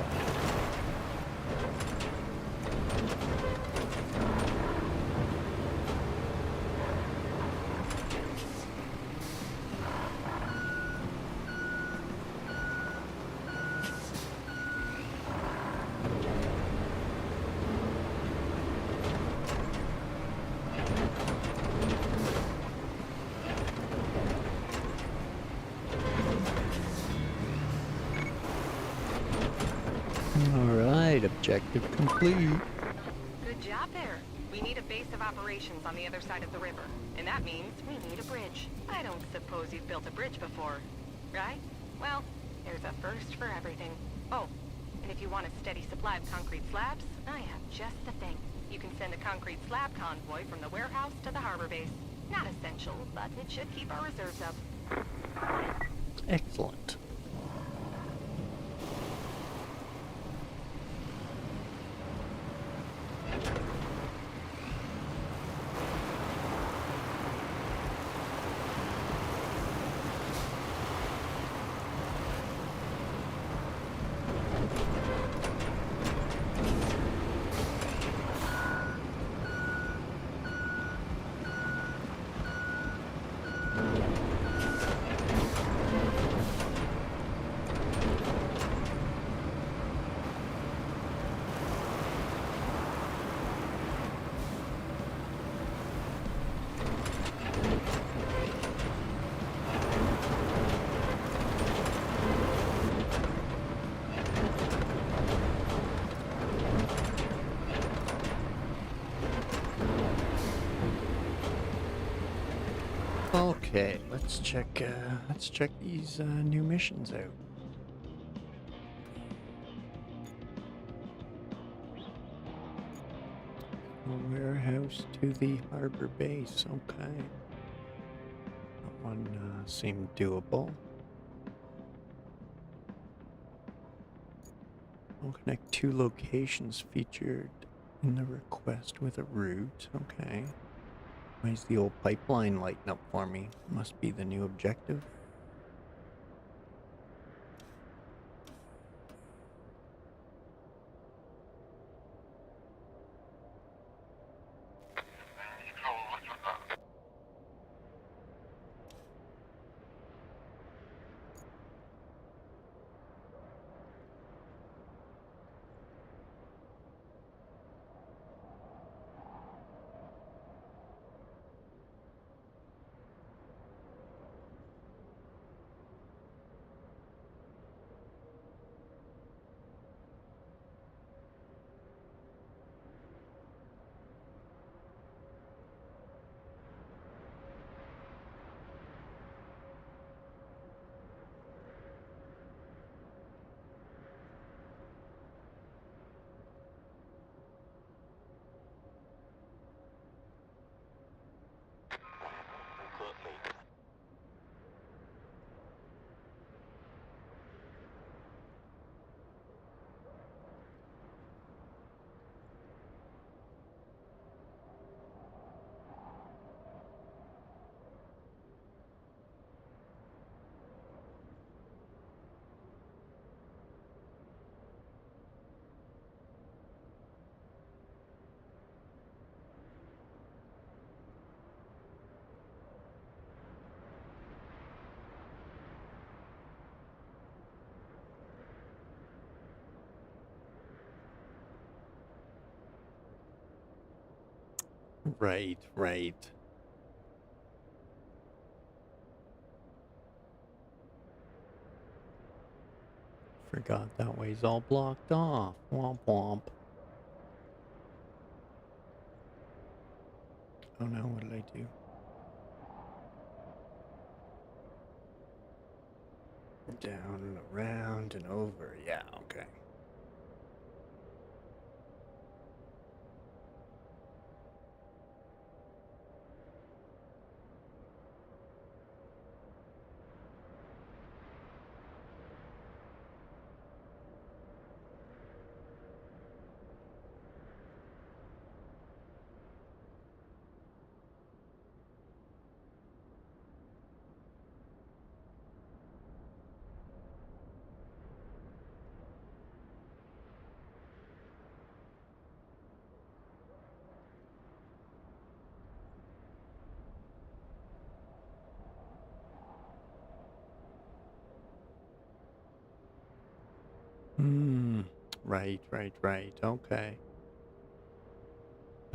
Alright, objective complete. Good job there. We need a base of operations on the other side of the river. And that means we need a bridge. I don't suppose you've built a bridge before, right? Well, there's a first for everything. Oh, and if you want a steady supply of concrete slabs, I have just the thing. You can send a concrete slab convoy from the warehouse to the harbor base. Not essential, but it should keep our reserves up. Excellent. Okay, let's check these new missions out. A warehouse to the harbor base. Okay, that one seemed doable. I'll connect two locations featured in the request with a route. Okay. Why is the old pipeline lighting up for me? Must be the new objective. Right, right. Forgot that way's all blocked off. Womp womp. Oh no, what did I do? Down and around and over. Yeah, okay. Right, right, right. Okay.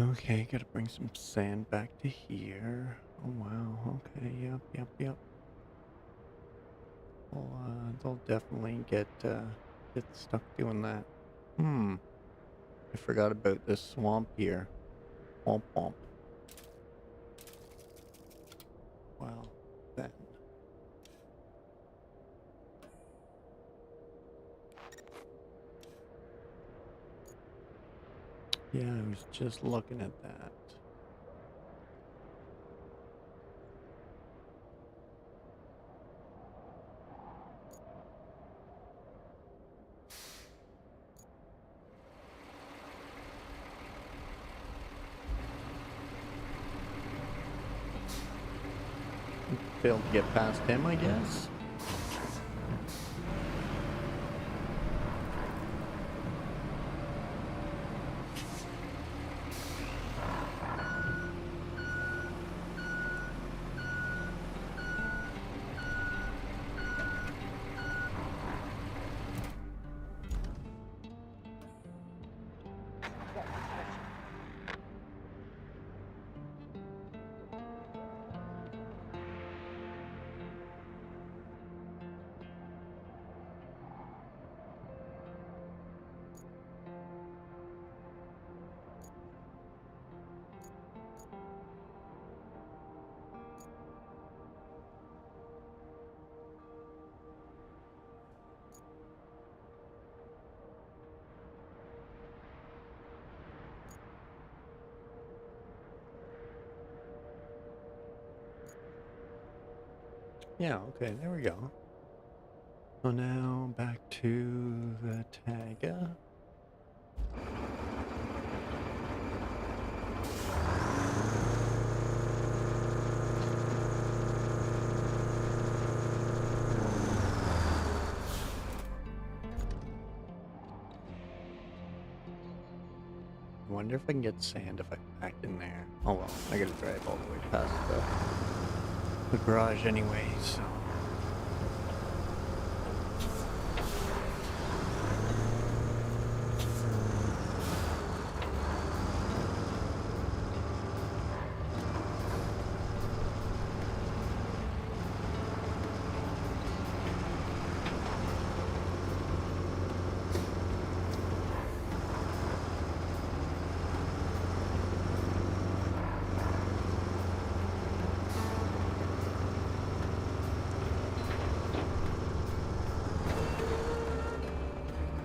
Okay, gotta bring some sand back to here. Oh wow, okay, yep. Well, they'll definitely get stuck doing that. I forgot about this swamp here. Womp womp. Well, then. Yeah, I was just looking at that. Failed to get past him, I guess. Yeah, okay, there we go. So now back to the Tagga. I wonder if I can get sand if I packed in there. Oh well, I gotta drive all the way past the garage anyway, so.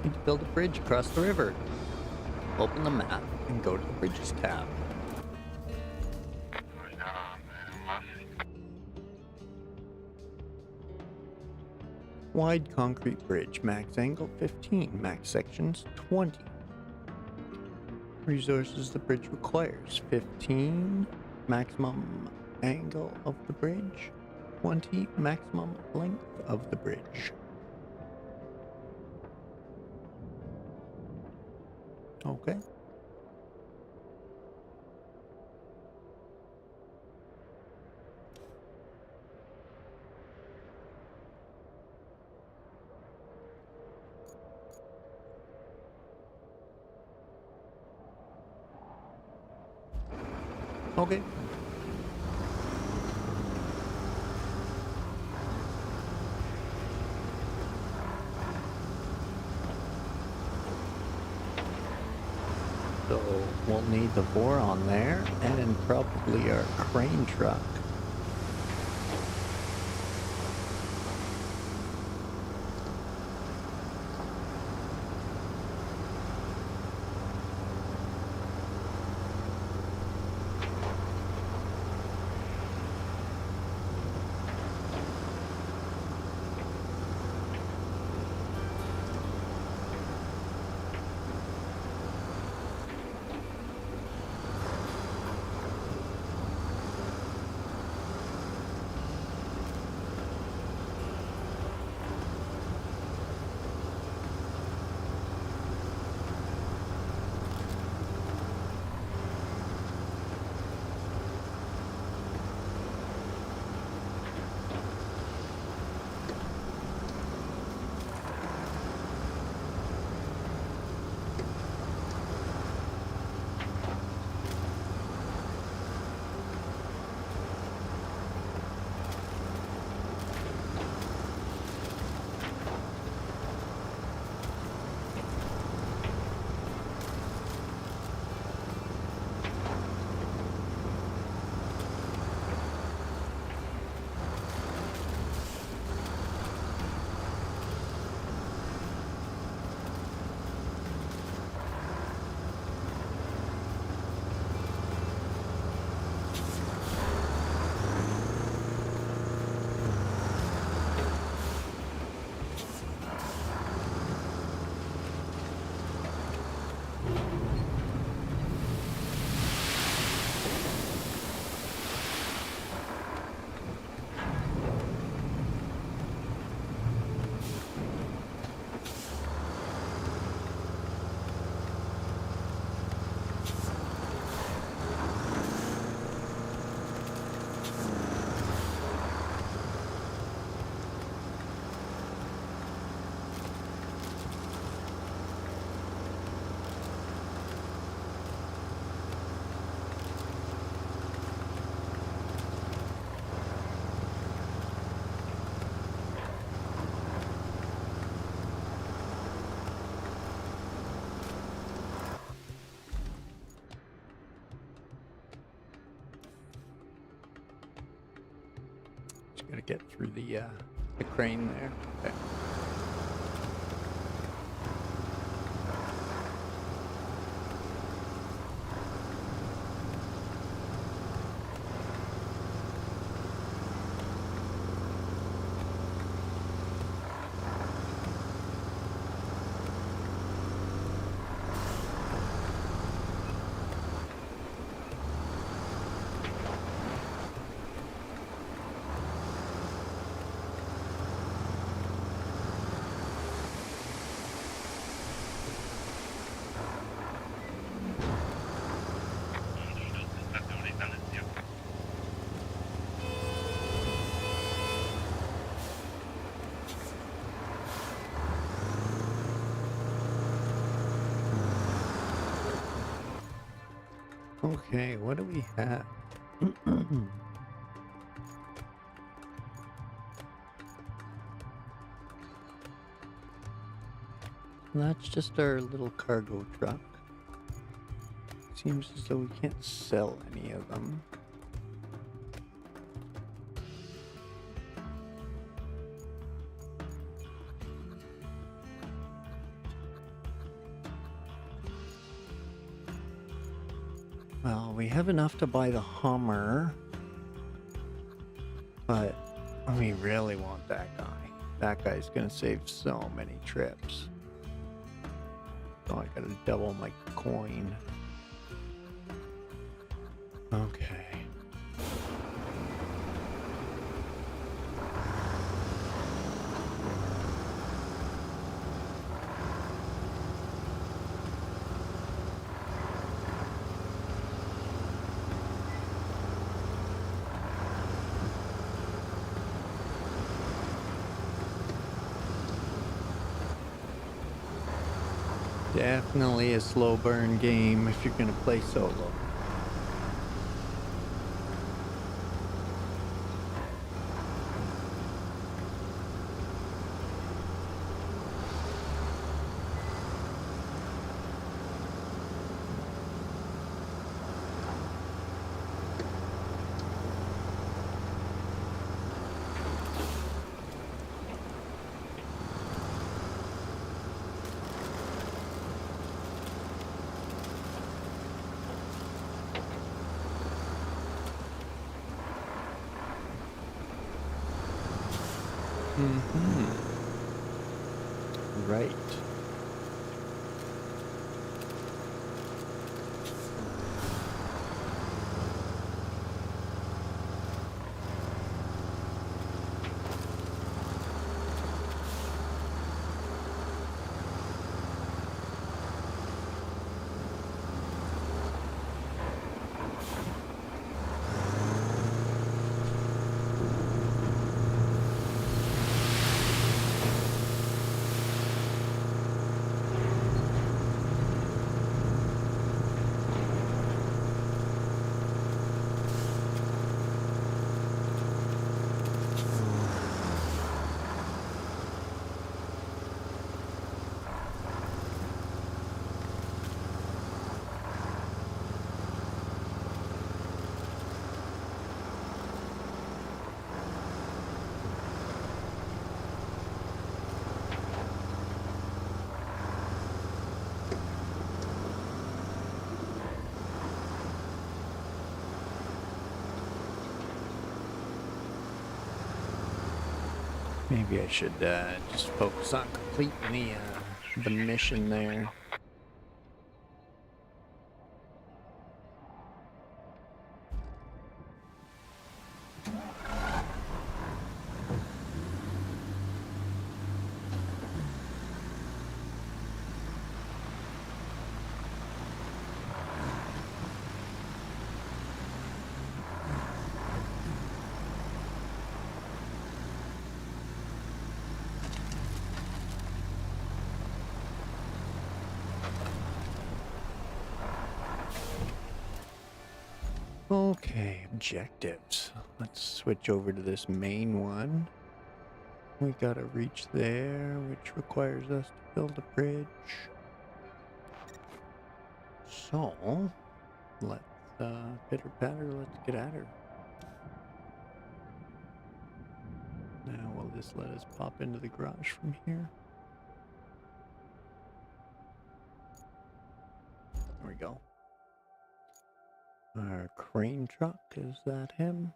Need to build a bridge across the river. Open the map and go to the Bridges tab. Wide concrete bridge, max angle 15, max sections 20. Resources the bridge requires 15, maximum angle of the bridge, 20, maximum length of the bridge. Okay. Okay. So we'll need the boron there, and then probably our crane truck. Just gotta get through the crane there. Okay. Okay, what do we have? That's just our little cargo truck. Seems as though we can't sell any of them. Well, we have enough to buy the Hummer, but we really want that guy. That guy's gonna save so many trips. So I gotta double my coin. Okay. Definitely a slow burn game if you're gonna play solo. Mm-hmm. Right. Maybe I should just focus on completing the mission there. Okay, objectives. Let's switch over to this main one. We gotta reach there, which requires us to build a bridge. So, let's pitter patter, let's get at her. Now, will this let us pop into the garage from here? There we go. Our crane truck, is that him?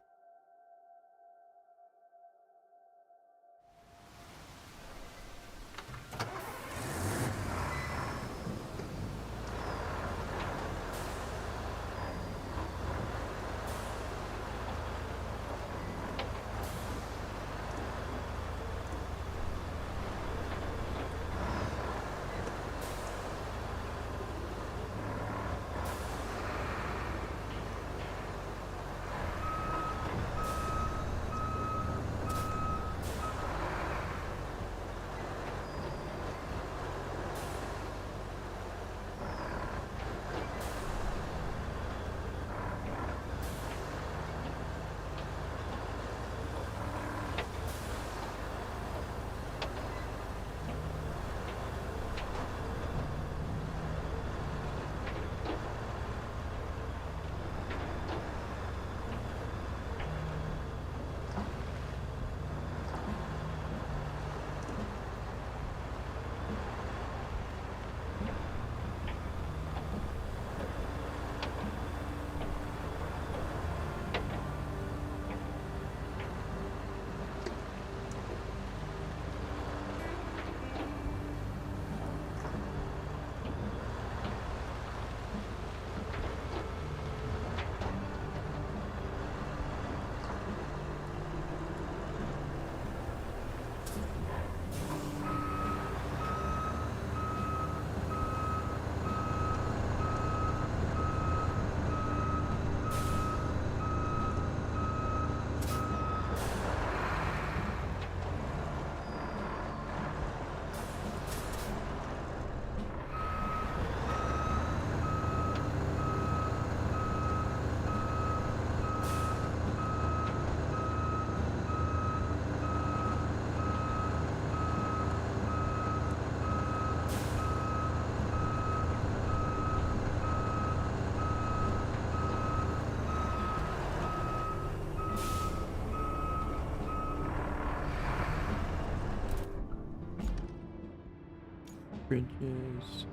Bridges.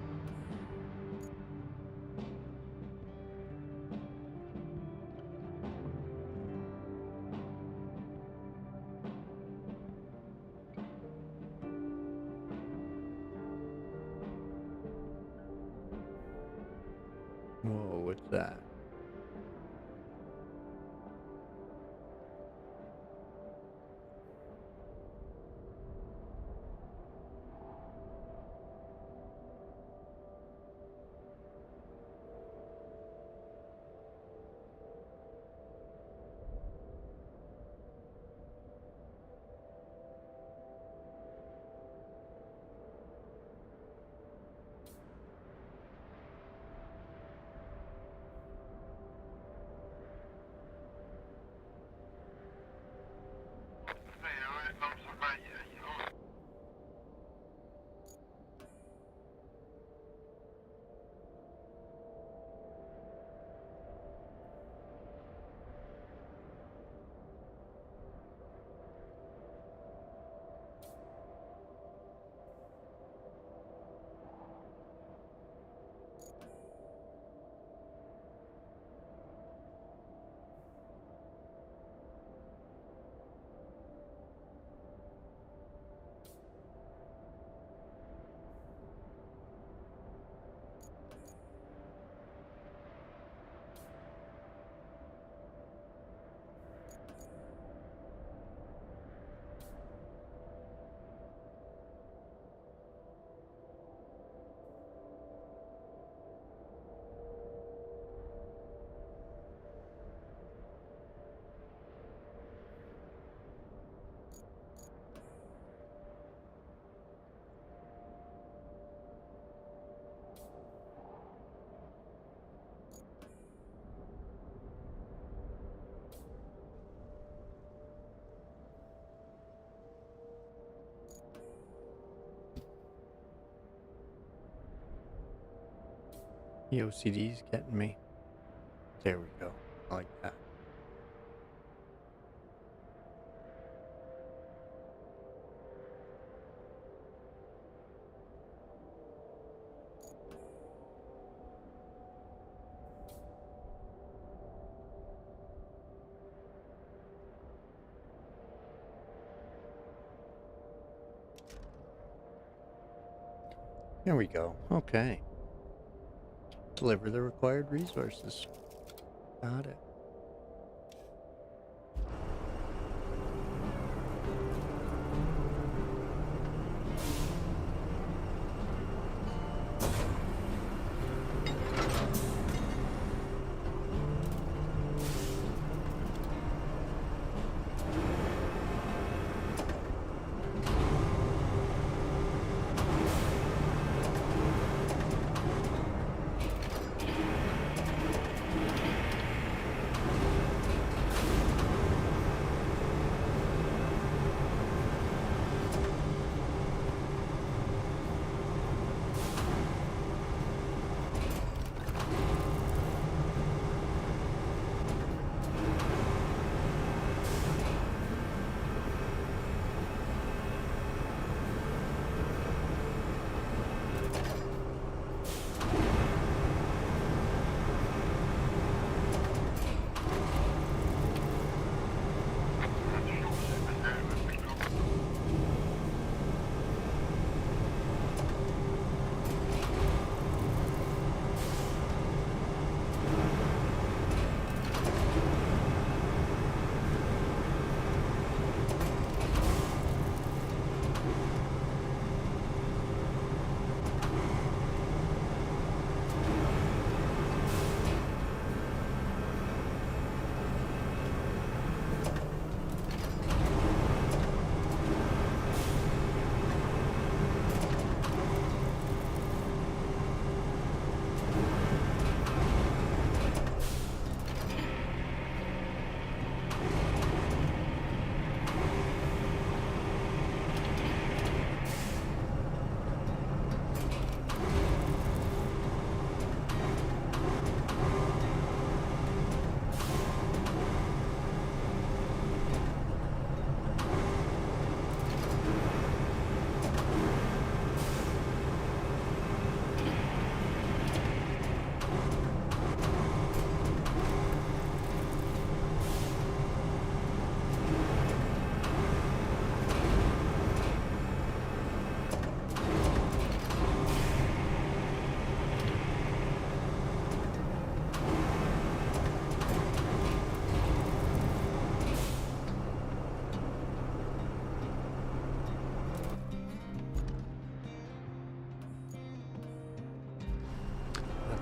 Whoa, what's that? The OCD's getting me. There we go. I like that. There we go. Okay. Deliver the required resources. Got it.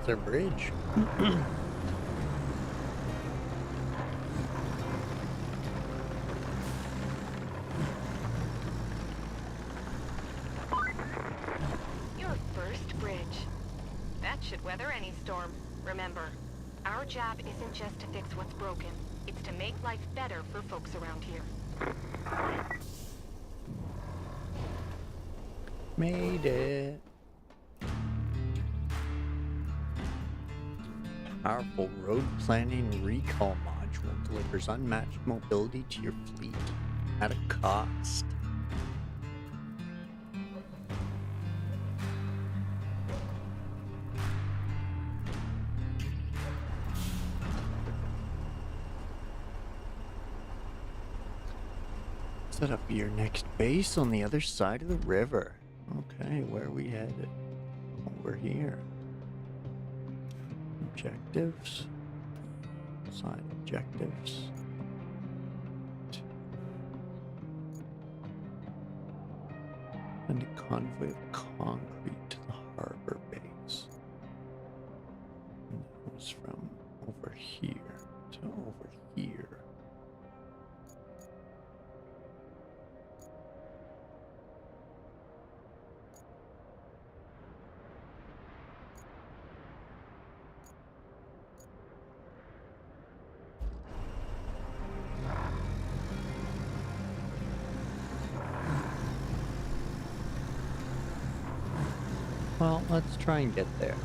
Their bridge. Your first bridge. That should weather any storm. Remember, our job isn't just to fix what's broken. It's to make life better for folks around here. Made it. Powerful road planning recall module delivers unmatched mobility to your fleet at a cost. Set up your next base on the other side of the river. Okay, where are we headed? Over here. Objectives. Side objectives. Send a convoy of concrete to the harbor base. And that was from over here to over here. Well, let's try and get there.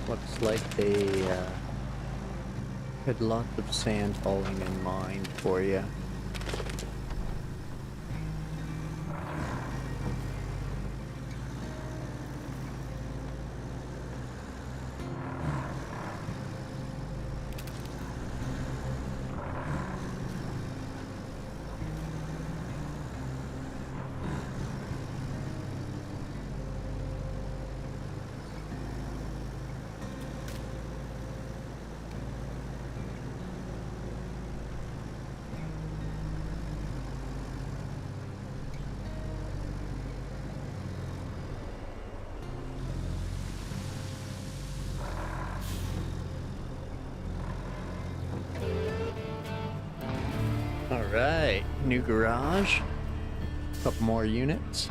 Looks like they had lots of sand falling in mind for you. Alright, new garage. Couple more units.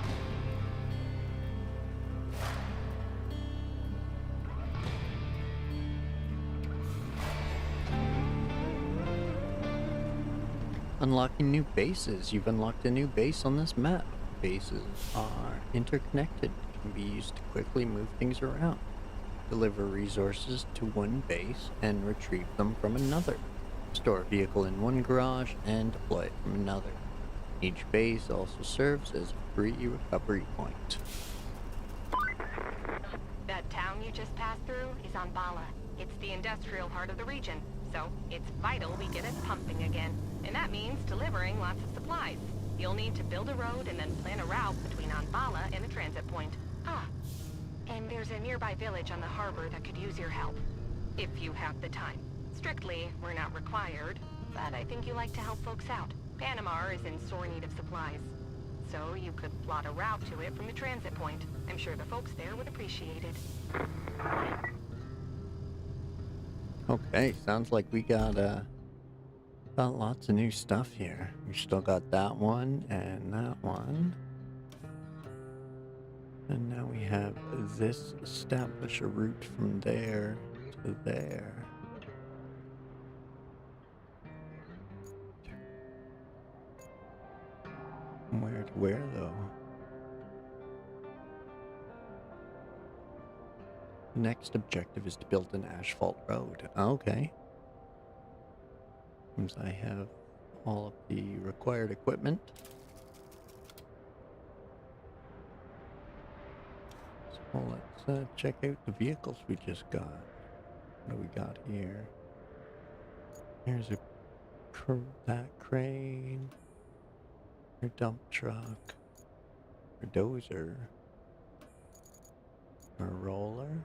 Unlocking new bases. You've unlocked a new base on this map. Bases are interconnected, can be used to quickly move things around. Deliver resources to one base and retrieve them from another. Store a vehicle in one garage and deploy it from another. Each base also serves as a free recovery point. That town you just passed through is Anbala. It's the industrial heart of the region, so it's vital we get it pumping again. And that means delivering lots of supplies. You'll need to build a road and then plan a route between Anbala and the transit point. Ah, and there's a nearby village on the harbor that could use your help. If you have the time. Strictly, we're not required, but I think you like to help folks out. Panama is in sore need of supplies. So you could plot a route to it from the transit point. I'm sure the folks there would appreciate it. Okay, sounds like we got lots of new stuff here. We still got that one and that one. And now we have this, establish a route from there to there. From where to where though? The next objective is to build an asphalt road. Okay. Seems I have all of the required equipment. So let's check out the vehicles we just got. What do we got here? Here's that crane. Our dump truck. Our dozer. Our roller.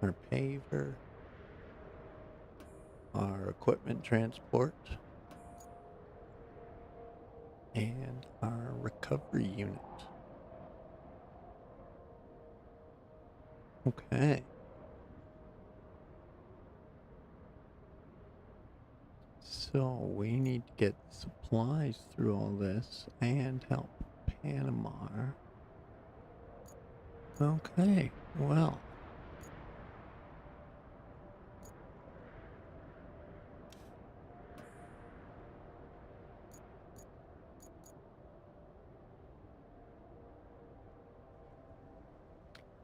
Our paver. Our equipment transport. and our recovery unit. Okay. So we need to get supplies through all this and help Panama. Okay, well.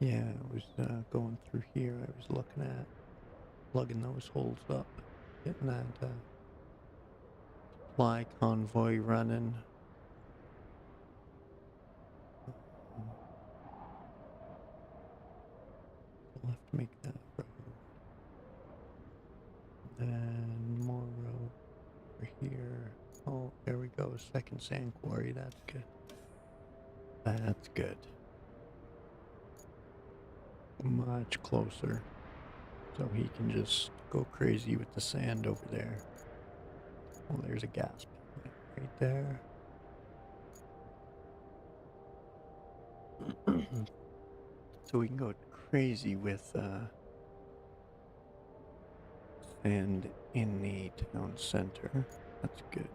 Yeah, I was going through here. I was looking at plugging those holes up, getting that supply convoy running. We'll have to make that road. Then more road over here. Oh, there we go. Second sand quarry. That's good. That's good. Much closer. So he can just go crazy with the sand over there. Oh, there's a gas plant right there. So we can go crazy with sand in the town center. That's good.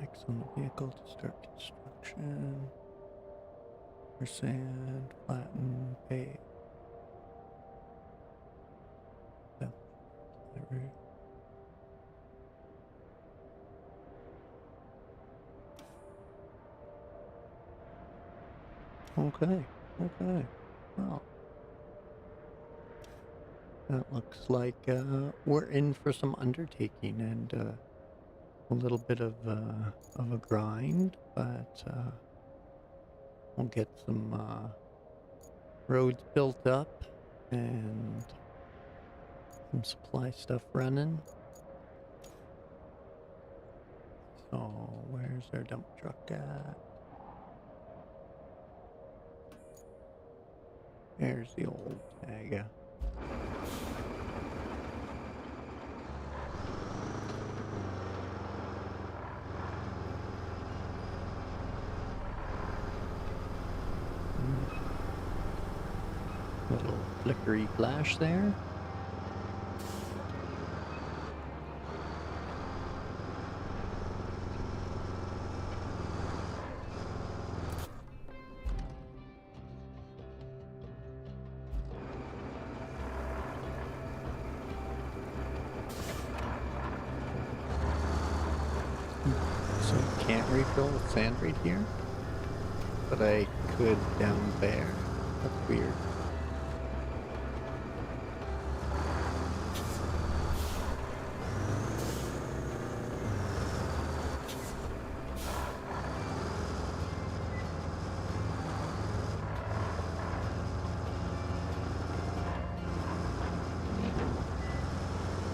X on the vehicle to start construction. For sand, flatten, pave. Okay, okay. Well, that looks like we're in for some undertaking and a little bit of a grind, but we'll get some roads built up and some supply stuff running. So where's our dump truck at? There's the old Tagga. Little flickery flash there. So you can't refill with sand right here, but I could down there. That's weird.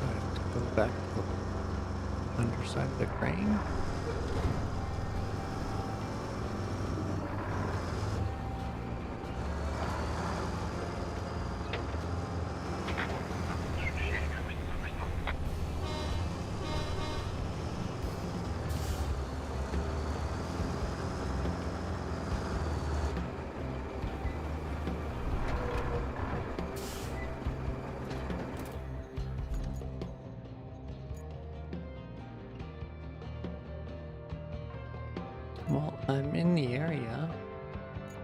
I have to go back to the underside of the crane. Well, I'm in the area.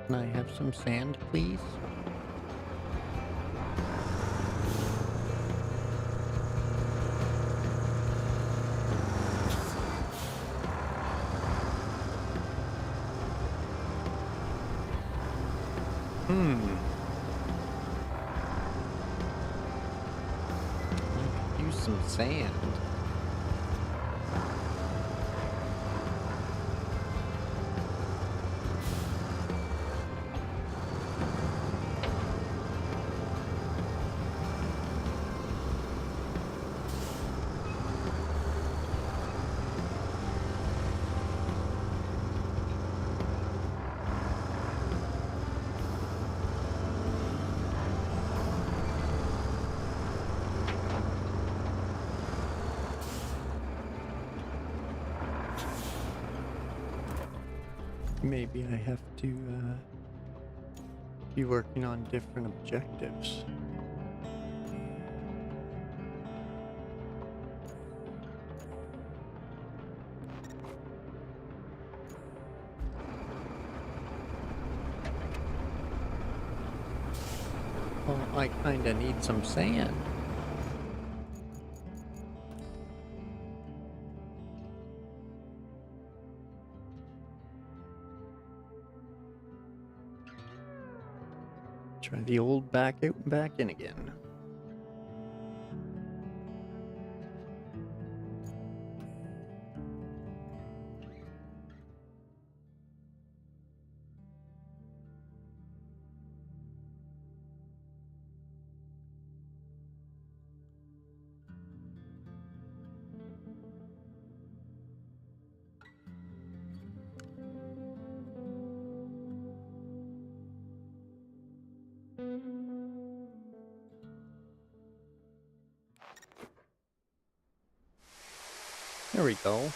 Can I have some sand, please? I could use some sand. maybe I have to be working on different objectives. Well, I kinda need some sand. Try the old back out and back in again. There we go.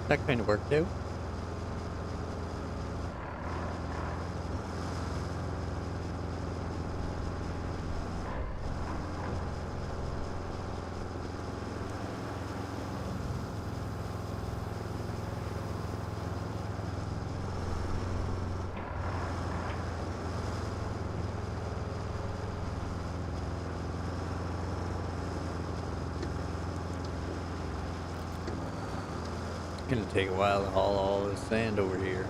That kind of worked out. It's gonna take a while to haul all this sand over here.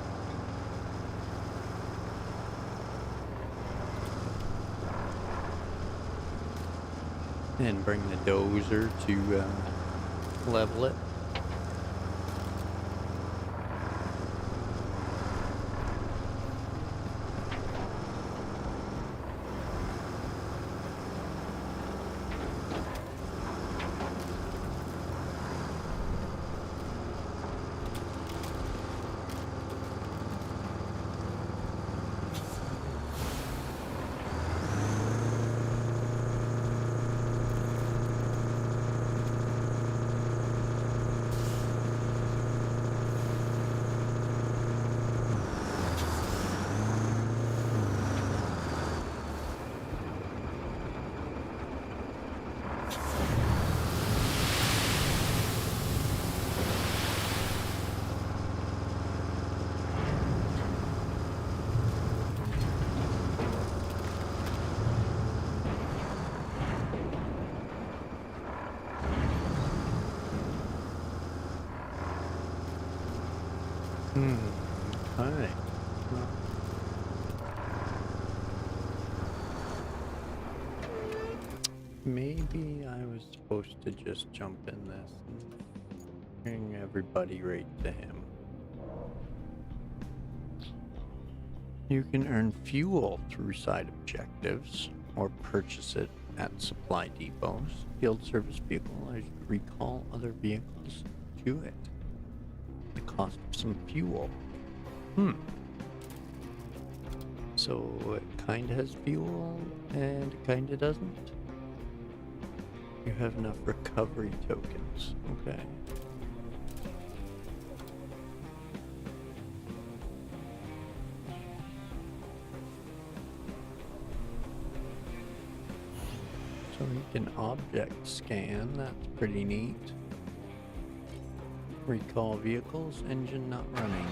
And bring the dozer to level it. Alright. Well, maybe I was supposed to just jump in this and bring everybody right to him. You can earn fuel through side objectives or purchase it at supply depots. Field service vehicle, I should recall other vehicles to it. The cost of some fuel. So it kinda has fuel and it kinda doesn't. You have enough recovery tokens. Okay. So you can object scan, that's pretty neat. Recall vehicles, engine not running.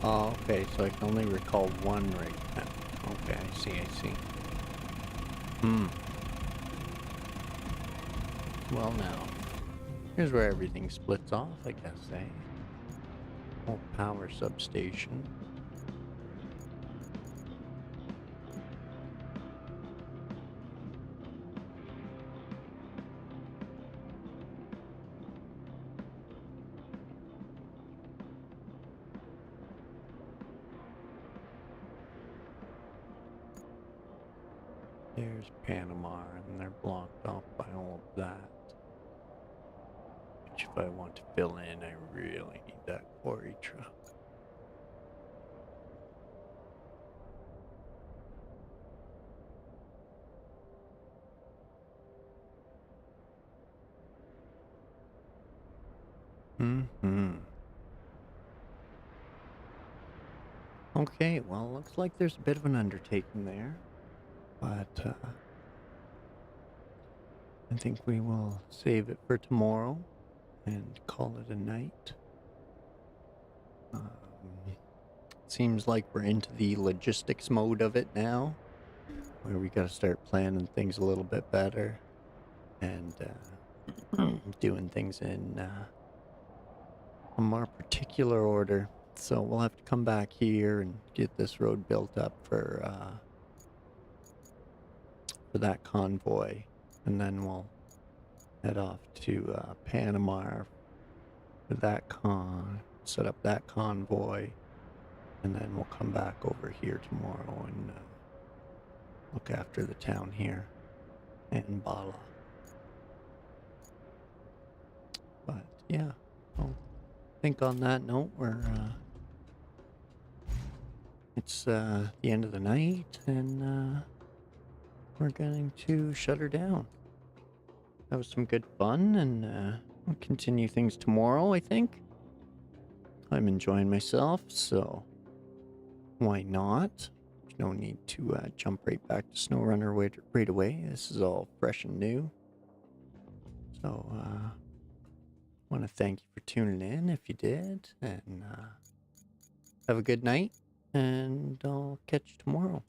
Oh, okay, so I can only recall one right now. Okay, I see. Hmm. Well now, here's where everything splits off, I guess, eh? Whole power substation. There's Panama, and they're blocked off by all of that. Which, if I want to fill in, I really need that quarry truck. Okay, well, looks like there's a bit of an undertaking there, but I think we will save it for tomorrow and call it a night. Seems like we're into the logistics mode of it now, where we gotta start planning things a little bit better and doing things in a more particular order. So we'll have to come back here and get this road built up for that convoy, and then we'll head off to Panama for that set up that convoy, and then we'll come back over here tomorrow and look after the town here and Bala. But yeah, well, I think on that note, it's the end of the night, and we're going to shut her down. That was some good fun, and we'll continue things tomorrow, I think. I'm enjoying myself, so why not? There's no need to jump right back to SnowRunner right away. This is all fresh and new. So, I want to thank you for tuning in if you did, and have a good night, and I'll catch you tomorrow.